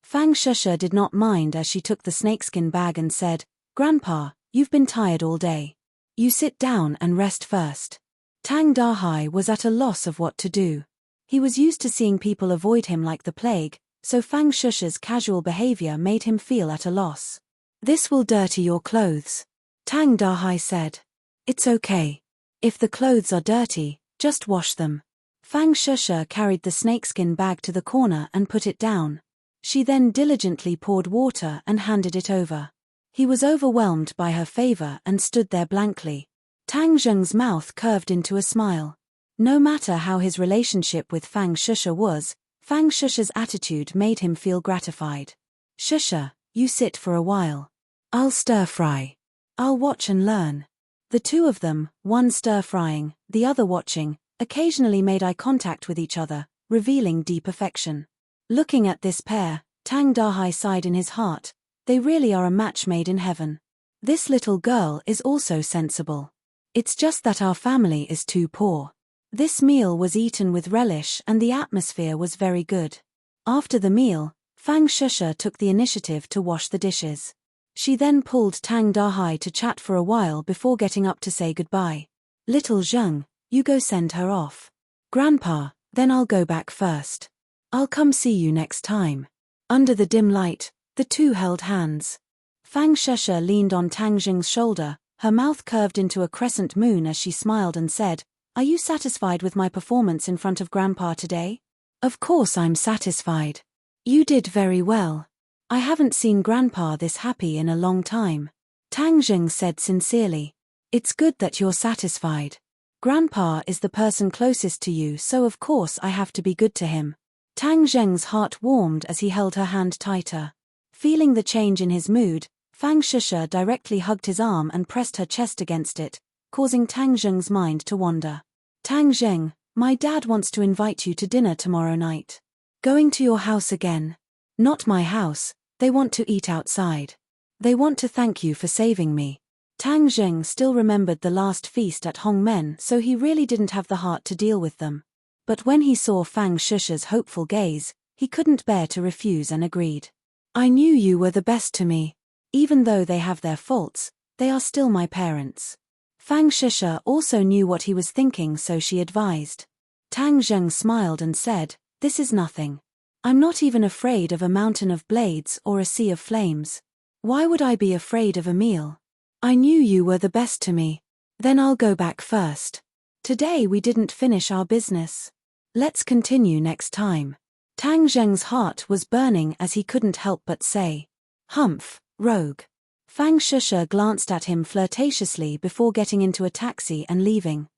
Fang Shusha did not mind as she took the snakeskin bag and said, "Grandpa, you've been tired all day. You sit down and rest first." Tang Dahai was at a loss of what to do. He was used to seeing people avoid him like the plague, so Fang Shusha's casual behavior made him feel at a loss. "This will dirty your clothes," Tang Dahai said. "It's okay. If the clothes are dirty, just wash them." Fang Shusha carried the snakeskin bag to the corner and put it down. She then diligently poured water and handed it over. He was overwhelmed by her favor and stood there blankly. Tang Zheng's mouth curved into a smile. No matter how his relationship with Fang Shusha was, Fang Shusha's attitude made him feel gratified. Shusha, you sit for a while. I'll stir-fry. I'll watch and learn. The two of them, one stir-frying, the other watching, occasionally made eye contact with each other, revealing deep affection. Looking at this pair, Tang Dahai sighed in his heart. They really are a match made in heaven. This little girl is also sensible. It's just that our family is too poor. This meal was eaten with relish and the atmosphere was very good. After the meal, Fang Shusha took the initiative to wash the dishes. She then pulled Tang Dahai to chat for a while before getting up to say goodbye. Little Zheng, you go send her off. Grandpa, then I'll go back first. I'll come see you next time. Under the dim light, the two held hands. Fang Shusha leaned on Tang Zheng's shoulder, her mouth curved into a crescent moon as she smiled and said, "Are you satisfied with my performance in front of Grandpa today?" "Of course I'm satisfied. You did very well. I haven't seen Grandpa this happy in a long time." Tang Zheng said sincerely. "It's good that you're satisfied. Grandpa is the person closest to you, so of course I have to be good to him." Tang Zheng's heart warmed as he held her hand tighter. Feeling the change in his mood, Fang Shusha directly hugged his arm and pressed her chest against it, causing Tang Zheng's mind to wander. "Tang Zheng, my dad wants to invite you to dinner tomorrow night. Going to your house again." "Not my house, they want to eat outside. They want to thank you for saving me." Tang Zheng still remembered the last feast at Hongmen, so he really didn't have the heart to deal with them. But when he saw Fang Shusha's hopeful gaze, he couldn't bear to refuse and agreed. "I knew you were the best to me. Even though they have their faults, they are still my parents." Fang Shusha also knew what he was thinking, so she advised. Tang Zheng smiled and said, "This is nothing. I'm not even afraid of a mountain of blades or a sea of flames. Why would I be afraid of a meal? I knew you were the best to me. Then I'll go back first. Today we didn't finish our business. Let's continue next time." Tang Zheng's heart was burning as he couldn't help but say, "Humph, rogue." Fang Shusha glanced at him flirtatiously before getting into a taxi and leaving.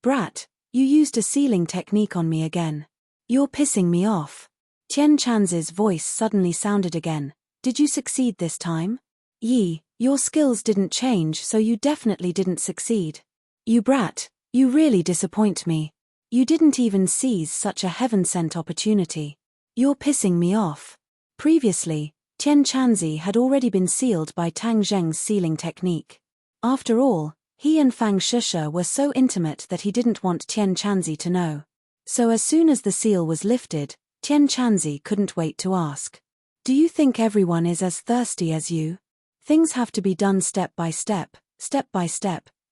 "Brat, you used a sealing technique on me again. You're pissing me off." Tian Chanzi's voice suddenly sounded again. "Did you succeed this time?" "Yi, your skills didn't change, so you definitely didn't succeed. You brat, you really disappoint me. You didn't even seize such a heaven-sent opportunity. You're pissing me off." Previously, Tian Chanzi had already been sealed by Tang Zheng's sealing technique. After all, he and Fang Shusha were so intimate that he didn't want Tian Chanzi to know. So as soon as the seal was lifted, Tian Chanzi couldn't wait to ask, "Do you think everyone is as thirsty as you? Things have to be done step by step,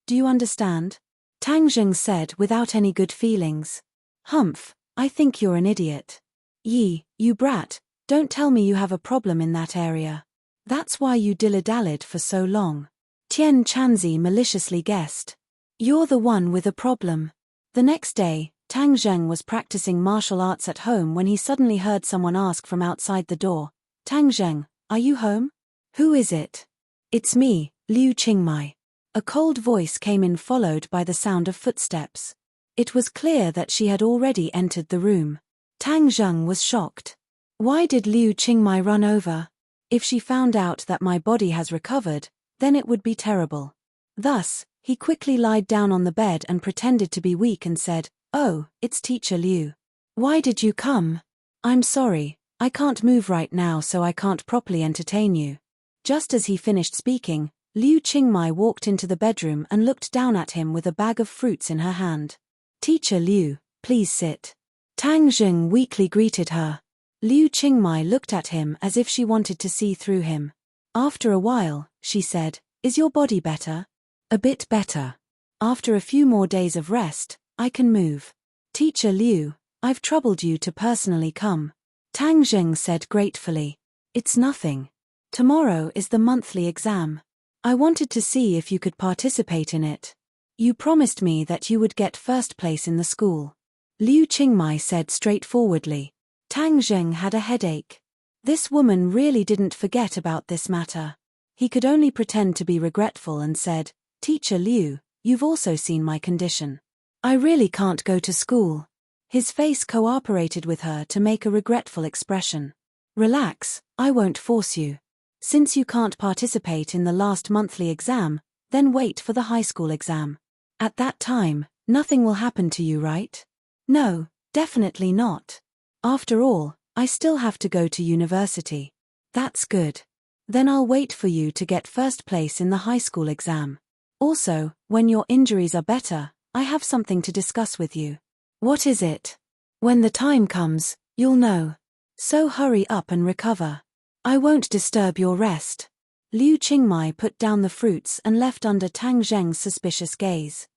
do you understand?" Tang Zheng said without any good feelings. "Humph, I think you're an idiot. Yi, you brat, don't tell me you have a problem in that area. That's why you dilly-dallied for so long." Tian Chanzi maliciously guessed. "You're the one with a problem." The next day, Tang Zheng was practicing martial arts at home when he suddenly heard someone ask from outside the door, "Tang Zheng, are you home?" "Who is it?" "It's me, Liu Qingmai." A cold voice came in, followed by the sound of footsteps. It was clear that she had already entered the room. Tang Zheng was shocked. "Why did Liu Qingmai run over? If she found out that my body has recovered, then it would be terrible." Thus, he quickly lied down on the bed and pretended to be weak and said, "Oh, it's Teacher Liu. Why did you come?" "I'm sorry, I can't move right now, so I can't properly entertain you." Just as he finished speaking, Liu Qingmai walked into the bedroom and looked down at him with a bag of fruits in her hand. "Teacher Liu, please sit." Tang Zheng weakly greeted her. Liu Qingmai looked at him as if she wanted to see through him. After a while, she said, "Is your body better?" "A bit better. After a few more days of rest, I can move." "Teacher Liu, I've troubled you to personally come." Tang Zheng said gratefully. "It's nothing. Tomorrow is the monthly exam. I wanted to see if you could participate in it. You promised me that you would get first place in the school." Liu Qingmai said straightforwardly. Tang Zheng had a headache. This woman really didn't forget about this matter. He could only pretend to be regretful and said, Teacher Liu, you've also seen my condition. I really can't go to school. His face cooperated with her to make a regretful expression. Relax, I won't force you. Since you can't participate in the last monthly exam, then wait for the high school exam. At that time, nothing will happen to you, right? No, definitely not. After all, I still have to go to university. That's good. Then I'll wait for you to get first place in the high school exam. Also, when your injuries are better, I have something to discuss with you. What is it? When the time comes, you'll know. So hurry up and recover. I won't disturb your rest. Liu Qingmai put down the fruits and left under Tang Zheng's suspicious gaze.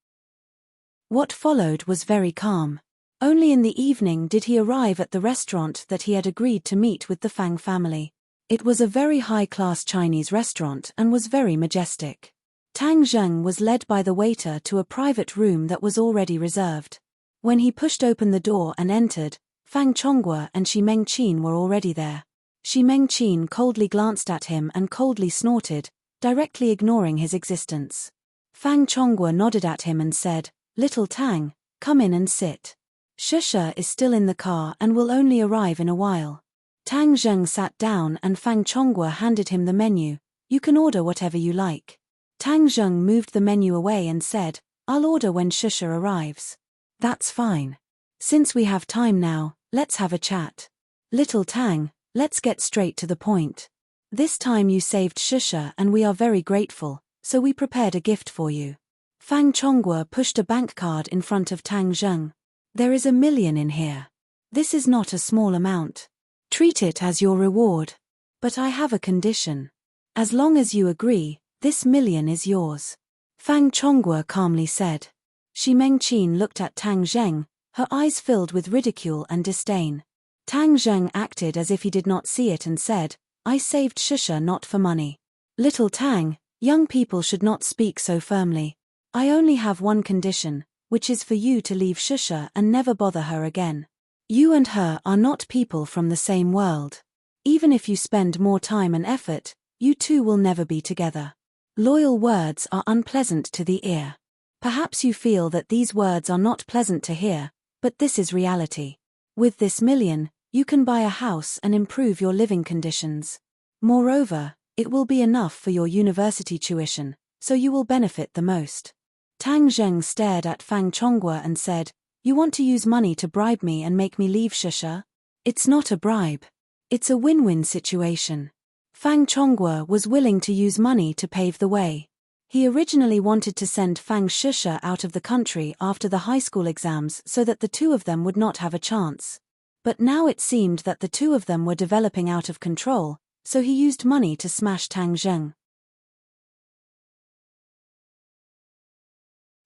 What followed was very calm. Only in the evening did he arrive at the restaurant that he had agreed to meet with the Fang family. It was a very high-class Chinese restaurant and was very majestic. Tang Zheng was led by the waiter to a private room that was already reserved. When he pushed open the door and entered, Fang Chongguo and Shi Mengqin were already there. Shi Mengqin coldly glanced at him and coldly snorted, directly ignoring his existence. Fang Chongguo nodded at him and said, "Little Tang, come in and sit. Shusha is still in the car and will only arrive in a while." Tang Zheng sat down and Fang Chongguo handed him the menu. "You can order whatever you like." Tang Zheng moved the menu away and said, "I'll order when Shusha arrives." "That's fine. Since we have time now, let's have a chat. Little Tang, let's get straight to the point. This time you saved Shusha and we are very grateful, so we prepared a gift for you." Fang Chongguo pushed a bank card in front of Tang Zheng. "There is 1 million in here. This is not a small amount. Treat it as your reward. But I have a condition. As long as you agree, this 1 million is yours." Fang Chongguo calmly said. Shi Mengqin looked at Tang Zheng, her eyes filled with ridicule and disdain. Tang Zheng acted as if he did not see it and said, "I saved Shusha not for money." "Little Tang, young people should not speak so firmly. I only have one condition, which is for you to leave Shusha and never bother her again. You and her are not people from the same world. Even if you spend more time and effort, you two will never be together. Loyal words are unpleasant to the ear. Perhaps you feel that these words are not pleasant to hear, but this is reality. With this 1 million, you can buy a house and improve your living conditions. Moreover, it will be enough for your university tuition, so you will benefit the most." Tang Zheng stared at Fang Chongguo and said, "You want to use money to bribe me and make me leave Shusha? It's not a bribe. It's a win-win situation." Fang Chongguo was willing to use money to pave the way. He originally wanted to send Fang Shusha out of the country after the high school exams so that the two of them would not have a chance. But now it seemed that the two of them were developing out of control, so he used money to smash Tang Zheng.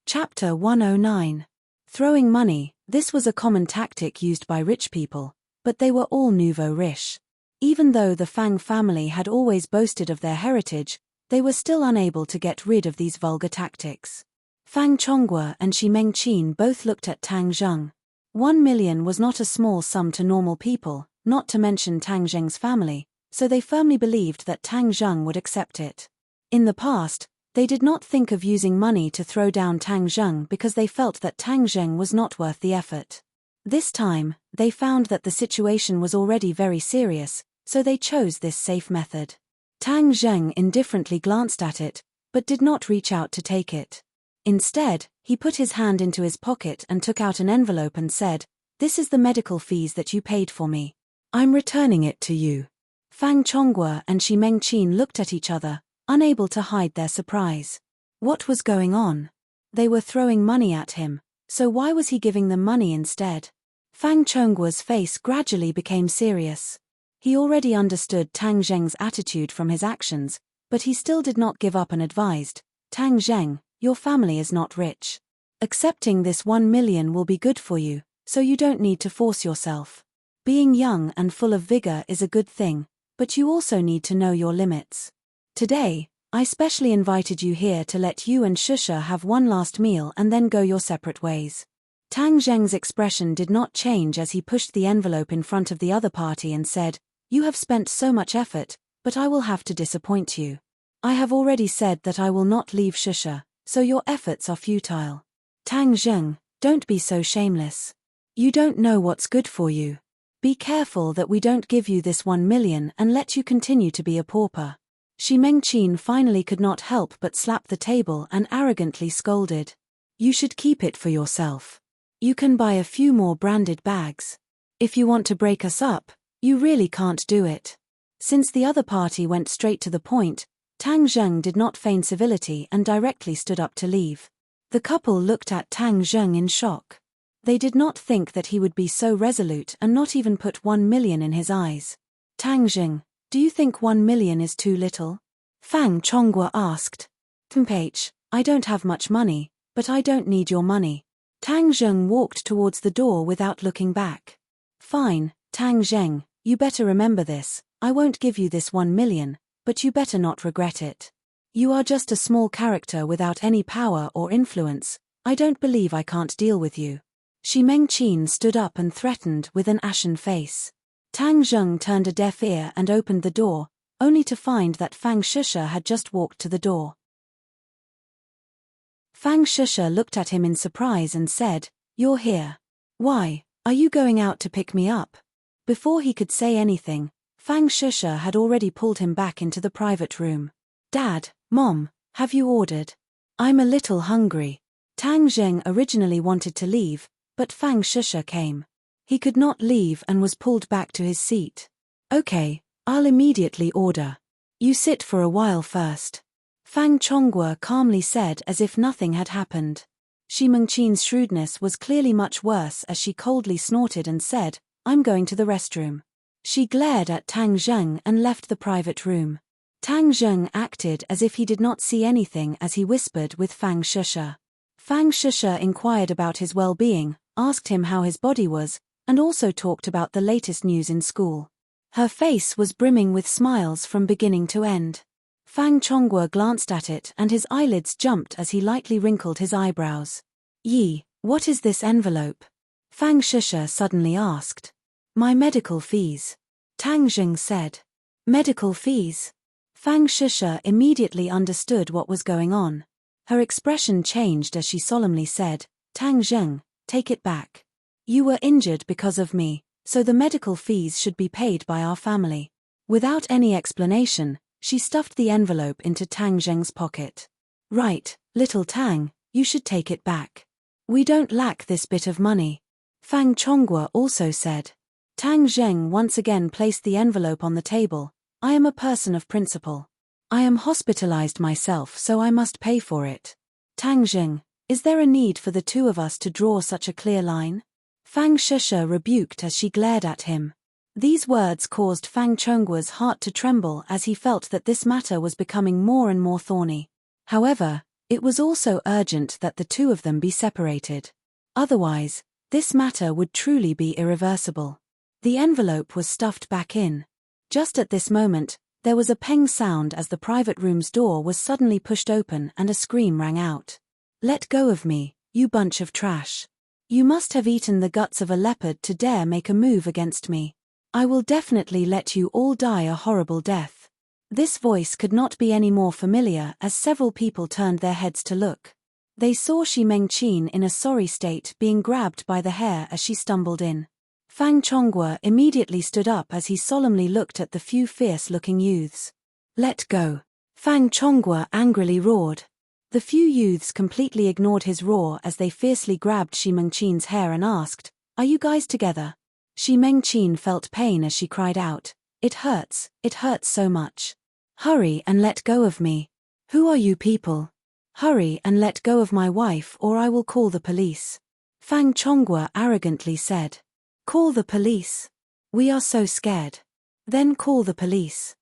Chapter 109. Throwing money. This was a common tactic used by rich people, but they were all nouveau riche. Even though the Fang family had always boasted of their heritage, they were still unable to get rid of these vulgar tactics. Fang Chongguo and Shi Mengqin both looked at Tang Zheng. 1 million was not a small sum to normal people, not to mention Tang Zheng's family, so they firmly believed that Tang Zheng would accept it. In the past, they did not think of using money to throw down Tang Zheng because they felt that Tang Zheng was not worth the effort. This time, they found that the situation was already very serious, so they chose this safe method. Tang Zheng indifferently glanced at it, but did not reach out to take it. Instead, he put his hand into his pocket and took out an envelope and said, "This is the medical fees that you paid for me. I'm returning it to you." Fang Chongguo and Shi Mengqin looked at each other, unable to hide their surprise. What was going on? They were throwing money at him, so why was he giving them money instead? Fang Chongguo's face gradually became serious. He already understood Tang Zheng's attitude from his actions, but he still did not give up and advised, "Tang Zheng, your family is not rich. Accepting this 1 million will be good for you, so you don't need to force yourself. Being young and full of vigor is a good thing, but you also need to know your limits. Today, I specially invited you here to let you and Shusha have one last meal and then go your separate ways." Tang Zheng's expression did not change as he pushed the envelope in front of the other party and said, "You have spent so much effort, but I will have to disappoint you. I have already said that I will not leave Shusha, so your efforts are futile. Tang Zheng, don't be so shameless. You don't know what's good for you. Be careful that we don't give you this 1 million and let you continue to be a pauper. Shi Mengqin finally could not help but slap the table and arrogantly scolded. You should keep it for yourself. You can buy a few more branded bags. If you want to break us up, you really can't do it. Since the other party went straight to the point, Tang Zheng did not feign civility and directly stood up to leave. The couple looked at Tang Zheng in shock. They did not think that he would be so resolute and not even put 1 million in his eyes. Tang Zheng, do you think 1 million is too little? Fang Chonghua asked. Tempage, I don't have much money, but I don't need your money. Tang Zheng walked towards the door without looking back. Fine, Tang Zheng, you better remember this. I won't give you this 1 million, but you better not regret it. You are just a small character without any power or influence. I don't believe I can't deal with you. Shi Mengqin stood up and threatened with an ashen face. Tang Zheng turned a deaf ear and opened the door, only to find that Fang Shusha had just walked to the door. Fang Shusha looked at him in surprise and said, You're here. Why, are you going out to pick me up? Before he could say anything, Fang Shusha had already pulled him back into the private room. Dad, Mom, have you ordered? I'm a little hungry. Tang Zheng originally wanted to leave, but Fang Shusha came. He could not leave and was pulled back to his seat. Okay, I'll immediately order. You sit for a while first. Fang Chonghua calmly said as if nothing had happened. Shi Mengqin's shrewdness was clearly much worse as she coldly snorted and said, I'm going to the restroom. She glared at Tang Zheng and left the private room. Tang Zheng acted as if he did not see anything as he whispered with Fang Shusha. Fang Shusha inquired about his well-being, asked him how his body was, and also talked about the latest news in school. Her face was brimming with smiles from beginning to end. Fang Chonghua glanced at it and his eyelids jumped as he lightly wrinkled his eyebrows. Yi, what is this envelope? Fang Shusha suddenly asked. My medical fees. Tang Zheng said. Medical fees? Fang Shusha immediately understood what was going on. Her expression changed as she solemnly said, Tang Zheng, take it back. You were injured because of me, so the medical fees should be paid by our family. Without any explanation, she stuffed the envelope into Tang Zheng's pocket. Right, little Tang, you should take it back. We don't lack this bit of money. Fang Chonghua also said. Tang Zheng once again placed the envelope on the table. I am a person of principle. I am hospitalized myself, so I must pay for it. Tang Zheng, is there a need for the two of us to draw such a clear line? Fang Shusha rebuked as she glared at him. These words caused Fang Chonghua's heart to tremble as he felt that this matter was becoming more and more thorny. However, it was also urgent that the two of them be separated. Otherwise, this matter would truly be irreversible. The envelope was stuffed back in. Just at this moment, there was a peng sound as the private room's door was suddenly pushed open and a scream rang out. Let go of me, you bunch of trash. You must have eaten the guts of a leopard to dare make a move against me. I will definitely let you all die a horrible death. This voice could not be any more familiar as several people turned their heads to look. They saw Shi Mengqin in a sorry state being grabbed by the hair as she stumbled in. Fang Chonghua immediately stood up as he solemnly looked at the few fierce-looking youths. Let go. Fang Chonghua angrily roared. The few youths completely ignored his roar as they fiercely grabbed Shi Mengqin's hair and asked, Are you guys together? Shi Mengqin felt pain as she cried out, it hurts so much. Hurry and let go of me. Who are you people? Hurry and let go of my wife or I will call the police. Fang Chonghua arrogantly said. Call the police. We are so scared. Then call the police.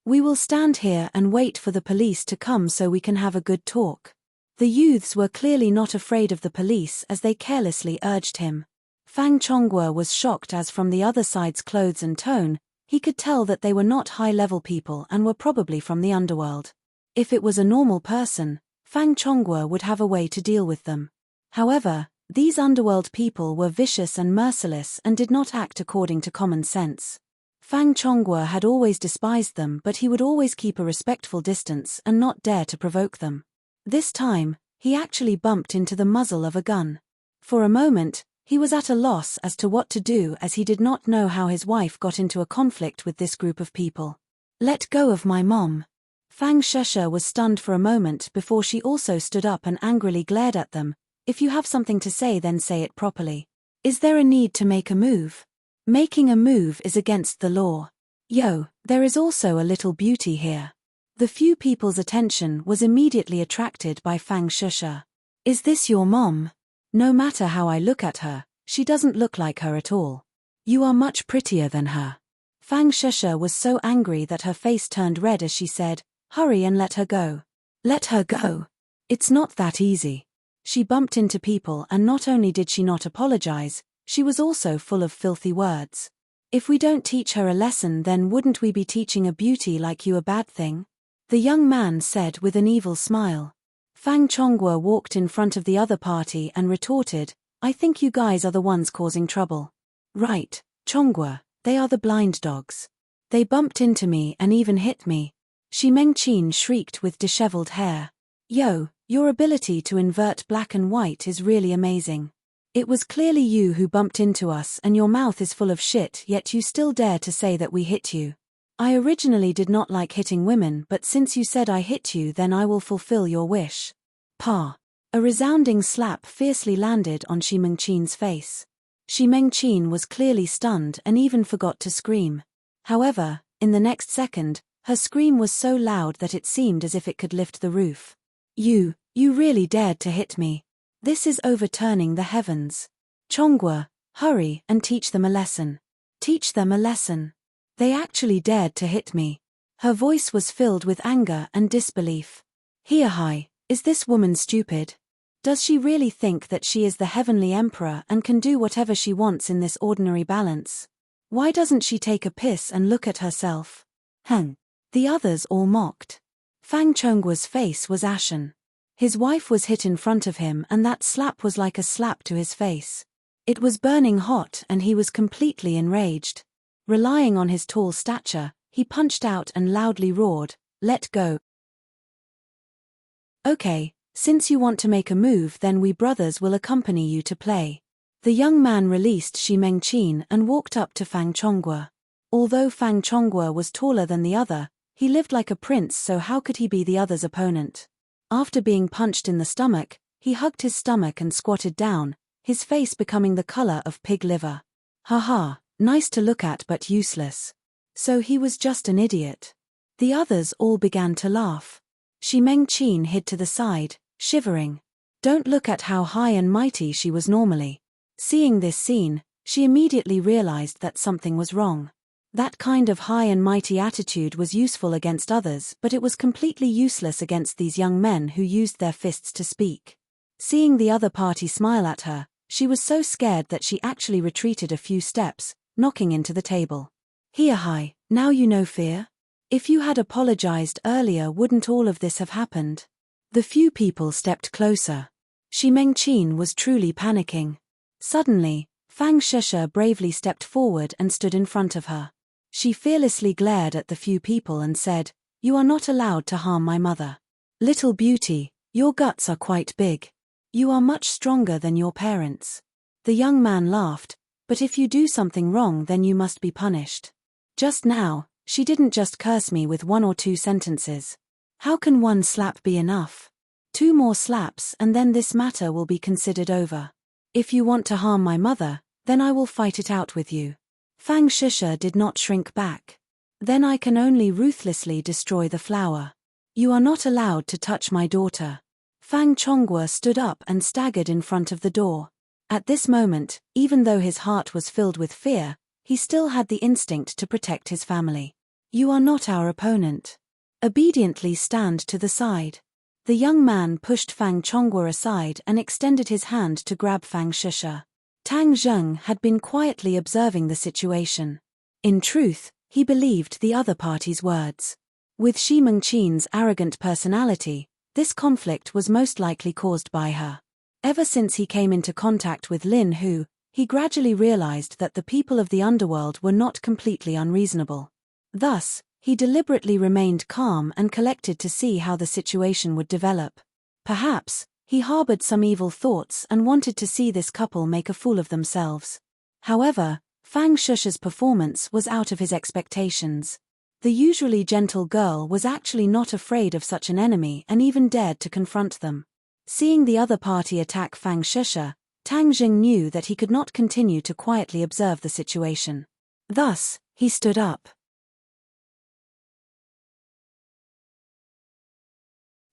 We will stand here and wait for the police to come so we can have a good talk. The youths were clearly not afraid of the police as they carelessly urged him. Fang Chonghua was shocked as from the other side's clothes and tone, he could tell that they were not high-level people and were probably from the underworld. If it was a normal person, Fang Chonghua would have a way to deal with them. However, these underworld people were vicious and merciless and did not act according to common sense. Fang Chonghua had always despised them, but he would always keep a respectful distance and not dare to provoke them. This time, he actually bumped into the muzzle of a gun. For a moment, he was at a loss as to what to do, as he did not know how his wife got into a conflict with this group of people. "Let go of my mom." Fang Shesha was stunned for a moment before she also stood up and angrily glared at them. "If you have something to say, then say it properly. Is there a need to make a move? Making a move is against the law. Yo, there is also a little beauty here." The few people's attention was immediately attracted by Fang Shesha. "Is this your mom? No matter how I look at her, she doesn't look like her at all. You are much prettier than her." Fang Shesha was so angry that her face turned red as she said, "Hurry and let her go." "Let her go? It's not that easy." She bumped into people, and not only did she not apologize, she was also full of filthy words. "If we don't teach her a lesson, then wouldn't we be teaching a beauty like you a bad thing?" the young man said with an evil smile. Fang Chonghua walked in front of the other party and retorted, "I think you guys are the ones causing trouble." "Right, Chonghua, they are the blind dogs. They bumped into me and even hit me." Shi Mengqin shrieked with disheveled hair. "Yo, your ability to invert black and white is really amazing. It was clearly you who bumped into us, and your mouth is full of shit, yet you still dare to say that we hit you. I originally did not like hitting women, but since you said I hit you, then I will fulfill your wish." Pa. A resounding slap fiercely landed on Shi Mengqin's face. Shi Mengqin was clearly stunned and even forgot to scream. However, in the next second, her scream was so loud that it seemed as if it could lift the roof. You really dared to hit me. This is overturning the heavens. Chonghua, hurry and teach them a lesson. Teach them a lesson. They actually dared to hit me." Her voice was filled with anger and disbelief. "Hiahai, is this woman stupid? Does she really think that she is the heavenly emperor and can do whatever she wants in this ordinary balance? Why doesn't she take a piss and look at herself?" The others all mocked. Fang Chonghua's face was ashen. His wife was hit in front of him, and that slap was like a slap to his face. It was burning hot and he was completely enraged. Relying on his tall stature, he punched out and loudly roared, "Let go." "Okay, since you want to make a move, then we brothers will accompany you to play." The young man released Shi Mengqin and walked up to Fang Chonghua. Although Fang Chonghua was taller than the other, he lived like a prince, so how could he be the other's opponent? After being punched in the stomach, he hugged his stomach and squatted down, his face becoming the color of pig liver. Haha, nice to look at but useless. So he was just an idiot. The others all began to laugh. Shi Mengqin hid to the side, shivering. Don't look at how high and mighty she was normally. Seeing this scene, she immediately realized that something was wrong. That kind of high and mighty attitude was useful against others, but it was completely useless against these young men who used their fists to speak. Seeing the other party smile at her, she was so scared that she actually retreated a few steps, knocking into the table. "Hiahai, now you know fear? If you had apologized earlier, wouldn't all of this have happened?" The few people stepped closer. Shi Mengqin was truly panicking. Suddenly, Fang Shesha bravely stepped forward and stood in front of her. She fearlessly glared at the few people and said, "You are not allowed to harm my mother. Little beauty, your guts are quite big. You are much stronger than your parents." The young man laughed, "But if you do something wrong, then you must be punished. Just now, she didn't just curse me with 1 or 2 sentences. How can 1 slap be enough? 2 more slaps and then this matter will be considered over. If you want to harm my mother, then I will fight it out with you." Fang Shesha did not shrink back. "Then I can only ruthlessly destroy the flower. You are not allowed to touch my daughter." Fang Chonghua stood up and staggered in front of the door. At this moment, even though his heart was filled with fear, he still had the instinct to protect his family. "You are not our opponent. Obediently stand to the side." The young man pushed Fang Chonghua aside and extended his hand to grab Fang Shesha. Tang Zheng had been quietly observing the situation. In truth, he believed the other party's words. With Shi Mengqin's arrogant personality, this conflict was most likely caused by her. Ever since he came into contact with Lin Hu, he gradually realized that the people of the underworld were not completely unreasonable. Thus, he deliberately remained calm and collected to see how the situation would develop. Perhaps, he harbored some evil thoughts and wanted to see this couple make a fool of themselves. However, Fang Shusha's performance was out of his expectations. The usually gentle girl was actually not afraid of such an enemy and even dared to confront them. Seeing the other party attack Fang Shusha, Tang Jing knew that he could not continue to quietly observe the situation. Thus, he stood up.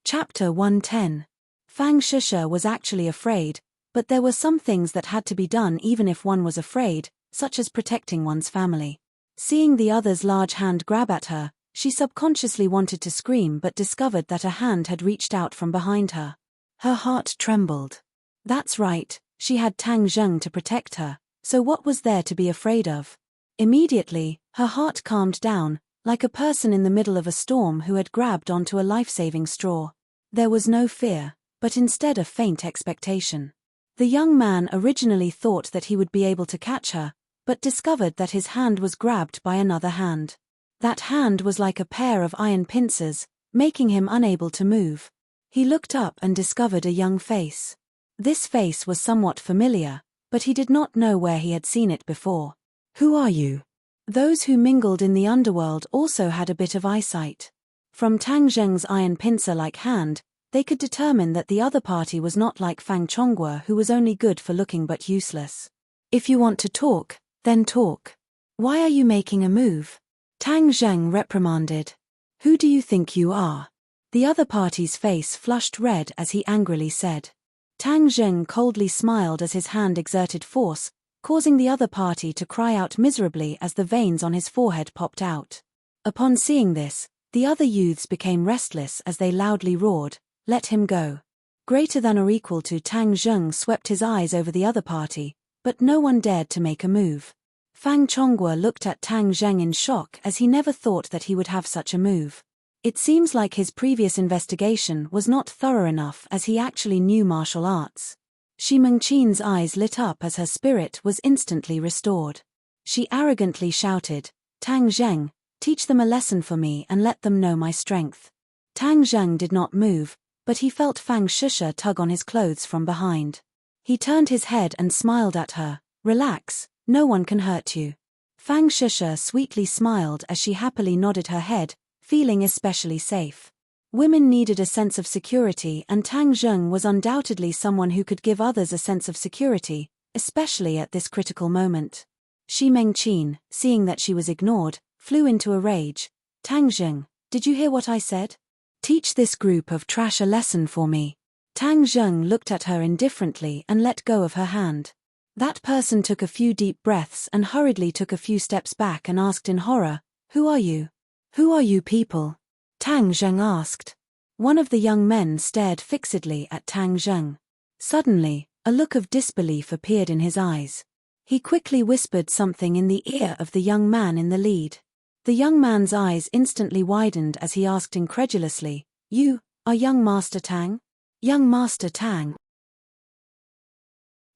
Chapter 110. Fang Shusha was actually afraid, but there were some things that had to be done even if one was afraid, such as protecting one's family. Seeing the other's large hand grab at her, she subconsciously wanted to scream but discovered that a hand had reached out from behind her. Her heart trembled. That's right, she had Tang Zheng to protect her, so what was there to be afraid of? Immediately, her heart calmed down, like a person in the middle of a storm who had grabbed onto a life-saving straw. There was no fear, but instead a faint expectation. The young man originally thought that he would be able to catch her, but discovered that his hand was grabbed by another hand. That hand was like a pair of iron pincers, making him unable to move. He looked up and discovered a young face. This face was somewhat familiar, but he did not know where he had seen it before. Who are you? Those who mingled in the underworld also had a bit of eyesight. From Tang Zheng's iron pincer-like hand, they could determine that the other party was not like Fang Chonghua, who was only good for looking but useless. If you want to talk, then talk. Why are you making a move? Tang Zheng reprimanded. Who do you think you are? The other party's face flushed red as he angrily said. Tang Zheng coldly smiled as his hand exerted force, causing the other party to cry out miserably as the veins on his forehead popped out. Upon seeing this, the other youths became restless as they loudly roared, "Let him go." Greater than or equal to Tang Zheng swept his eyes over the other party, but no one dared to make a move. Fang Chonghua looked at Tang Zheng in shock as he never thought that he would have such a move. It seems like his previous investigation was not thorough enough as he actually knew martial arts. Shi Mengqin's eyes lit up as her spirit was instantly restored. She arrogantly shouted, "Tang Zheng, teach them a lesson for me and let them know my strength." Tang Zheng did not move, but he felt Fang Shusha tug on his clothes from behind. He turned his head and smiled at her. "Relax, no one can hurt you." Fang Shusha sweetly smiled as she happily nodded her head, feeling especially safe. Women needed a sense of security, and Tang Zheng was undoubtedly someone who could give others a sense of security, especially at this critical moment. Shi Mengqin, seeing that she was ignored, flew into a rage. "Tang Zheng, did you hear what I said? Teach this group of trash a lesson for me." Tang Zheng looked at her indifferently and let go of her hand. That person took a few deep breaths and hurriedly took a few steps back and asked in horror, "Who are you? Who are you people?" Tang Zheng asked. One of the young men stared fixedly at Tang Zheng. Suddenly, a look of disbelief appeared in his eyes. He quickly whispered something in the ear of the young man in the lead. The young man's eyes instantly widened as he asked incredulously, "You are young Master Tang?" "Young Master Tang."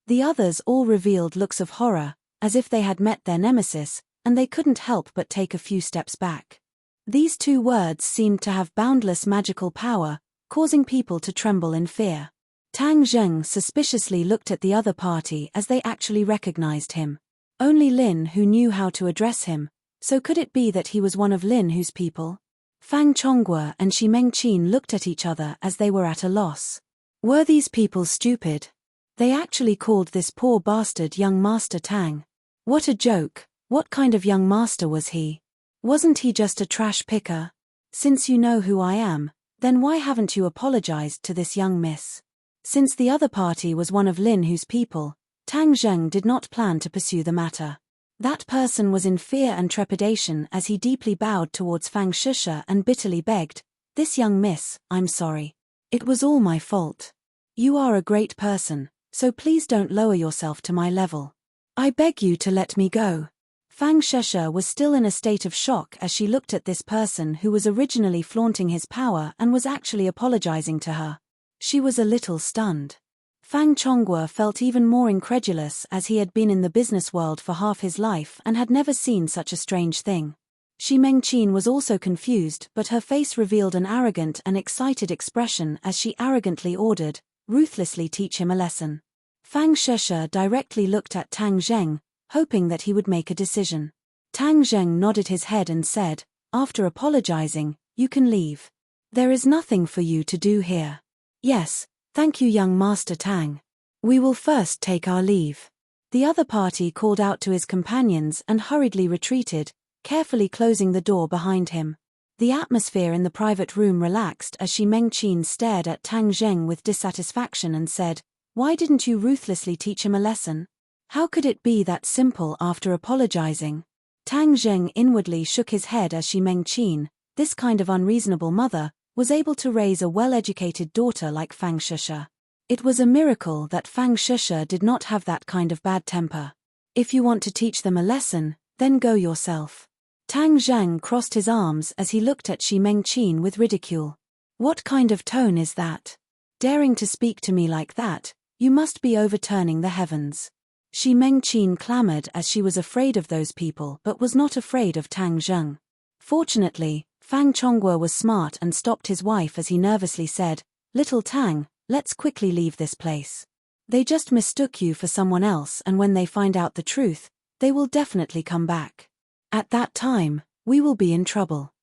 The others all revealed looks of horror, as if they had met their nemesis, and they couldn't help but take a few steps back. These two words seemed to have boundless magical power, causing people to tremble in fear. Tang Zheng suspiciously looked at the other party as they actually recognized him. Only Lin Hu knew how to address him, so could it be that he was one of Lin Hu's people? Fang Chonghua and Shi Mengqin looked at each other as they were at a loss. Were these people stupid? They actually called this poor bastard young Master Tang. What a joke! What kind of young master was he? Wasn't he just a trash picker? Since you know who I am, then why haven't you apologized to this young miss? Since the other party was one of Lin Hu's people, Tang Zheng did not plan to pursue the matter. That person was in fear and trepidation as he deeply bowed towards Fang Shusha and bitterly begged, "This young miss, I'm sorry. It was all my fault. You are a great person, so please don't lower yourself to my level. I beg you to let me go." Fang Shusha was still in a state of shock as she looked at this person who was originally flaunting his power and was actually apologizing to her. She was a little stunned. Fang Chonghua felt even more incredulous as he had been in the business world for half his life and had never seen such a strange thing. Shi Mengqin was also confused, but her face revealed an arrogant and excited expression as she arrogantly ordered, "Ruthlessly teach him a lesson." Fang Sheshe directly looked at Tang Zheng, hoping that he would make a decision. Tang Zheng nodded his head and said, after apologizing, "You can leave. There is nothing for you to do here." "Yes, thank you, young Master Tang. We will first take our leave." The other party called out to his companions and hurriedly retreated, carefully closing the door behind him. The atmosphere in the private room relaxed as Shi Mengqin stared at Tang Zheng with dissatisfaction and said, "Why didn't you ruthlessly teach him a lesson? How could it be that simple after apologizing?" Tang Zheng inwardly shook his head as Shi Mengqin, this kind of unreasonable mother, was able to raise a well-educated daughter like Fang Sheshe. It was a miracle that Fang Sheshe did not have that kind of bad temper. "If you want to teach them a lesson, then go yourself." Tang Zheng crossed his arms as he looked at Shi Mengqin with ridicule. "What kind of tone is that? Daring to speak to me like that, you must be overturning the heavens." Shi Mengqin clamored as she was afraid of those people but was not afraid of Tang Zheng. Fortunately, Fang Chonghua was smart and stopped his wife as he nervously said, "Little Tang, let's quickly leave this place. They just mistook you for someone else, and when they find out the truth, they will definitely come back. At that time, we will be in trouble."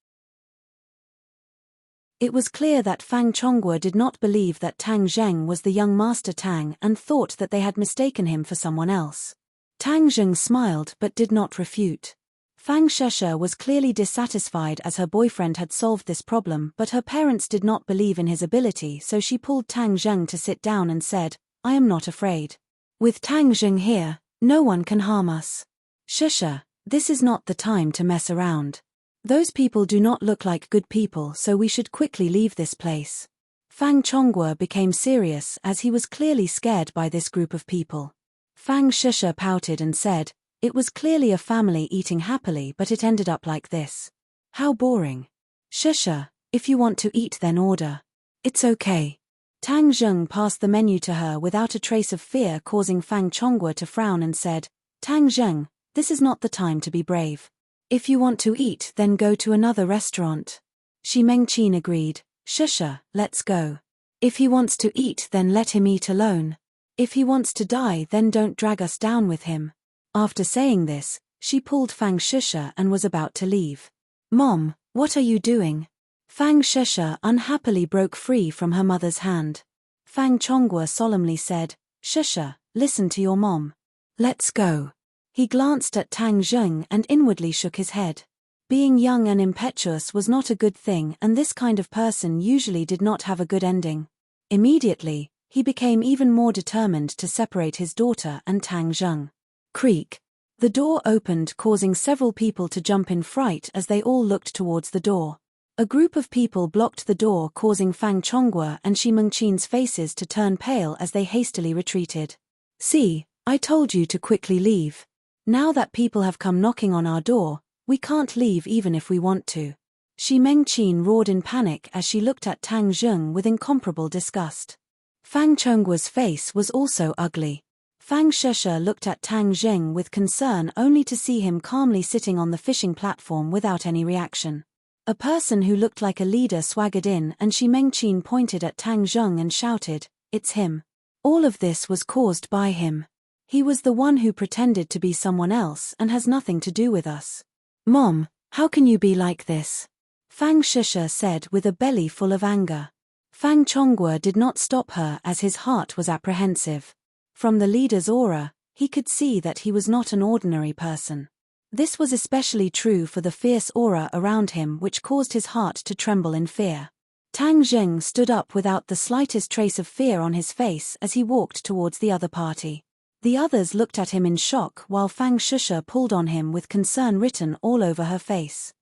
It was clear that Fang Chonghua did not believe that Tang Zheng was the young Master Tang and thought that they had mistaken him for someone else. Tang Zheng smiled but did not refute. Fang Sheshe was clearly dissatisfied as her boyfriend had solved this problem, but her parents did not believe in his ability, so she pulled Tang Zheng to sit down and said, "I am not afraid. With Tang Zheng here, no one can harm us. Sheshe, this is not the time to mess around. Those people do not look like good people, so we should quickly leave this place." Fang Chonghua became serious as he was clearly scared by this group of people. Fang Sheshe pouted and said, "It was clearly a family eating happily, but it ended up like this. How boring. Sheshe, if you want to eat then order. It's okay." Tang Zheng passed the menu to her without a trace of fear, causing Fang Chonghua to frown and said, "Tang Zheng, this is not the time to be brave. If you want to eat then go to another restaurant." Shi Mengqin agreed, "Sheshe, let's go. If he wants to eat then let him eat alone. If he wants to die then don't drag us down with him." After saying this, she pulled Fang Sheshe and was about to leave. "Mom, what are you doing?" Fang Sheshe unhappily broke free from her mother's hand. Fang Chonghua solemnly said, "Sheshe, listen to your mom. Let's go." He glanced at Tang Zheng and inwardly shook his head. Being young and impetuous was not a good thing, and this kind of person usually did not have a good ending. Immediately, he became even more determined to separate his daughter and Tang Zheng. Creak. The door opened, causing several people to jump in fright as they all looked towards the door. A group of people blocked the door, causing Fang Chonghua and Shi Mengqin's faces to turn pale as they hastily retreated. "See, I told you to quickly leave. Now that people have come knocking on our door, we can't leave even if we want to." Shi Mengqin roared in panic as she looked at Tang Zheng with incomparable disgust. Fang Chonggua's face was also ugly. Fang Sheshe looked at Tang Zheng with concern only to see him calmly sitting on the fishing platform without any reaction. A person who looked like a leader swaggered in and Shi Mengqin pointed at Tang Zheng and shouted, "It's him. All of this was caused by him. He was the one who pretended to be someone else and has nothing to do with us." "Mom, how can you be like this?" Fang Sheshe said with a belly full of anger. Fang Chonghua did not stop her as his heart was apprehensive. From the leader's aura, he could see that he was not an ordinary person. This was especially true for the fierce aura around him, which caused his heart to tremble in fear. Tang Zheng stood up without the slightest trace of fear on his face as he walked towards the other party. The others looked at him in shock while Fang Sheshe pulled on him with concern written all over her face.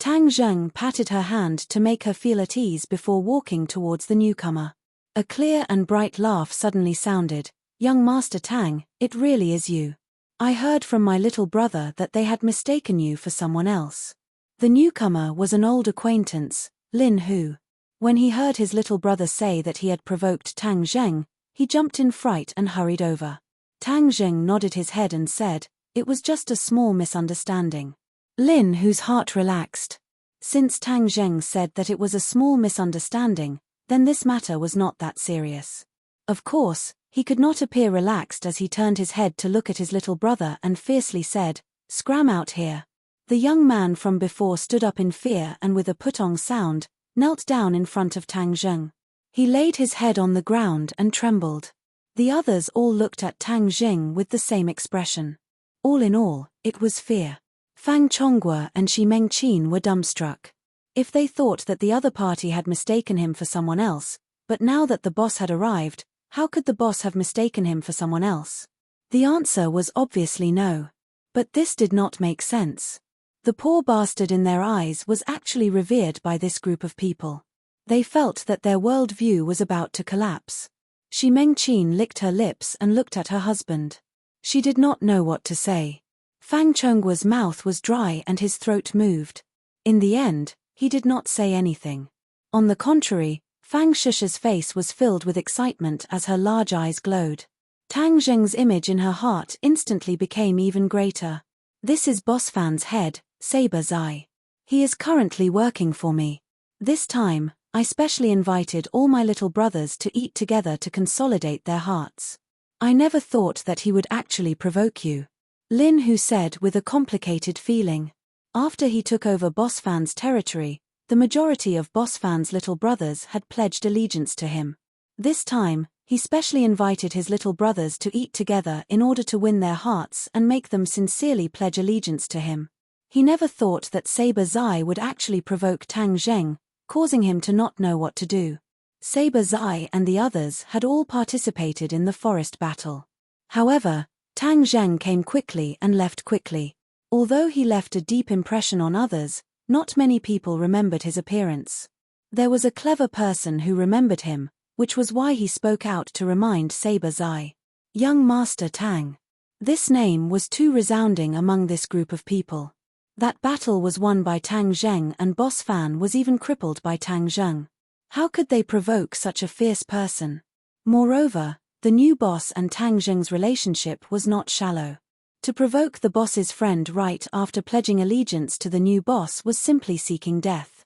Tang Zheng patted her hand to make her feel at ease before walking towards the newcomer. A clear and bright laugh suddenly sounded. "Young Master Tang, it really is you. I heard from my little brother that they had mistaken you for someone else." The newcomer was an old acquaintance, Lin Hu. When he heard his little brother say that he had provoked Tang Zheng, he jumped in fright and hurried over. Tang Zheng nodded his head and said, "It was just a small misunderstanding." Lin, whose heart relaxed. Since Tang Zheng said that it was a small misunderstanding, then this matter was not that serious. Of course, he could not appear relaxed as he turned his head to look at his little brother and fiercely said, "Scram out here." The young man from before stood up in fear and with a putong sound, knelt down in front of Tang Zheng. He laid his head on the ground and trembled. The others all looked at Tang Zheng with the same expression. All in all, it was fear. Fang Chonghua and Shi Mengqin were dumbstruck. If they thought that the other party had mistaken him for someone else, but now that the boss had arrived, how could the boss have mistaken him for someone else? The answer was obviously no. But this did not make sense. The poor bastard in their eyes was actually revered by this group of people. They felt that their world view was about to collapse. Shi Mengqin licked her lips and looked at her husband. She did not know what to say. Fang Chonghua's mouth was dry and his throat moved. In the end, he did not say anything. On the contrary, Fang Shusha's face was filled with excitement as her large eyes glowed. Tang Zheng's image in her heart instantly became even greater. "This is Boss Fan's head, Saber Zai. He is currently working for me. This time, I specially invited all my little brothers to eat together to consolidate their hearts. I never thought that he would actually provoke you," Lin Hu said with a complicated feeling. After he took over Boss Fan's territory, the majority of Boss Fan's little brothers had pledged allegiance to him. This time, he specially invited his little brothers to eat together in order to win their hearts and make them sincerely pledge allegiance to him. He never thought that Saber Zai would actually provoke Tang Zheng, causing him to not know what to do. Saber Zai and the others had all participated in the forest battle. However, Tang Zheng came quickly and left quickly. Although he left a deep impression on others, not many people remembered his appearance. There was a clever person who remembered him, which was why he spoke out to remind Saber Zai. Young Master Tang. This name was too resounding among this group of people. That battle was won by Tang Zheng and Boss Fan was even crippled by Tang Zheng. How could they provoke such a fierce person? Moreover, the new boss and Tang Zheng's relationship was not shallow. To provoke the boss's friend right after pledging allegiance to the new boss was simply seeking death.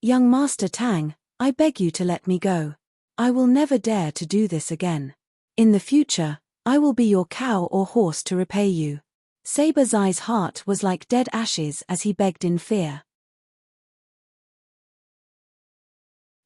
"Young Master Tang, I beg you to let me go. I will never dare to do this again. In the future, I will be your cow or horse to repay you." Saber Zai's heart was like dead ashes as he begged in fear.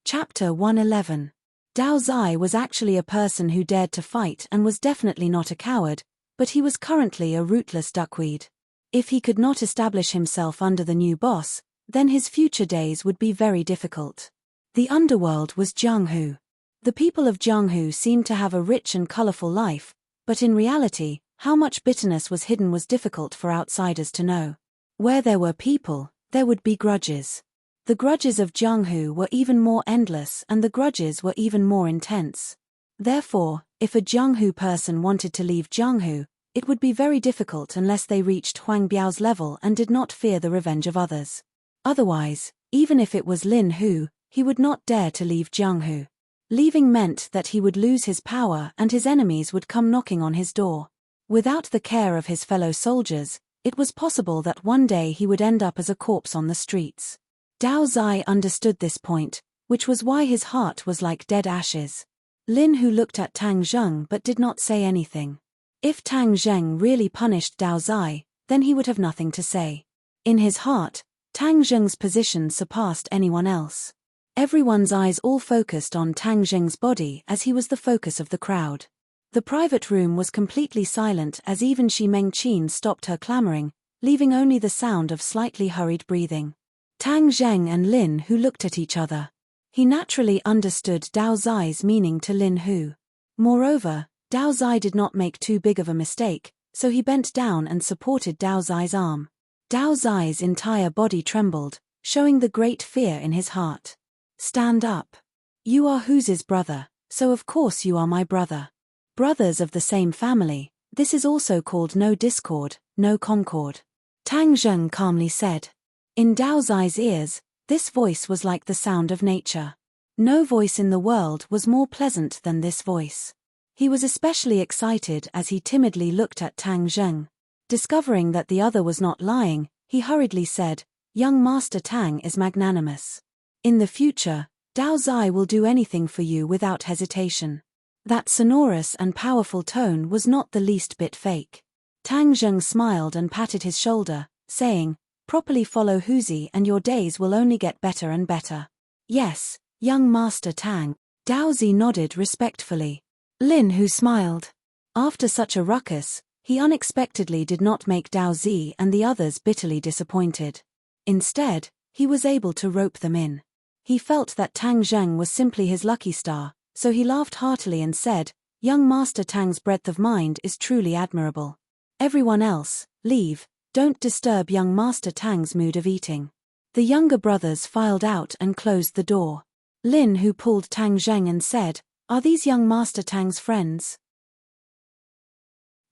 Chapter 111. Dao Zai was actually a person who dared to fight and was definitely not a coward, but he was currently a rootless duckweed. If he could not establish himself under the new boss, then his future days would be very difficult. The underworld was Jianghu. The people of Jianghu seemed to have a rich and colorful life, but in reality, how much bitterness was hidden was difficult for outsiders to know. Where there were people, there would be grudges. The grudges of Jianghu were even more endless and the grudges were even more intense. Therefore, if a Jianghu person wanted to leave Jianghu, it would be very difficult unless they reached Huang Biao's level and did not fear the revenge of others. Otherwise, even if it was Lin Hu, he would not dare to leave Jianghu. Leaving meant that he would lose his power and his enemies would come knocking on his door. Without the care of his fellow soldiers, it was possible that one day he would end up as a corpse on the streets. Dao Zai understood this point, which was why his heart was like dead ashes. Lin Hu looked at Tang Zheng but did not say anything. If Tang Zheng really punished Dao Zai, then he would have nothing to say. In his heart, Tang Zheng's position surpassed anyone else. Everyone's eyes all focused on Tang Zheng's body as he was the focus of the crowd. The private room was completely silent as even Shi Mengqin stopped her clamoring, leaving only the sound of slightly hurried breathing. Tang Zheng and Lin Hu looked at each other. He naturally understood Dao Zai's meaning to Lin Hu. Moreover, Dao Zai did not make too big of a mistake, so he bent down and supported Dao Zai's arm. Dao Zai's entire body trembled, showing the great fear in his heart. "Stand up. You are Hu's brother, so of course you are my brother. Brothers of the same family, this is also called no discord, no concord," Tang Zheng calmly said. In Dao Zai's ears, This voice was like the sound of nature. No voice in the world was more pleasant than this voice. He was especially excited as he timidly looked at Tang Zheng. Discovering that the other was not lying, he hurriedly said, "Young Master Tang is magnanimous. In the future, Dao Zai will do anything for you without hesitation." That sonorous and powerful tone was not the least bit fake. Tang Zheng smiled and patted his shoulder, saying, "Properly follow Huzi and your days will only get better and better." "Yes, young Master Tang." Dao Zi nodded respectfully. Lin Hu smiled. After such a ruckus, he unexpectedly did not make Dao Zi and the others bitterly disappointed. Instead, he was able to rope them in. He felt that Tang Zheng was simply his lucky star, so he laughed heartily and said, "Young Master Tang's breadth of mind is truly admirable. Everyone else, leave, don't disturb young Master Tang's mood of eating." The younger brothers filed out and closed the door. Lin Hu pulled Tang Zheng and said, "Are these young Master Tang's friends?"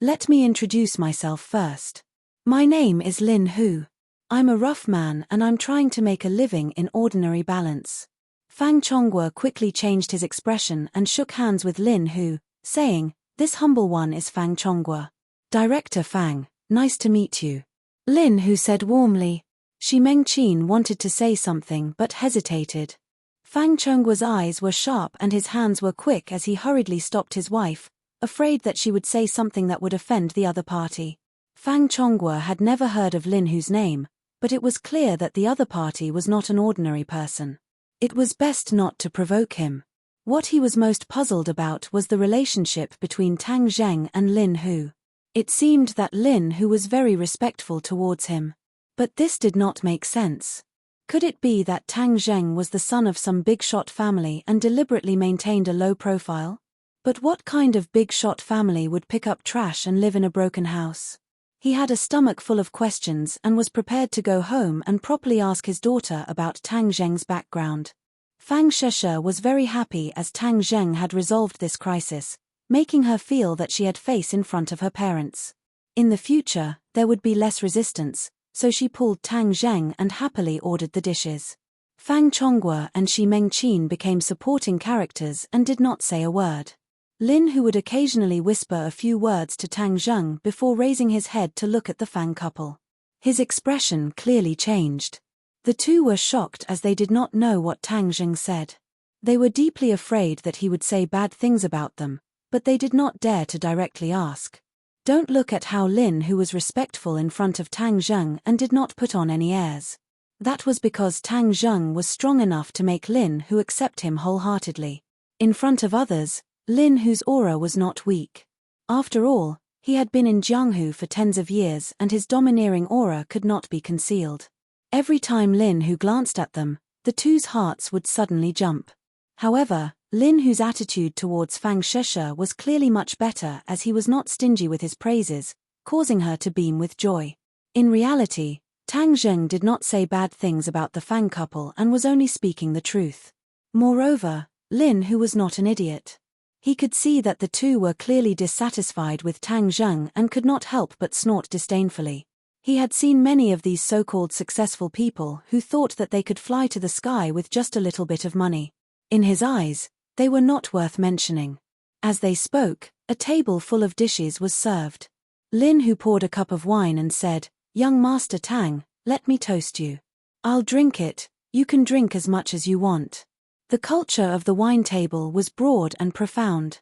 "Let me introduce myself first. My name is Lin Hu. I'm a rough man and I'm trying to make a living in ordinary balance." Fang Chonghua quickly changed his expression and shook hands with Lin Hu, saying, "This humble one is Fang Chonghua. Director Fang, nice to meet you." Lin Hu said warmly. Shi Mengqin wanted to say something but hesitated. Fang Chonghua's eyes were sharp and his hands were quick as he hurriedly stopped his wife, afraid that she would say something that would offend the other party. Fang Chonghua had never heard of Lin Hu's name, but it was clear that the other party was not an ordinary person. It was best not to provoke him. What he was most puzzled about was the relationship between Tang Zheng and Lin Hu. It seemed that Lin Hu was very respectful towards him. But this did not make sense. Could it be that Tang Zheng was the son of some big-shot family and deliberately maintained a low profile? But what kind of big-shot family would pick up trash and live in a broken house? He had a stomach full of questions and was prepared to go home and properly ask his daughter about Tang Zheng's background. Fang Sheshe was very happy as Tang Zheng had resolved this crisis, making her feel that she had face in front of her parents. In the future, there would be less resistance, so she pulled Tang Zheng and happily ordered the dishes. Fang Chonghua and Shi Mengqin became supporting characters and did not say a word. Lin Hu would occasionally whisper a few words to Tang Zheng before raising his head to look at the Fang couple. His expression clearly changed. The two were shocked as they did not know what Tang Zheng said. They were deeply afraid that he would say bad things about them, but they did not dare to directly ask. Don't look at how Lin Hu was respectful in front of Tang Zheng and did not put on any airs. That was because Tang Zheng was strong enough to make Lin Hu accept him wholeheartedly. In front of others, Lin Hu's aura was not weak. After all, he had been in Jianghu for tens of years and his domineering aura could not be concealed. Every time Lin Hu glanced at them, the two's hearts would suddenly jump. However, Lin Hu's attitude towards Fang Sheshe was clearly much better as he was not stingy with his praises, causing her to beam with joy. In reality, Tang Zheng did not say bad things about the Fang couple and was only speaking the truth. Moreover, Lin Hu was not an idiot. He could see that the two were clearly dissatisfied with Tang Zheng and could not help but snort disdainfully. He had seen many of these so-called successful people who thought that they could fly to the sky with just a little bit of money. In his eyes, they were not worth mentioning. As they spoke, a table full of dishes was served. Lin Hu poured a cup of wine and said, "Young Master Tang, let me toast you. I'll drink it, you can drink as much as you want." The culture of the wine table was broad and profound.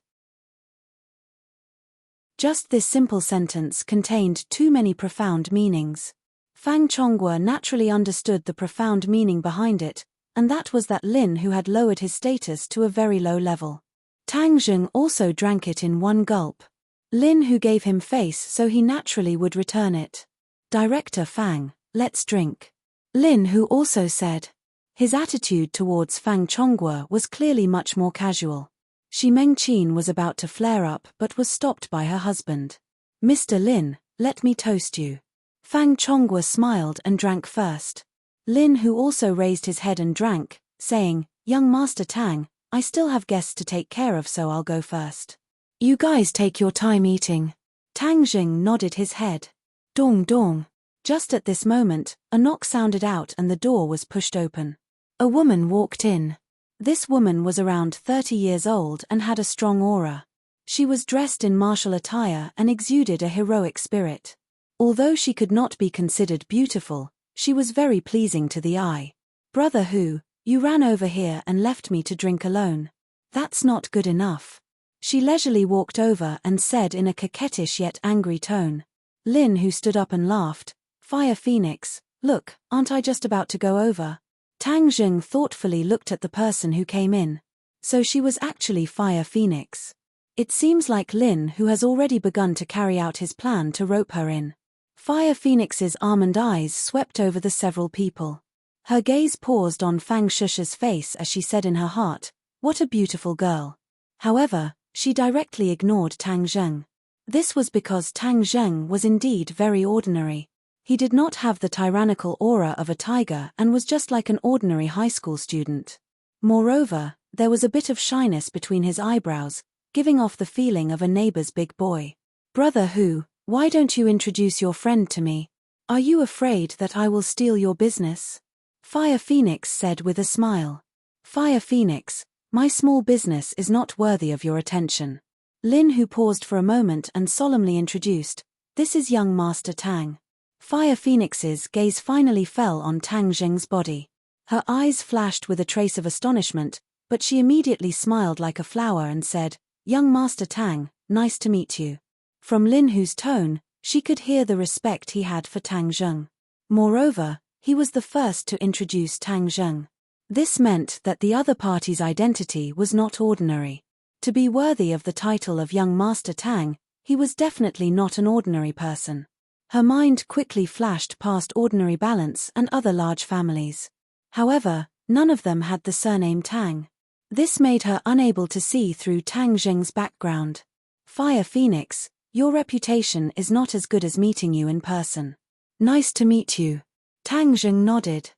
Just this simple sentence contained too many profound meanings. Fang Chonghua naturally understood the profound meaning behind it, and that was that Lin Hu had lowered his status to a very low level. Tang Zheng also drank it in one gulp. Lin Hu gave him face so he naturally would return it. "Director Fang, let's drink." Lin Hu also said. His attitude towards Fang Chonghua was clearly much more casual. Shi Mengqin was about to flare up but was stopped by her husband. "Mr. Lin, let me toast you." Fang Chonghua smiled and drank first. Lin Hu also raised his head and drank, saying, "Young Master Tang, I still have guests to take care of so I'll go first." "You guys take your time eating." Tang Zheng nodded his head. Dong dong. Just at this moment, a knock sounded out and the door was pushed open. A woman walked in. This woman was around 30 years old and had a strong aura. She was dressed in martial attire and exuded a heroic spirit. Although she could not be considered beautiful, she was very pleasing to the eye. "Brother Hu, you ran over here and left me to drink alone. That's not good enough." She leisurely walked over and said in a coquettish yet angry tone. Lin, who stood up and laughed, "Fire Phoenix, look, aren't I just about to go over?" Tang Zheng thoughtfully looked at the person who came in. So she was actually Fire Phoenix. It seems like Lin who has already begun to carry out his plan to rope her in. Fire Phoenix's almond eyes swept over the several people. Her gaze paused on Fang Shusha's face as she said in her heart, "What a beautiful girl." However, she directly ignored Tang Zheng. This was because Tang Zheng was indeed very ordinary. He did not have the tyrannical aura of a tiger and was just like an ordinary high school student. Moreover, there was a bit of shyness between his eyebrows, giving off the feeling of a neighbor's big boy. "Brother Hu, why don't you introduce your friend to me? Are you afraid that I will steal your business?" Fire Phoenix said with a smile. "Fire Phoenix, my small business is not worthy of your attention." Lin, who paused for a moment and solemnly introduced, "This is young Master Tang." Fire Phoenix's gaze finally fell on Tang Zheng's body. Her eyes flashed with a trace of astonishment, but she immediately smiled like a flower and said, "Young Master Tang, nice to meet you." From Lin Hu's tone, she could hear the respect he had for Tang Zheng. Moreover, he was the first to introduce Tang Zheng. This meant that the other party's identity was not ordinary. To be worthy of the title of young Master Tang, he was definitely not an ordinary person. Her mind quickly flashed past ordinary balance and other large families. However, none of them had the surname Tang. This made her unable to see through Tang Zheng's background. "Fire Phoenix, your reputation is not as good as meeting you in person." "Nice to meet you." Tang Zheng nodded.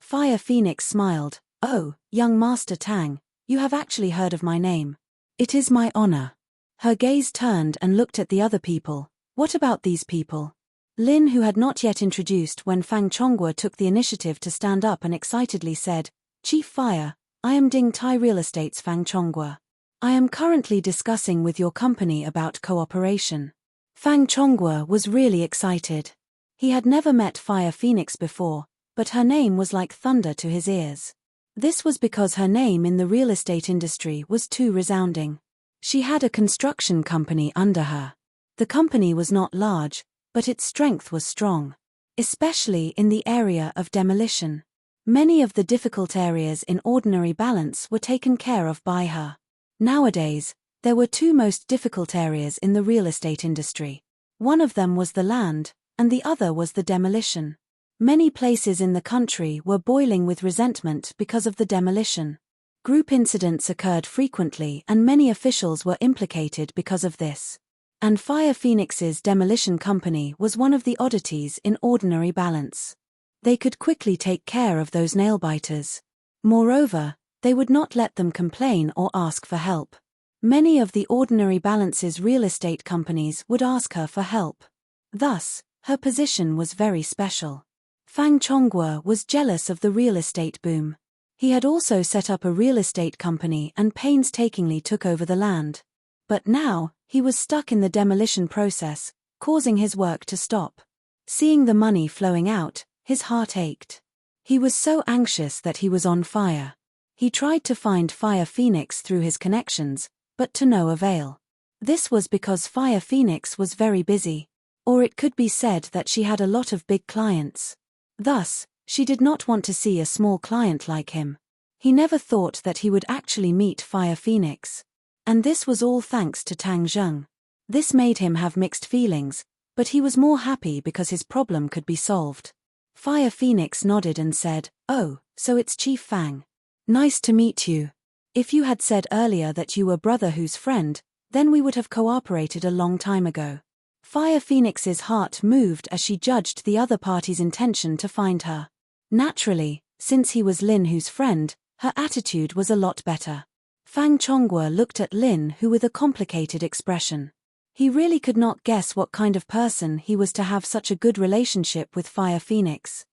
Fire Phoenix smiled. "Oh, young Master Tang, you have actually heard of my name. It is my honor." Her gaze turned and looked at the other people. "What about these people?" Lin, who had not yet introduced when Fang Chonghua took the initiative to stand up and excitedly said, "Chief Fire, I am Ding Tai Real Estate's Fang Chonghua. I am currently discussing with your company about cooperation." Fang Chonghua was really excited. He had never met Fire Phoenix before, but her name was like thunder to his ears. This was because her name in the real estate industry was too resounding. She had a construction company under her. The company was not large, but its strength was strong, especially in the area of demolition. Many of the difficult areas in ordinary balance were taken care of by her. Nowadays, there were two most difficult areas in the real estate industry. One of them was the land, and the other was the demolition. Many places in the country were boiling with resentment because of the demolition. Group incidents occurred frequently and many officials were implicated because of this. And Fire Phoenix's demolition company was one of the oddities in ordinary balance. They could quickly take care of those nail-biters. Moreover, they would not let them complain or ask for help. Many of the ordinary balance's real estate companies would ask her for help. Thus, her position was very special. Fang Chonghua was jealous of the real estate boom. He had also set up a real estate company and painstakingly took over the land. But now, he was stuck in the demolition process, causing his work to stop. Seeing the money flowing out, his heart ached. He was so anxious that he was on fire. He tried to find Fire Phoenix through his connections, but to no avail. This was because Fire Phoenix was very busy. Or it could be said that she had a lot of big clients. Thus, she did not want to see a small client like him. He never thought that he would actually meet Fire Phoenix. And this was all thanks to Tang Zheng. This made him have mixed feelings, but he was more happy because his problem could be solved. Fire Phoenix nodded and said, "Oh, so it's Chief Fang. Nice to meet you. If you had said earlier that you were Brother Hu's friend, then we would have cooperated a long time ago." Fire Phoenix's heart moved as she judged the other party's intention to find her. Naturally, since he was Lin Hu's friend, her attitude was a lot better. Fang Chonghua looked at Lin Hu with a complicated expression. He really could not guess what kind of person he was to have such a good relationship with Fire Phoenix.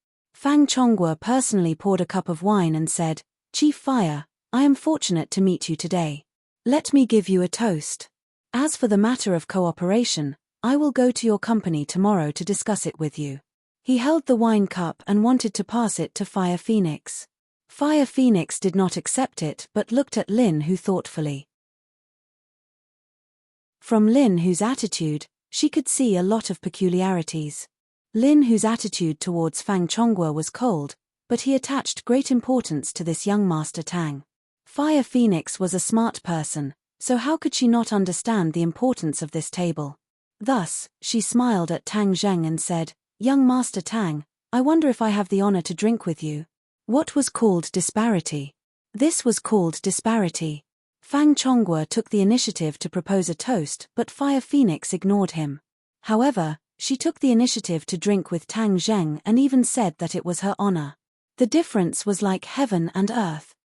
Fang Chonghua personally poured a cup of wine and said, "Chief Fire, I am fortunate to meet you today. Let me give you a toast. As for the matter of cooperation, I will go to your company tomorrow to discuss it with you." He held the wine cup and wanted to pass it to Fire Phoenix. Fire Phoenix did not accept it but looked at Lin Hu thoughtfully. From Lin Hu's attitude, she could see a lot of peculiarities. Lin Hu's attitude towards Fang Chonghua was cold, but he attached great importance to this young Master Tang. Fire Phoenix was a smart person, so how could she not understand the importance of this table? Thus, she smiled at Tang Zheng and said, "Young Master Tang, I wonder if I have the honor to drink with you." What was called disparity? This was called disparity. Fang Chonghua took the initiative to propose a toast, but Fire Phoenix ignored him. However, she took the initiative to drink with Tang Zheng and even said that it was her honor. The difference was like heaven and earth.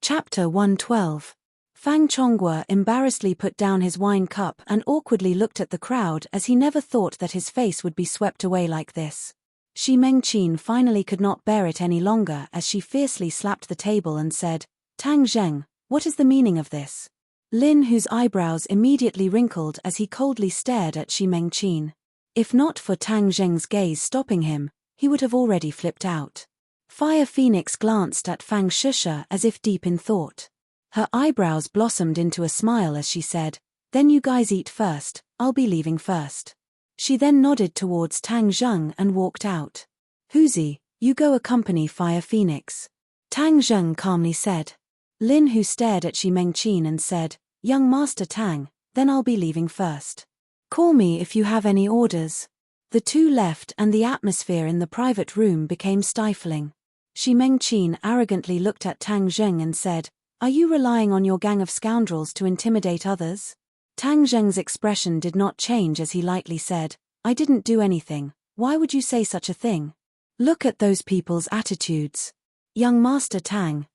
Chapter 112. Fang Chonghua embarrassedly put down his wine cup and awkwardly looked at the crowd as he never thought that his face would be swept away like this. Shi Mengqin finally could not bear it any longer as she fiercely slapped the table and said, "Tang Zheng, what is the meaning of this?" Lin Hu's eyebrows immediately wrinkled as he coldly stared at Shi Mengqin. If not for Tang Zheng's gaze stopping him, he would have already flipped out. Fire Phoenix glanced at Fang Shusha as if deep in thought. Her eyebrows blossomed into a smile as she said, "Then you guys eat first, I'll be leaving first." She then nodded towards Tang Zheng and walked out. "Huzi, you go accompany Fire Phoenix," Tang Zheng calmly said. Lin Hu stared at Shi Mengqin and said, "Young Master Tang, then I'll be leaving first. Call me if you have any orders." The two left and the atmosphere in the private room became stifling. Shi Mengqin arrogantly looked at Tang Zheng and said, "Are you relying on your gang of scoundrels to intimidate others?" Tang Zheng's expression did not change as he lightly said, "I didn't do anything, why would you say such a thing? Look at those people's attitudes. Young Master Tang,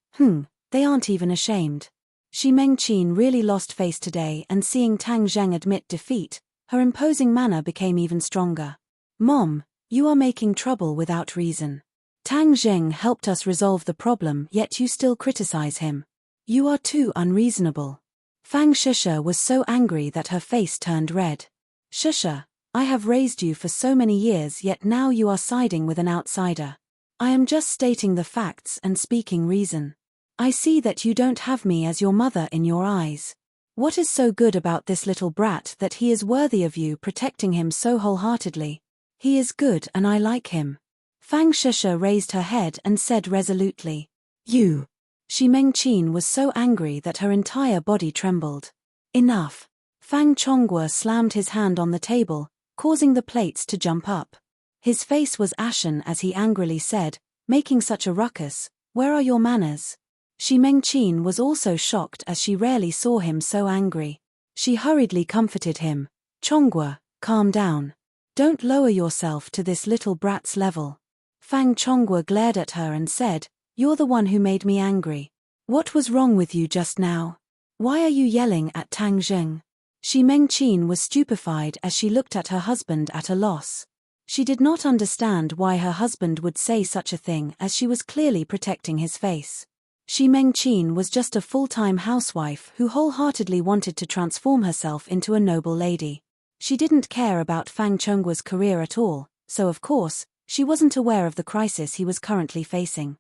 they aren't even ashamed." Shi Mengqin really lost face today, and seeing Tang Zheng admit defeat, her imposing manner became even stronger. "Mom, you are making trouble without reason. Tang Zheng helped us resolve the problem, yet you still criticize him. You are too unreasonable." Fang Shusha was so angry that her face turned red. "Shusha, I have raised you for so many years, yet now you are siding with an outsider. I am just stating the facts and speaking reason. I see that you don't have me as your mother in your eyes. What is so good about this little brat that he is worthy of you protecting him so wholeheartedly? He is good and I like him." Fang Shusha raised her head and said resolutely, "You." Shi Mengqin was so angry that her entire body trembled. "Enough." Fang Chonghua slammed his hand on the table, causing the plates to jump up. His face was ashen as he angrily said, "Making such a ruckus, where are your manners?" Shi Mengqin was also shocked as she rarely saw him so angry. She hurriedly comforted him, "Chonghua, calm down. Don't lower yourself to this little brat's level." Fang Chonghua glared at her and said, "You're the one who made me angry. What was wrong with you just now? Why are you yelling at Tang Zheng?" Shi Mengqin was stupefied as she looked at her husband at a loss. She did not understand why her husband would say such a thing as she was clearly protecting his face. Shi Mengqin was just a full-time housewife who wholeheartedly wanted to transform herself into a noble lady. She didn't care about Fang Chonghua's career at all, so of course, she wasn't aware of the crisis he was currently facing.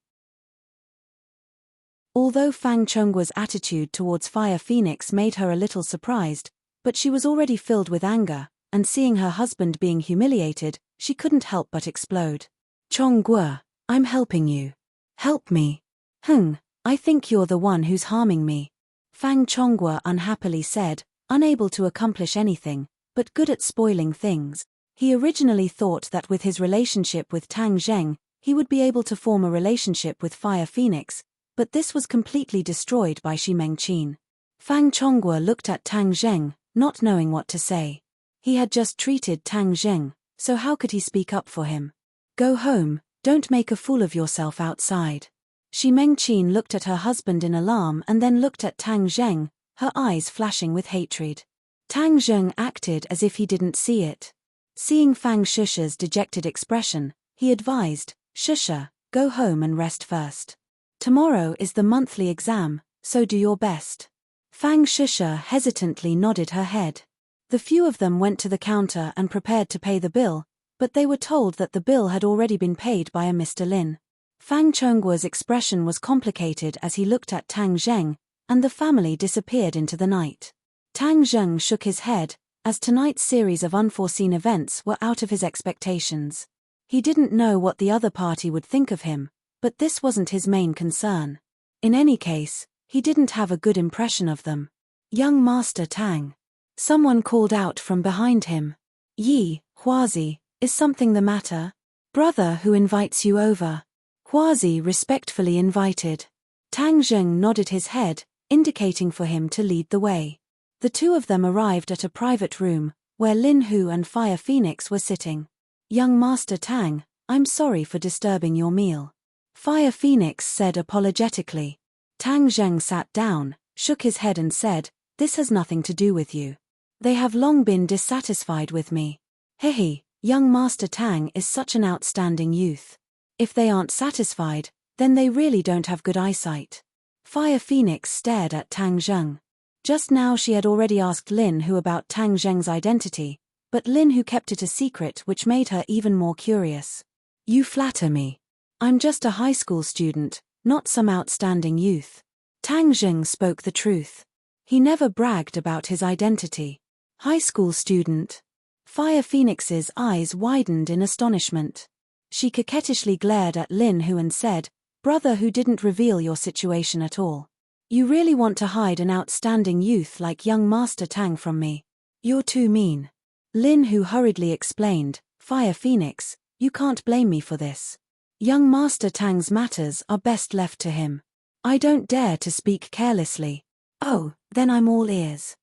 Although Fang Chonghua's attitude towards Fire Phoenix made her a little surprised, but she was already filled with anger, and seeing her husband being humiliated, she couldn't help but explode. "Chonghua, I'm helping you. Help me." "I think you're the one who's harming me," Fang Chonghua unhappily said, unable to accomplish anything, but good at spoiling things. He originally thought that with his relationship with Tang Zheng, he would be able to form a relationship with Fire Phoenix, but this was completely destroyed by Shi Mengqin. Fang Chonghua looked at Tang Zheng, not knowing what to say. He had just treated Tang Zheng, so how could he speak up for him? "Go home, don't make a fool of yourself outside." Shi Mengqin looked at her husband in alarm and then looked at Tang Zheng, her eyes flashing with hatred. Tang Zheng acted as if he didn't see it. Seeing Fang Shusha's dejected expression, he advised, "Shusha, go home and rest first. Tomorrow is the monthly exam, so do your best." Fang Shusha hesitantly nodded her head. The few of them went to the counter and prepared to pay the bill, but they were told that the bill had already been paid by a Mr. Lin. Fang Chengguo's expression was complicated as he looked at Tang Zheng, and the family disappeared into the night. Tang Zheng shook his head, as tonight's series of unforeseen events were out of his expectations. He didn't know what the other party would think of him, but this wasn't his main concern. In any case, he didn't have a good impression of them. "Young Master Tang." Someone called out from behind him. "Yi, Huazi, is something the matter? Brother who invites you over." Huazi respectfully invited. Tang Zheng nodded his head, indicating for him to lead the way. The two of them arrived at a private room, where Lin Hu and Fire Phoenix were sitting. "Young Master Tang, I'm sorry for disturbing your meal," Fire Phoenix said apologetically. Tang Zheng sat down, shook his head and said, "This has nothing to do with you. They have long been dissatisfied with me. Hehe, young Master Tang is such an outstanding youth. If they aren't satisfied, then they really don't have good eyesight." Fire Phoenix stared at Tang Zheng. Just now she had already asked Lin Hu about Tang Zheng's identity, but Lin Hu kept it a secret, which made her even more curious. "You flatter me. I'm just a high school student, not some outstanding youth." Tang Zheng spoke the truth. He never bragged about his identity. High school student? Fire Phoenix's eyes widened in astonishment. She coquettishly glared at Lin Hu and said, "Brother who didn't reveal your situation at all. You really want to hide an outstanding youth like young Master Tang from me? You're too mean." Lin Hu hurriedly explained, "Fire Phoenix, you can't blame me for this. Young Master Tang's matters are best left to him. I don't dare to speak carelessly." "Oh, then I'm all ears."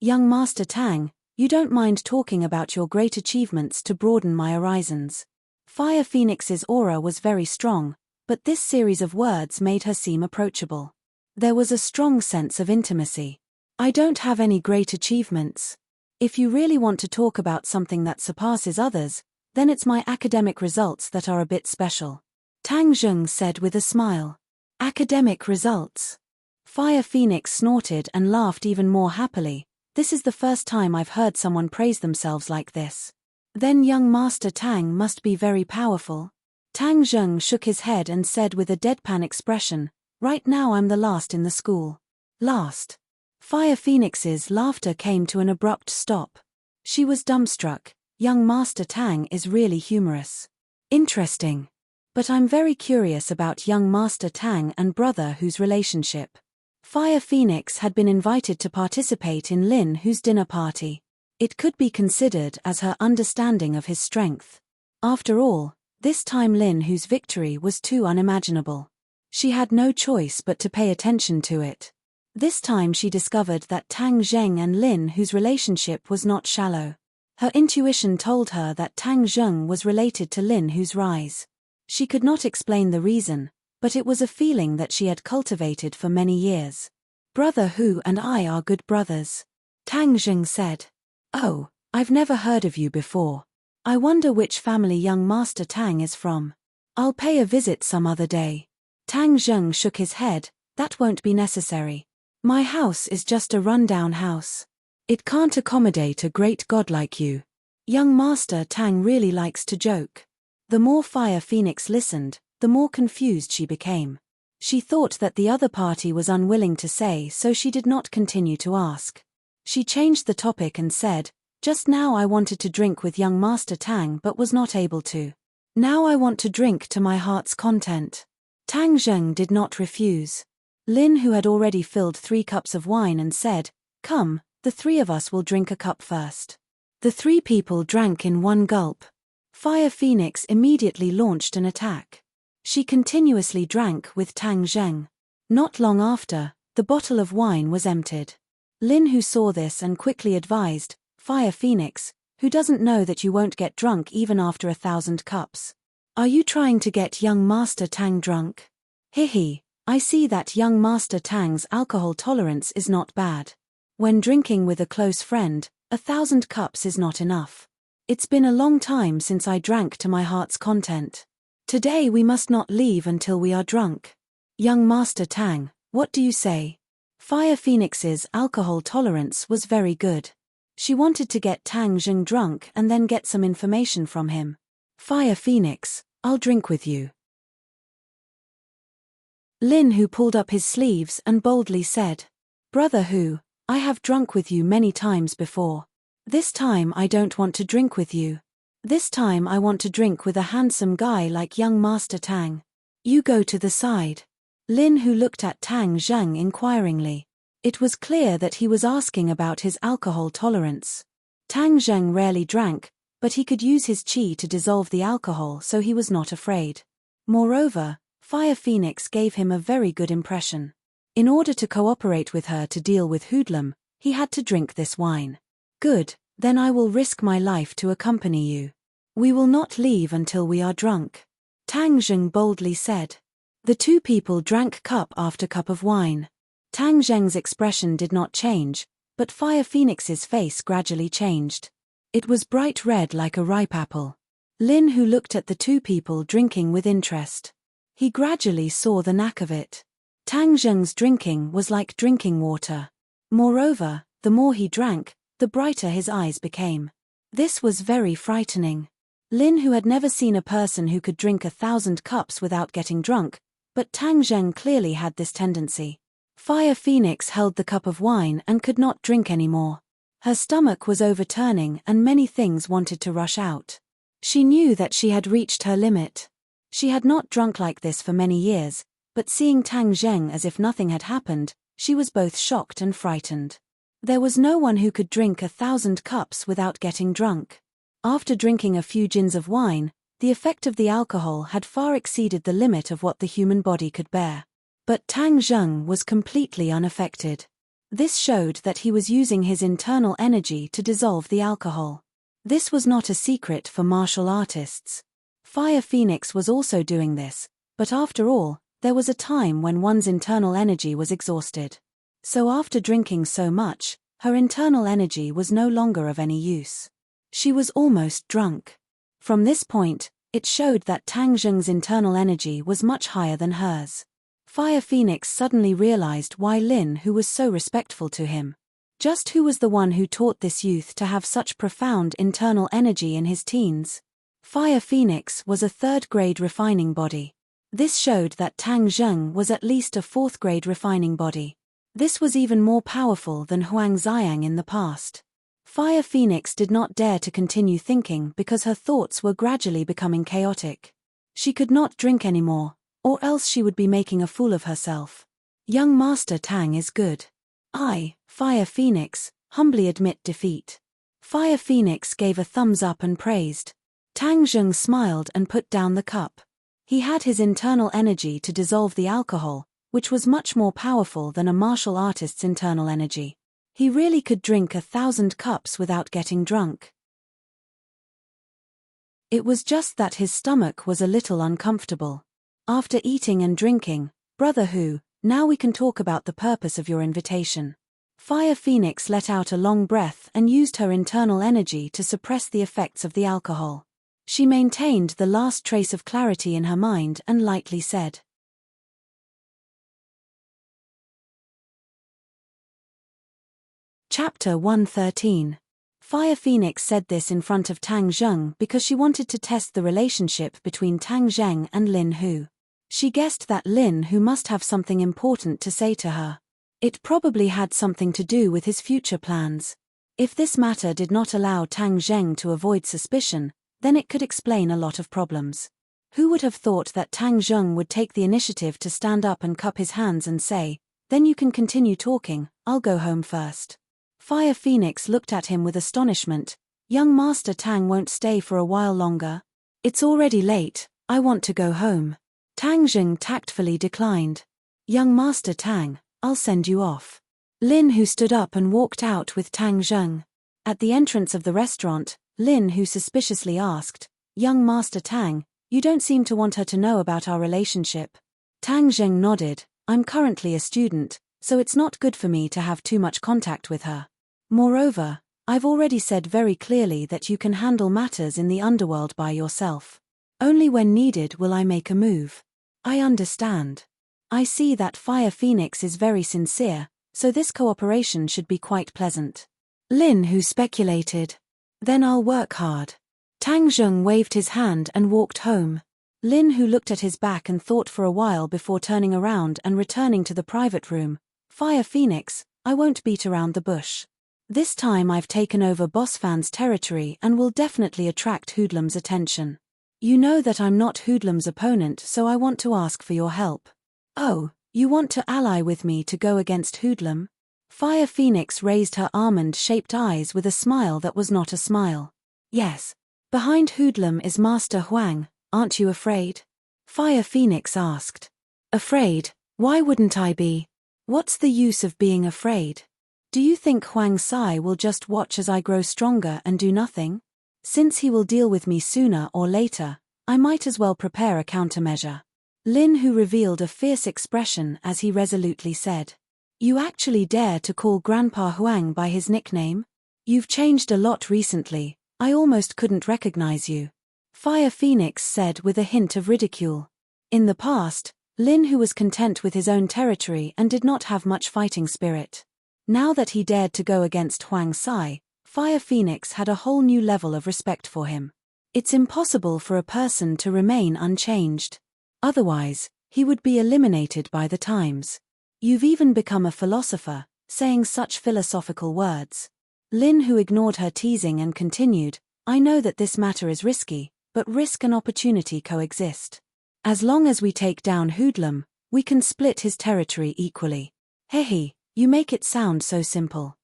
"Young Master Tang, you don't mind talking about your great achievements to broaden my horizons." Fire Phoenix's aura was very strong, but this series of words made her seem approachable. There was a strong sense of intimacy. "I don't have any great achievements. If you really want to talk about something that surpasses others, then it's my academic results that are a bit special," Tang Zheng said with a smile. "Academic results?" Fire Phoenix snorted and laughed even more happily. "This is the first time I've heard someone praise themselves like this. Then young Master Tang must be very powerful." Tang Zheng shook his head and said with a deadpan expression, "Right now I'm the last in the school." "Last?" Fire Phoenix's laughter came to an abrupt stop. She was dumbstruck. Young Master Tang is really humorous. Interesting. But I'm very curious about young Master Tang and brother whose relationship. Fire Phoenix had been invited to participate in Lin Hu's dinner party. It could be considered as her understanding of his strength. After all, this time Lin Hu's victory was too unimaginable. She had no choice but to pay attention to it. This time she discovered that Tang Zheng and Lin Hu's relationship was not shallow. Her intuition told her that Tang Zheng was related to Lin Hu's rise. She could not explain the reason, but it was a feeling that she had cultivated for many years. "Brother Hu and I are good brothers," Tang Zheng said. "Oh, I've never heard of you before. I wonder which family young Master Tang is from. I'll pay a visit some other day." Tang Zheng shook his head. "That won't be necessary. My house is just a rundown house. It can't accommodate a great god like you." Young Master Tang really likes to joke. The more Fire Phoenix listened, the more confused she became. She thought that the other party was unwilling to say, so she did not continue to ask. She changed the topic and said, "Just now I wanted to drink with young Master Tang but was not able to. Now I want to drink to my heart's content." Tang Zheng did not refuse. Lin Hu had already filled 3 cups of wine and said, "Come, the 3 of us will drink a cup first." The 3 people drank in one gulp. Fire Phoenix immediately launched an attack. She continuously drank with Tang Zheng. Not long after, the bottle of wine was emptied. Lin Hu saw this and quickly advised, "Fire Phoenix, who doesn't know that you won't get drunk even after 1,000 cups? Are you trying to get young Master Tang drunk?" "Hehe, I see that young Master Tang's alcohol tolerance is not bad. When drinking with a close friend, 1,000 cups is not enough. It's been a long time since I drank to my heart's content. Today we must not leave until we are drunk. Young Master Tang, what do you say? Fire Phoenix's alcohol tolerance was very good. She wanted to get Tang Zheng drunk and then get some information from him. Fire Phoenix, I'll drink with you. Lin Hu pulled up his sleeves and boldly said, Brother Hu, I have drunk with you many times before. This time I don't want to drink with you. This time I want to drink with a handsome guy like young Master Tang. You go to the side. Lin Hu looked at Tang Zheng inquiringly. It was clear that he was asking about his alcohol tolerance. Tang Zheng rarely drank, but he could use his qi to dissolve the alcohol, so he was not afraid. Moreover, Fire Phoenix gave him a very good impression. In order to cooperate with her to deal with hoodlum, he had to drink this wine. Good, then I will risk my life to accompany you. We will not leave until we are drunk. Tang Zheng boldly said. The two people drank cup after cup of wine. Tang Zheng's expression did not change, but Fire Phoenix's face gradually changed. It was bright red like a ripe apple. Lin Hu looked at the two people drinking with interest. He gradually saw the knack of it. Tang Zheng's drinking was like drinking water. Moreover, the more he drank, the brighter his eyes became. This was very frightening. Lin Hu had never seen a person who could drink 1,000 cups without getting drunk, but Tang Zheng clearly had this tendency. Fire Phoenix held the cup of wine and could not drink anymore. Her stomach was overturning and many things wanted to rush out. She knew that she had reached her limit. She had not drunk like this for many years, but seeing Tang Zheng as if nothing had happened, she was both shocked and frightened. There was no one who could drink 1,000 cups without getting drunk. After drinking a few gins of wine, the effect of the alcohol had far exceeded the limit of what the human body could bear. But Tang Zheng was completely unaffected. This showed that he was using his internal energy to dissolve the alcohol. This was not a secret for martial artists. Fire Phoenix was also doing this, but after all, there was a time when one's internal energy was exhausted. So after drinking so much, her internal energy was no longer of any use. She was almost drunk. From this point, it showed that Tang Zheng's internal energy was much higher than hers. Fire Phoenix suddenly realized why Lin Hu was so respectful to him. Just who was the one who taught this youth to have such profound internal energy in his teens? Fire Phoenix was a third-grade refining body. This showed that Tang Zheng was at least a fourth-grade refining body. This was even more powerful than Huang Xiang in the past. Fire Phoenix did not dare to continue thinking because her thoughts were gradually becoming chaotic. She could not drink anymore, or else she would be making a fool of herself. Young Master Tang is good. I, Fire Phoenix, humbly admit defeat. Fire Phoenix gave a thumbs up and praised. Tang Zheng smiled and put down the cup. He had his internal energy to dissolve the alcohol, which was much more powerful than a martial artist's internal energy. He really could drink 1,000 cups without getting drunk. It was just that his stomach was a little uncomfortable. After eating and drinking, Brother Hu, now we can talk about the purpose of your invitation. Fire Phoenix let out a long breath and used her internal energy to suppress the effects of the alcohol. She maintained the last trace of clarity in her mind and lightly said. Chapter 113. Fire Phoenix said this in front of Tang Zheng because she wanted to test the relationship between Tang Zheng and Lin Hu. She guessed that Lin Hu must have something important to say to her. It probably had something to do with his future plans. If this matter did not allow Tang Zheng to avoid suspicion, then it could explain a lot of problems. Who would have thought that Tang Zheng would take the initiative to stand up and cup his hands and say, "Then you can continue talking, I'll go home first." Fire Phoenix looked at him with astonishment. Young Master Tang won't stay for a while longer. It's already late, I want to go home. Tang Zheng tactfully declined. Young Master Tang, I'll send you off. Lin Hu stood up and walked out with Tang Zheng. At the entrance of the restaurant, Lin Hu suspiciously asked, "Young Master Tang, you don't seem to want her to know about our relationship." Tang Zheng nodded. "I'm currently a student, so it's not good for me to have too much contact with her. Moreover, I've already said very clearly that you can handle matters in the underworld by yourself. Only when needed will I make a move. I understand. I see that Fire Phoenix is very sincere, so this cooperation should be quite pleasant. Lin Hu speculated. Then I'll work hard. Tang Zheng waved his hand and walked home. Lin Hu looked at his back and thought for a while before turning around and returning to the private room. Fire Phoenix, I won't beat around the bush. This time I've taken over Boss Fan's territory and will definitely attract Hoodlum's attention. You know that I'm not Hoodlum's opponent, so I want to ask for your help. Oh, you want to ally with me to go against Hoodlum? Fire Phoenix raised her almond-shaped eyes with a smile that was not a smile. Yes. Behind Hoodlum is Master Huang, aren't you afraid? Fire Phoenix asked. Afraid? Why wouldn't I be? What's the use of being afraid? Do you think Huang Sai will just watch as I grow stronger and do nothing? Since he will deal with me sooner or later, I might as well prepare a countermeasure. Lin Hu revealed a fierce expression as he resolutely said. You actually dare to call Grandpa Huang by his nickname? You've changed a lot recently, I almost couldn't recognize you. Fire Phoenix said with a hint of ridicule. In the past, Lin Hu was content with his own territory and did not have much fighting spirit. Now that he dared to go against Huang Sai, Fire Phoenix had a whole new level of respect for him. It's impossible for a person to remain unchanged. Otherwise, he would be eliminated by the times. You've even become a philosopher, saying such philosophical words. Lin Hu ignored her teasing and continued, I know that this matter is risky, but risk and opportunity coexist. As long as we take down Hoodlum, we can split his territory equally. Hehe, you make it sound so simple.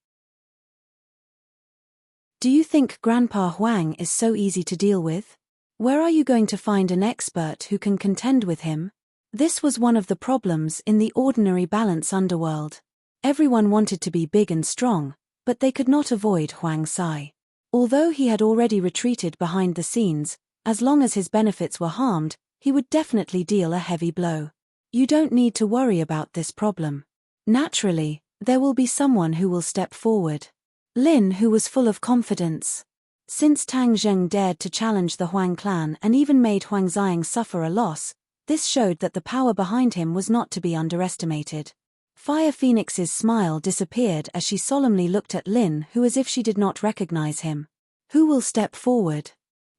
Do you think Grandpa Huang is so easy to deal with? Where are you going to find an expert who can contend with him? This was one of the problems in the ordinary balance underworld. Everyone wanted to be big and strong, but they could not avoid Huang Sai. Although he had already retreated behind the scenes, as long as his benefits were harmed, he would definitely deal a heavy blow. You don't need to worry about this problem. Naturally, there will be someone who will step forward. Lin Hu was full of confidence. Since Tang Zheng dared to challenge the Huang clan and even made Huang Xiang suffer a loss, this showed that the power behind him was not to be underestimated. Fire Phoenix's smile disappeared as she solemnly looked at Lin Hu as if she did not recognize him. Who will step forward?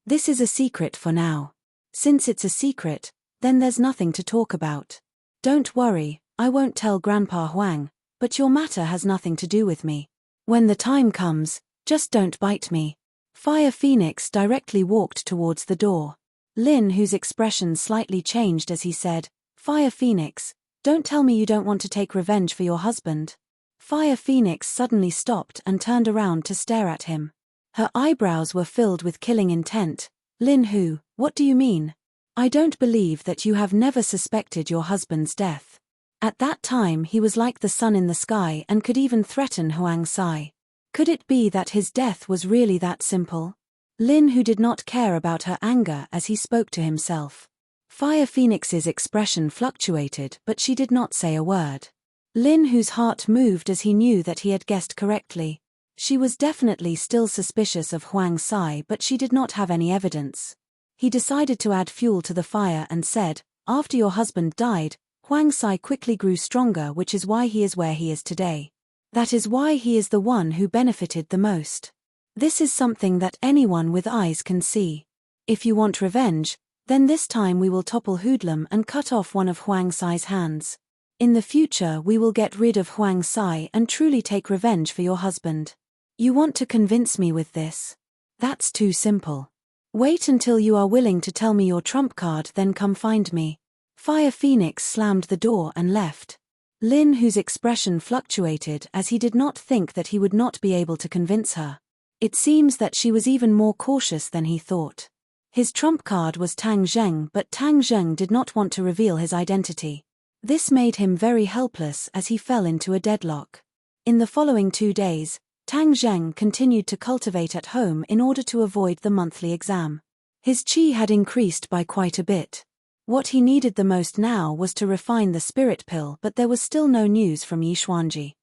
This is a secret for now. Since it's a secret, then there's nothing to talk about. Don't worry, I won't tell Grandpa Huang, but your matter has nothing to do with me. When the time comes, just don't bite me. Fire Phoenix directly walked towards the door. Lin Hu's expression slightly changed as he said, Fire Phoenix, don't tell me you don't want to take revenge for your husband. Fire Phoenix suddenly stopped and turned around to stare at him. Her eyebrows were filled with killing intent. Lin Hu, what do you mean? I don't believe that you have never suspected your husband's death. At that time he was like the sun in the sky and could even threaten Huang Sai. Could it be that his death was really that simple? Lin Hu did not care about her anger as he spoke to himself. Fire Phoenix's expression fluctuated, but she did not say a word. Lin Hu's heart moved as he knew that he had guessed correctly. She was definitely still suspicious of Huang Sai, but she did not have any evidence. He decided to add fuel to the fire and said, after your husband died, Huang Sai quickly grew stronger, which is why he is where he is today. That is why he is the one who benefited the most. This is something that anyone with eyes can see. If you want revenge, then this time we will topple Hoodlum and cut off one of Huang Sai's hands. In the future we will get rid of Huang Sai and truly take revenge for your husband. You want to convince me with this? That's too simple. Wait until you are willing to tell me your trump card, then come find me. Fire Phoenix slammed the door and left. Lin Hu's expression fluctuated as he did not think that he would not be able to convince her. It seems that she was even more cautious than he thought. His trump card was Tang Zheng, but Tang Zheng did not want to reveal his identity. This made him very helpless as he fell into a deadlock. In the following 2 days, Tang Zheng continued to cultivate at home in order to avoid the monthly exam. His qi had increased by quite a bit. What he needed the most now was to refine the spirit pill, but there was still no news from Yi Xuanji.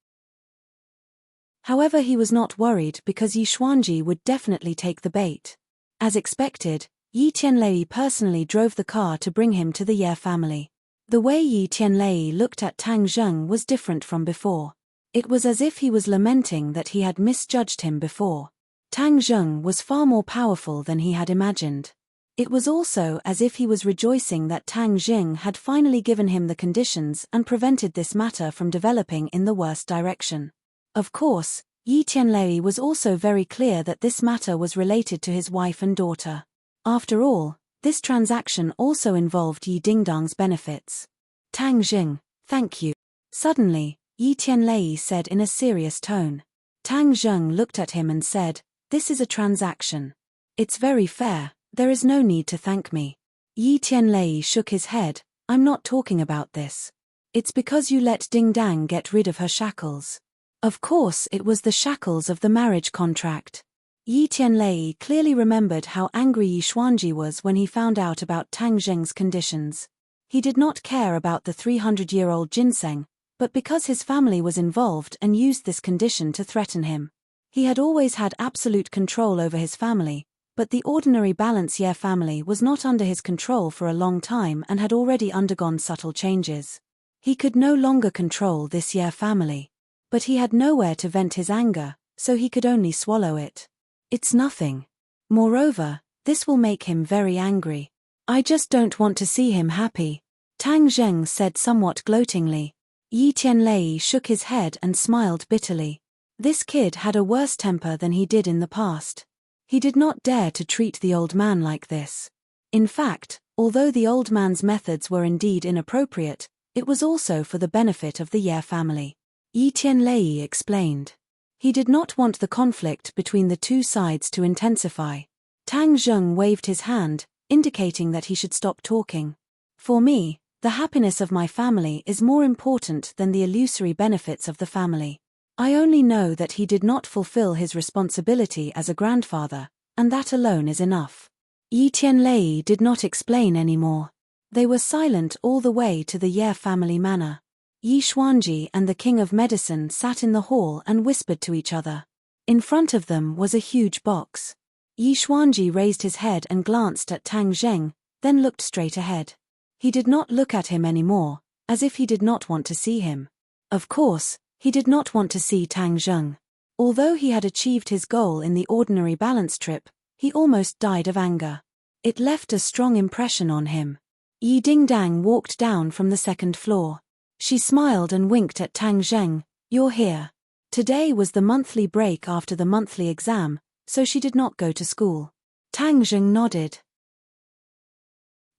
However, he was not worried because Yi Xuanji would definitely take the bait. As expected, Yi Tianlei personally drove the car to bring him to the Ye family. The way Yi Tianlei looked at Tang Zheng was different from before. It was as if he was lamenting that he had misjudged him before. Tang Zheng was far more powerful than he had imagined. It was also as if he was rejoicing that Tang Zheng had finally given him the conditions and prevented this matter from developing in the worst direction. Of course, Yi Tianlei was also very clear that this matter was related to his wife and daughter. After all, this transaction also involved Yi Dingdang's benefits. Tang Zheng, thank you. Suddenly, Yi Tianlei said in a serious tone. Tang Zheng looked at him and said, "This is a transaction. It's very fair, there is no need to thank me." Yi Tianlei shook his head. "I'm not talking about this. It's because you let Dingdang get rid of her shackles." Of course, it was the shackles of the marriage contract. Yi Tianlei clearly remembered how angry Yi Xuanji was when he found out about Tang Zheng's conditions. He did not care about the 300-year-old ginseng, but because his family was involved and used this condition to threaten him. He had always had absolute control over his family, but the ordinary Balance Ye family was not under his control for a long time and had already undergone subtle changes. He could no longer control this Ye family. But he had nowhere to vent his anger, so he could only swallow it. It's nothing. Moreover, this will make him very angry. I just don't want to see him happy, Tang Zheng said somewhat gloatingly. Yi Tianlei shook his head and smiled bitterly. This kid had a worse temper than he did in the past. He did not dare to treat the old man like this. In fact, although the old man's methods were indeed inappropriate, it was also for the benefit of the Ye family. Yi Tianlei explained. He did not want the conflict between the two sides to intensify. Tang Zheng waved his hand, indicating that he should stop talking. For me, the happiness of my family is more important than the illusory benefits of the family. I only know that he did not fulfill his responsibility as a grandfather, and that alone is enough. Yi Tianlei did not explain anymore. They were silent all the way to the Ye family manor. Yi Xuanji and the King of Medicine sat in the hall and whispered to each other. In front of them was a huge box. Yi Xuanji raised his head and glanced at Tang Zheng, then looked straight ahead. He did not look at him anymore, as if he did not want to see him. Of course, he did not want to see Tang Zheng. Although he had achieved his goal in the ordinary balance trip, he almost died of anger. It left a strong impression on him. Yi Dingdang walked down from the second floor. She smiled and winked at Tang Zheng. "You're here." Today was the monthly break after the monthly exam, so she did not go to school. Tang Zheng nodded.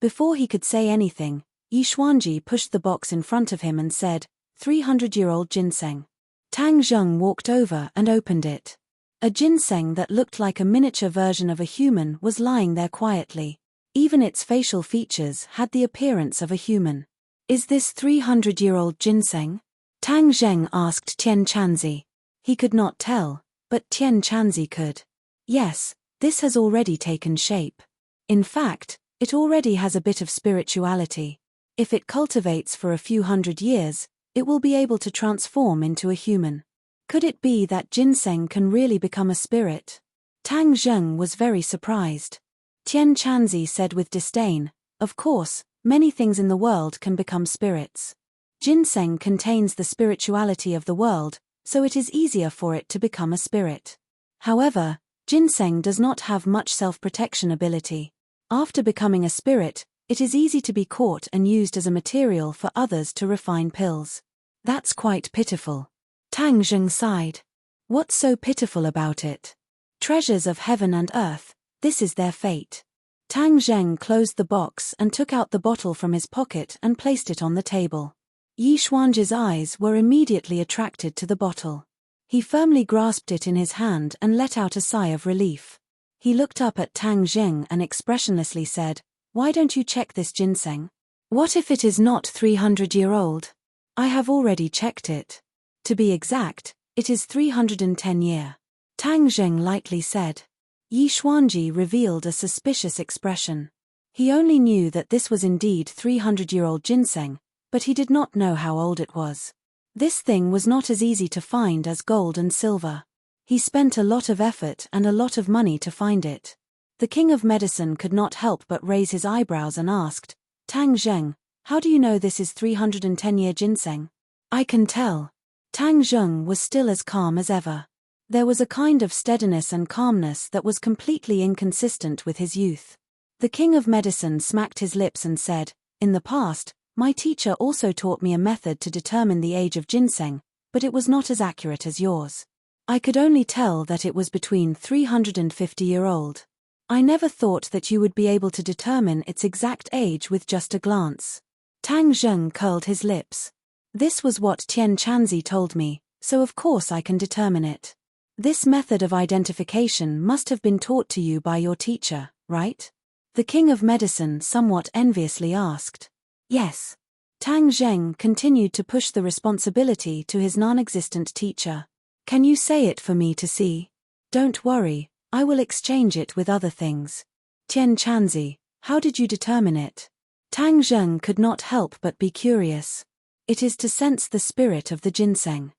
Before he could say anything, Yi Xuanji pushed the box in front of him and said, 300-year-old ginseng. Tang Zheng walked over and opened it. A ginseng that looked like a miniature version of a human was lying there quietly. Even its facial features had the appearance of a human. "Is this 300-year-old ginseng?" Tang Zheng asked Tian Chanzi. He could not tell, but Tian Chanzi could. "Yes, this has already taken shape. In fact, it already has a bit of spirituality. If it cultivates for a few hundred years, it will be able to transform into a human. Could it be that ginseng can really become a spirit?" Tang Zheng was very surprised. Tian Chanzi said with disdain, "Of course, many things in the world can become spirits. Ginseng contains the spirituality of the world, so it is easier for it to become a spirit. However, ginseng does not have much self-protection ability. After becoming a spirit, it is easy to be caught and used as a material for others to refine pills. That's quite pitiful." Tang Zheng sighed. "What's so pitiful about it? Treasures of heaven and earth, this is their fate." Tang Zheng closed the box and took out the bottle from his pocket and placed it on the table. Yi Xuanji's eyes were immediately attracted to the bottle. He firmly grasped it in his hand and let out a sigh of relief. He looked up at Tang Zheng and expressionlessly said, "Why don't you check this ginseng? What if it is not 300-year-old? I have already checked it. To be exact, it is 310-year. Tang Zheng lightly said. Yi Xuanji revealed a suspicious expression. He only knew that this was indeed 300-year-old ginseng, but he did not know how old it was. This thing was not as easy to find as gold and silver. He spent a lot of effort and a lot of money to find it. The king of medicine could not help but raise his eyebrows and asked, Tang Zheng, how do you know this is 310-year ginseng? I can tell. Tang Zheng was still as calm as ever. There was a kind of steadiness and calmness that was completely inconsistent with his youth. The king of medicine smacked his lips and said, In the past, my teacher also taught me a method to determine the age of ginseng, but it was not as accurate as yours. I could only tell that it was between 350-year-old. I never thought that you would be able to determine its exact age with just a glance. Tang Zheng curled his lips. This was what Tian Chanzi told me, so of course I can determine it. This method of identification must have been taught to you by your teacher, right? The king of medicine somewhat enviously asked. Yes. Tang Zheng continued to push the responsibility to his non-existent teacher. Can you say it for me to see? Don't worry, I will exchange it with other things. Tian Chanzi, how did you determine it? Tang Zheng could not help but be curious. It is to sense the spirit of the ginseng.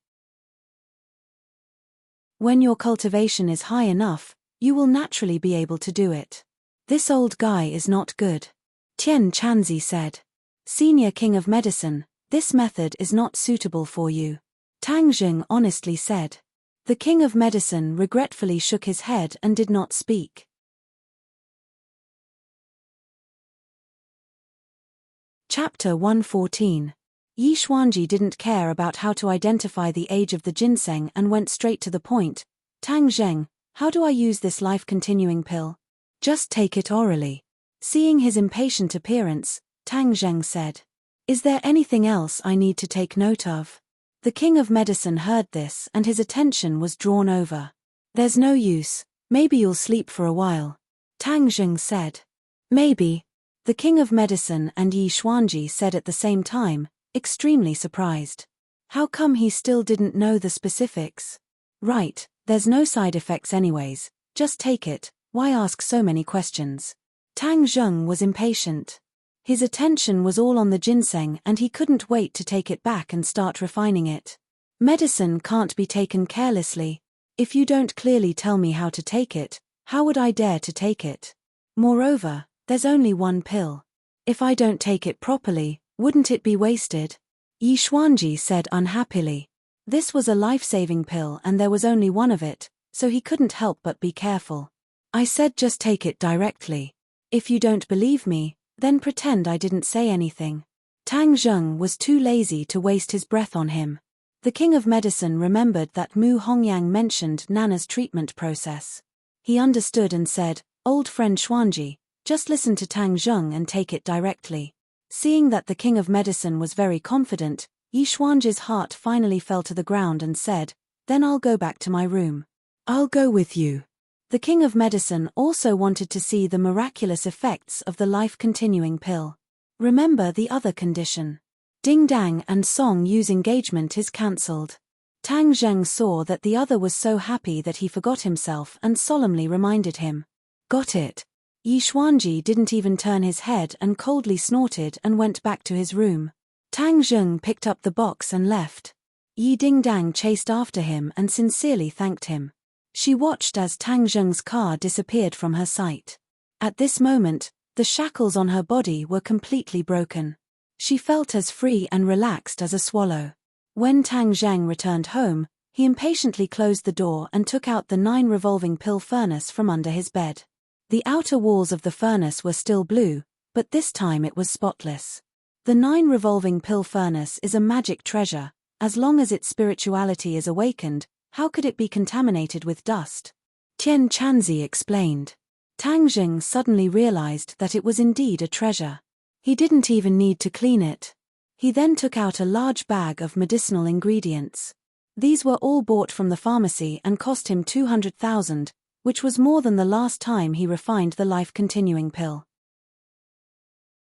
When your cultivation is high enough, you will naturally be able to do it. This old guy is not good. Tian Chanzi said. Senior king of medicine, this method is not suitable for you. Tang Zheng honestly said. The king of medicine regretfully shook his head and did not speak. Chapter 114. Yi Xuanji didn't care about how to identify the age of the ginseng and went straight to the point. Tang Zheng, how do I use this life-continuing pill? Just take it orally. Seeing his impatient appearance, Tang Zheng said. Is there anything else I need to take note of? The king of medicine heard this and his attention was drawn over. There's no use, maybe you'll sleep for a while. Tang Zheng said. Maybe. The king of medicine and Yi Xuanji said at the same time, extremely surprised. How come he still didn't know the specifics? Right, there's no side effects anyways, just take it, why ask so many questions? Tang Zheng was impatient. His attention was all on the ginseng and he couldn't wait to take it back and start refining it. Medicine can't be taken carelessly. If you don't clearly tell me how to take it, how would I dare to take it? Moreover, there's only one pill. If I don't take it properly, wouldn't it be wasted? Yi Xuanji said unhappily. This was a life-saving pill and there was only one of it, so he couldn't help but be careful. I said just take it directly. If you don't believe me, then pretend I didn't say anything. Tang Zheng was too lazy to waste his breath on him. The king of medicine remembered that Mu Hongyang mentioned Nana's treatment process. He understood and said, Old friend Xuanji, just listen to Tang Zheng and take it directly. Seeing that the king of medicine was very confident, Yi Xuanji's heart finally fell to the ground and said, Then I'll go back to my room. I'll go with you. The king of medicine also wanted to see the miraculous effects of the life-continuing pill. Remember the other condition. Ding Dang and Song Yu's engagement is cancelled. Tang Zheng saw that the other was so happy that he forgot himself and solemnly reminded him. Got it. Yi Xuanji didn't even turn his head and coldly snorted and went back to his room. Tang Zheng picked up the box and left. Yi Ding Dang chased after him and sincerely thanked him. She watched as Tang Zheng's car disappeared from her sight. At this moment, the shackles on her body were completely broken. She felt as free and relaxed as a swallow. When Tang Zheng returned home, he impatiently closed the door and took out the 9 revolving pill furnace from under his bed. The outer walls of the furnace were still blue, but this time it was spotless. The 9 revolving pill furnace is a magic treasure. As long as its spirituality is awakened, how could it be contaminated with dust? Tian Chanzi explained. Tang Zheng suddenly realized that it was indeed a treasure. He didn't even need to clean it. He then took out a large bag of medicinal ingredients. These were all bought from the pharmacy and cost him 200,000, which was more than the last time he refined the life-continuing pill.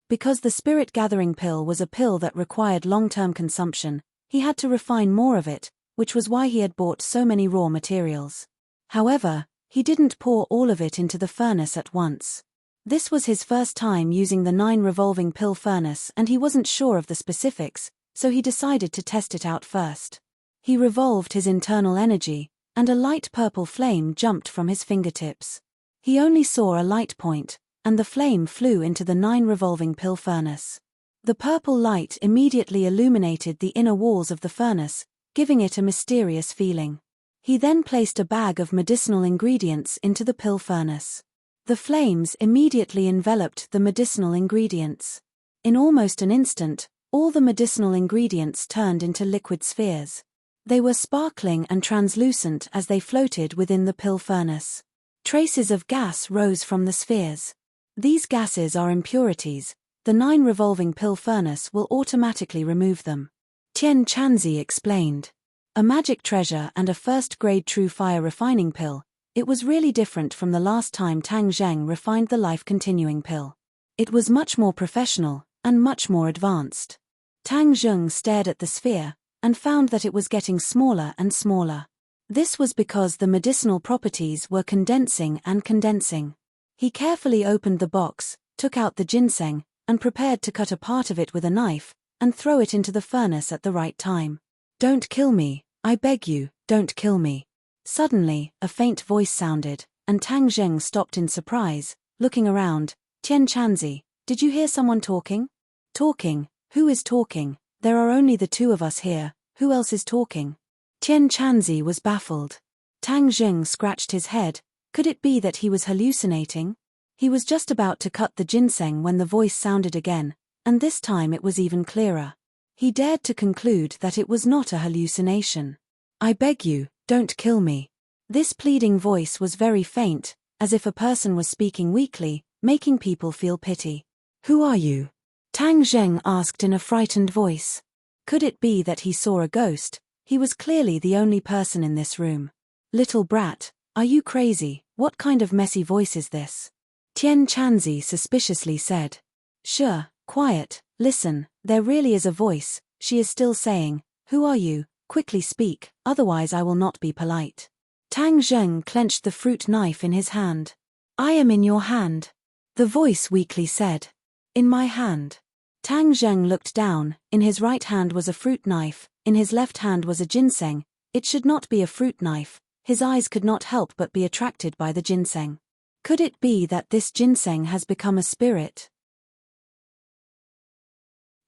Because the spirit-gathering pill was a pill that required long-term consumption, he had to refine more of it, which was why he had bought so many raw materials. However, he didn't pour all of it into the furnace at once. This was his first time using the 9 revolving pill furnace and he wasn't sure of the specifics, so he decided to test it out first. He revolved his internal energy, and a light purple flame jumped from his fingertips. He only saw a light point, and the flame flew into the 9 revolving pill furnace. The purple light immediately illuminated the inner walls of the furnace, giving it a mysterious feeling. He then placed a bag of medicinal ingredients into the pill furnace. The flames immediately enveloped the medicinal ingredients. In almost an instant, all the medicinal ingredients turned into liquid spheres. They were sparkling and translucent as they floated within the pill furnace. Traces of gas rose from the spheres. These gases are impurities. The 9 revolving pill furnace will automatically remove them. Tian Chanzi explained. A magic treasure and a first-grade true fire refining pill, it was really different from the last time Tang Zheng refined the life-continuing pill. It was much more professional, and much more advanced. Tang Zheng stared at the sphere, and found that it was getting smaller and smaller. This was because the medicinal properties were condensing and condensing. He carefully opened the box, took out the ginseng, and prepared to cut a part of it with a knife, and throw it into the furnace at the right time. "Don't kill me, I beg you, don't kill me." Suddenly, a faint voice sounded, and Tang Zheng stopped in surprise, looking around. "Tian Chanzi, did you hear someone talking?" "Talking? Who is talking? There are only the 2 of us here, who else is talking?" Tian Chanzi was baffled. Tang Zheng scratched his head. Could it be that he was hallucinating? He was just about to cut the ginseng when the voice sounded again, and this time it was even clearer. He dared to conclude that it was not a hallucination. "I beg you, don't kill me." This pleading voice was very faint, as if a person was speaking weakly, making people feel pity. "Who are you?" Tang Zheng asked in a frightened voice. Could it be that he saw a ghost? He was clearly the only person in this room. "Little brat, are you crazy? What kind of messy voice is this?" Tian Chanzi suspiciously said. "Sure, quiet, listen, there really is a voice, she is still saying, 'Who are you? Quickly speak, otherwise I will not be polite.'" Tang Zheng clenched the fruit knife in his hand. "I am in your hand," the voice weakly said. "In my hand." Tang Zheng looked down. In his right hand was a fruit knife, in his left hand was a ginseng. It should not be a fruit knife. His eyes could not help but be attracted by the ginseng. Could it be that this ginseng has become a spirit?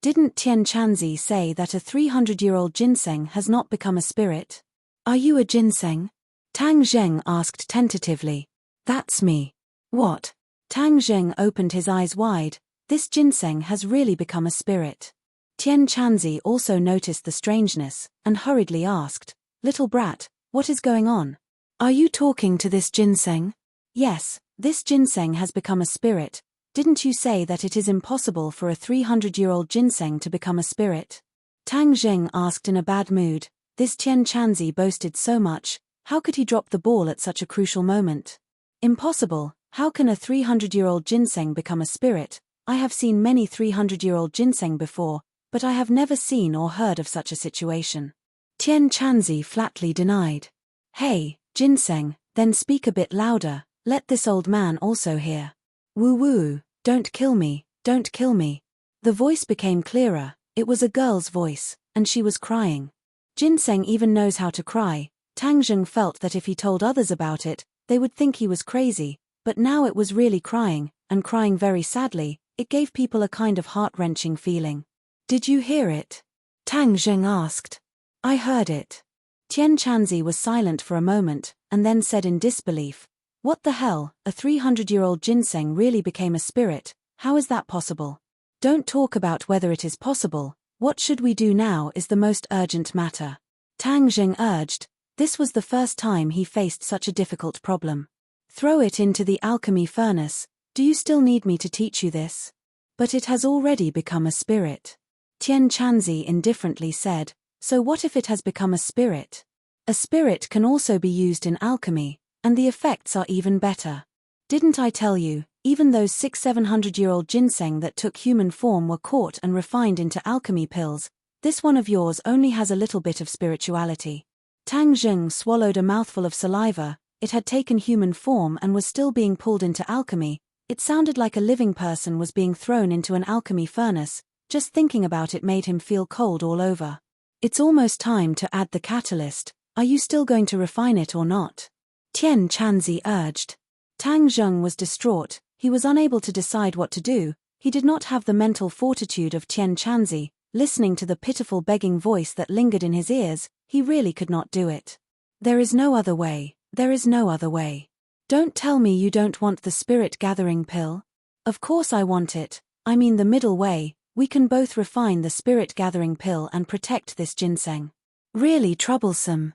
Didn't Tian Chanzi say that a 300-year-old ginseng has not become a spirit? "Are you a ginseng?" Tang Zheng asked tentatively. "That's me." "What?" Tang Zheng opened his eyes wide. This ginseng has really become a spirit. Tian Chanzi also noticed the strangeness, and hurriedly asked, "Little brat, what is going on? Are you talking to this ginseng?" "Yes, this ginseng has become a spirit. Didn't you say that it is impossible for a 300-year-old ginseng to become a spirit?" Tang Zheng asked in a bad mood. This Tian Chanzi boasted so much, how could he drop the ball at such a crucial moment? "Impossible, how can a 300-year-old ginseng become a spirit? I have seen many 300-year-old ginseng before, but I have never seen or heard of such a situation." Tian Chanzi flatly denied. "Hey, ginseng, then speak a bit louder, let this old man also hear." "Woo-woo, don't kill me, don't kill me." The voice became clearer. It was a girl's voice, and she was crying. Ginseng even knows how to cry. Tang Zheng felt that if he told others about it, they would think he was crazy, but now it was really crying, and crying very sadly. It gave people a kind of heart-wrenching feeling. "Did you hear it?" Tang Zheng asked. "I heard it." Tian Chanzi was silent for a moment, and then said in disbelief, "What the hell, a 300-year-old ginseng really became a spirit? How is that possible?" "Don't talk about whether it is possible, what should we do now is the most urgent matter," Tang Zheng urged. This was the first time he faced such a difficult problem. "Throw it into the alchemy furnace. Do you still need me to teach you this?" "But it has already become a spirit," Tian Chanzi indifferently said. "So what if it has become a spirit?" "A spirit can also be used in alchemy, and the effects are even better. Didn't I tell you, even those 600-700-year-old ginseng that took human form were caught and refined into alchemy pills, this one of yours only has a little bit of spirituality." Tang Zheng swallowed a mouthful of saliva. It had taken human form and was still being pulled into alchemy. It sounded like a living person was being thrown into an alchemy furnace. Just thinking about it made him feel cold all over. It's almost time to add the catalyst. Are you still going to refine it or not? Tian Chanzi urged. Tang Zheng was distraught. He was unable to decide what to do. He did not have the mental fortitude of Tian Chanzi. Listening to the pitiful begging voice that lingered in his ears, he really could not do it. There is no other way. There is no other way. Don't tell me you don't want the spirit-gathering pill. Of course I want it. I mean the middle way. We can both refine the spirit-gathering pill and protect this ginseng. Really troublesome.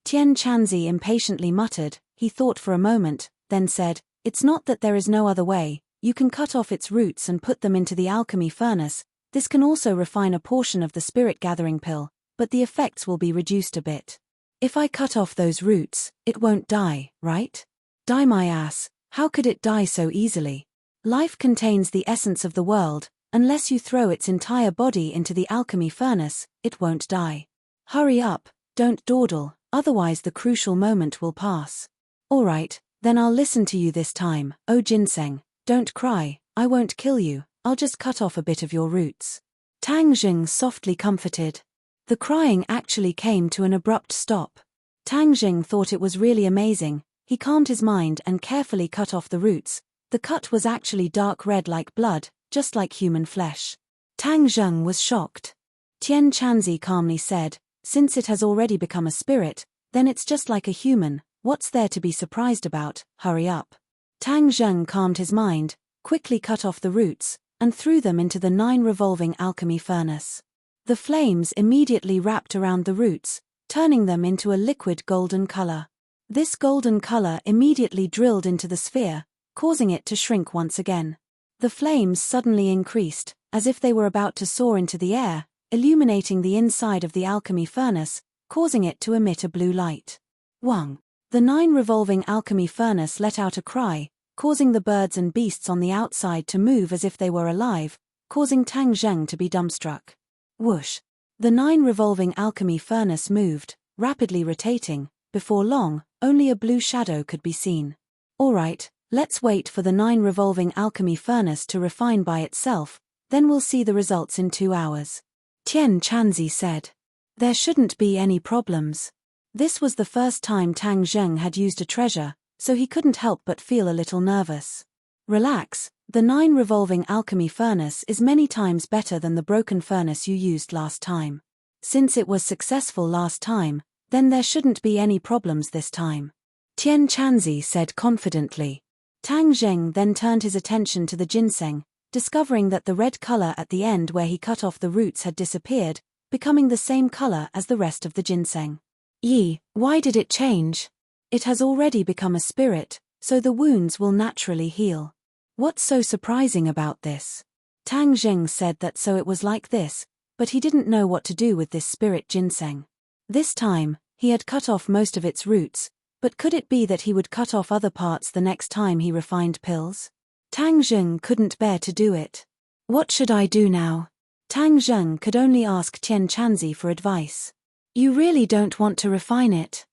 Tian Chanzi impatiently muttered. He thought for a moment, then said, "It's not that there is no other way. You can cut off its roots and put them into the alchemy furnace. This can also refine a portion of the spirit-gathering pill, but the effects will be reduced a bit. If I cut off those roots, it won't die, right?" Die my ass, how could it die so easily? Life contains the essence of the world. Unless you throw its entire body into the alchemy furnace, it won't die. Hurry up, don't dawdle, otherwise the crucial moment will pass. Alright, then I'll listen to you this time, oh ginseng, don't cry, I won't kill you, I'll just cut off a bit of your roots. Tang Zheng softly comforted. The crying actually came to an abrupt stop. Tang Zheng thought it was really amazing. He calmed his mind and carefully cut off the roots. The cut was actually dark red like blood, just like human flesh. Tang Zheng was shocked. Tian Chanzi calmly said, "Since it has already become a spirit, then it's just like a human, what's there to be surprised about, hurry up." Tang Zheng calmed his mind, quickly cut off the roots, and threw them into the 9 revolving alchemy furnace. The flames immediately wrapped around the roots, turning them into a liquid golden color. This golden color immediately drilled into the sphere, causing it to shrink once again. The flames suddenly increased, as if they were about to soar into the air, illuminating the inside of the alchemy furnace, causing it to emit a blue light. Wang! The 9 revolving alchemy furnace let out a cry, causing the birds and beasts on the outside to move as if they were alive, causing Tang Zheng to be dumbstruck. Whoosh! The 9 revolving alchemy furnace moved, rapidly rotating. Before long, only a blue shadow could be seen. Alright, let's wait for the 9 revolving alchemy furnace to refine by itself, then we'll see the results in 2 hours. Tian Chanzi said. There shouldn't be any problems. This was the first time Tang Zheng had used a treasure, so he couldn't help but feel a little nervous. Relax, the 9 revolving alchemy furnace is many times better than the broken furnace you used last time. Since it was successful last time, then there shouldn't be any problems this time. Tian Chanzi said confidently. Tang Zheng then turned his attention to the ginseng, discovering that the red color at the end where he cut off the roots had disappeared, becoming the same color as the rest of the ginseng. Yi, why did it change? It has already become a spirit, so the wounds will naturally heal. What's so surprising about this? Tang Zheng said that so it was like this, but he didn't know what to do with this spirit ginseng. This time, he had cut off most of its roots, but could it be that he would cut off other parts the next time he refined pills? Tang Zheng couldn't bear to do it. What should I do now? Tang Zheng could only ask Tian Chanzi for advice. You really don't want to refine it?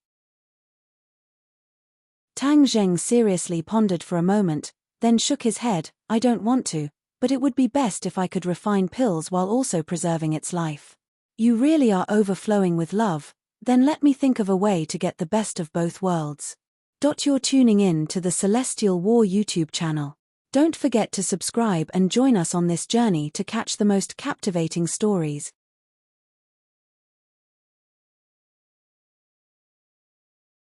Tang Zheng seriously pondered for a moment, then shook his head. I don't want to, but it would be best if I could refine pills while also preserving its life. You really are overflowing with love. Then let me think of a way to get the best of both worlds. You're tuning in to the Celestial War YouTube channel. Don't forget to subscribe and join us on this journey to catch the most captivating stories.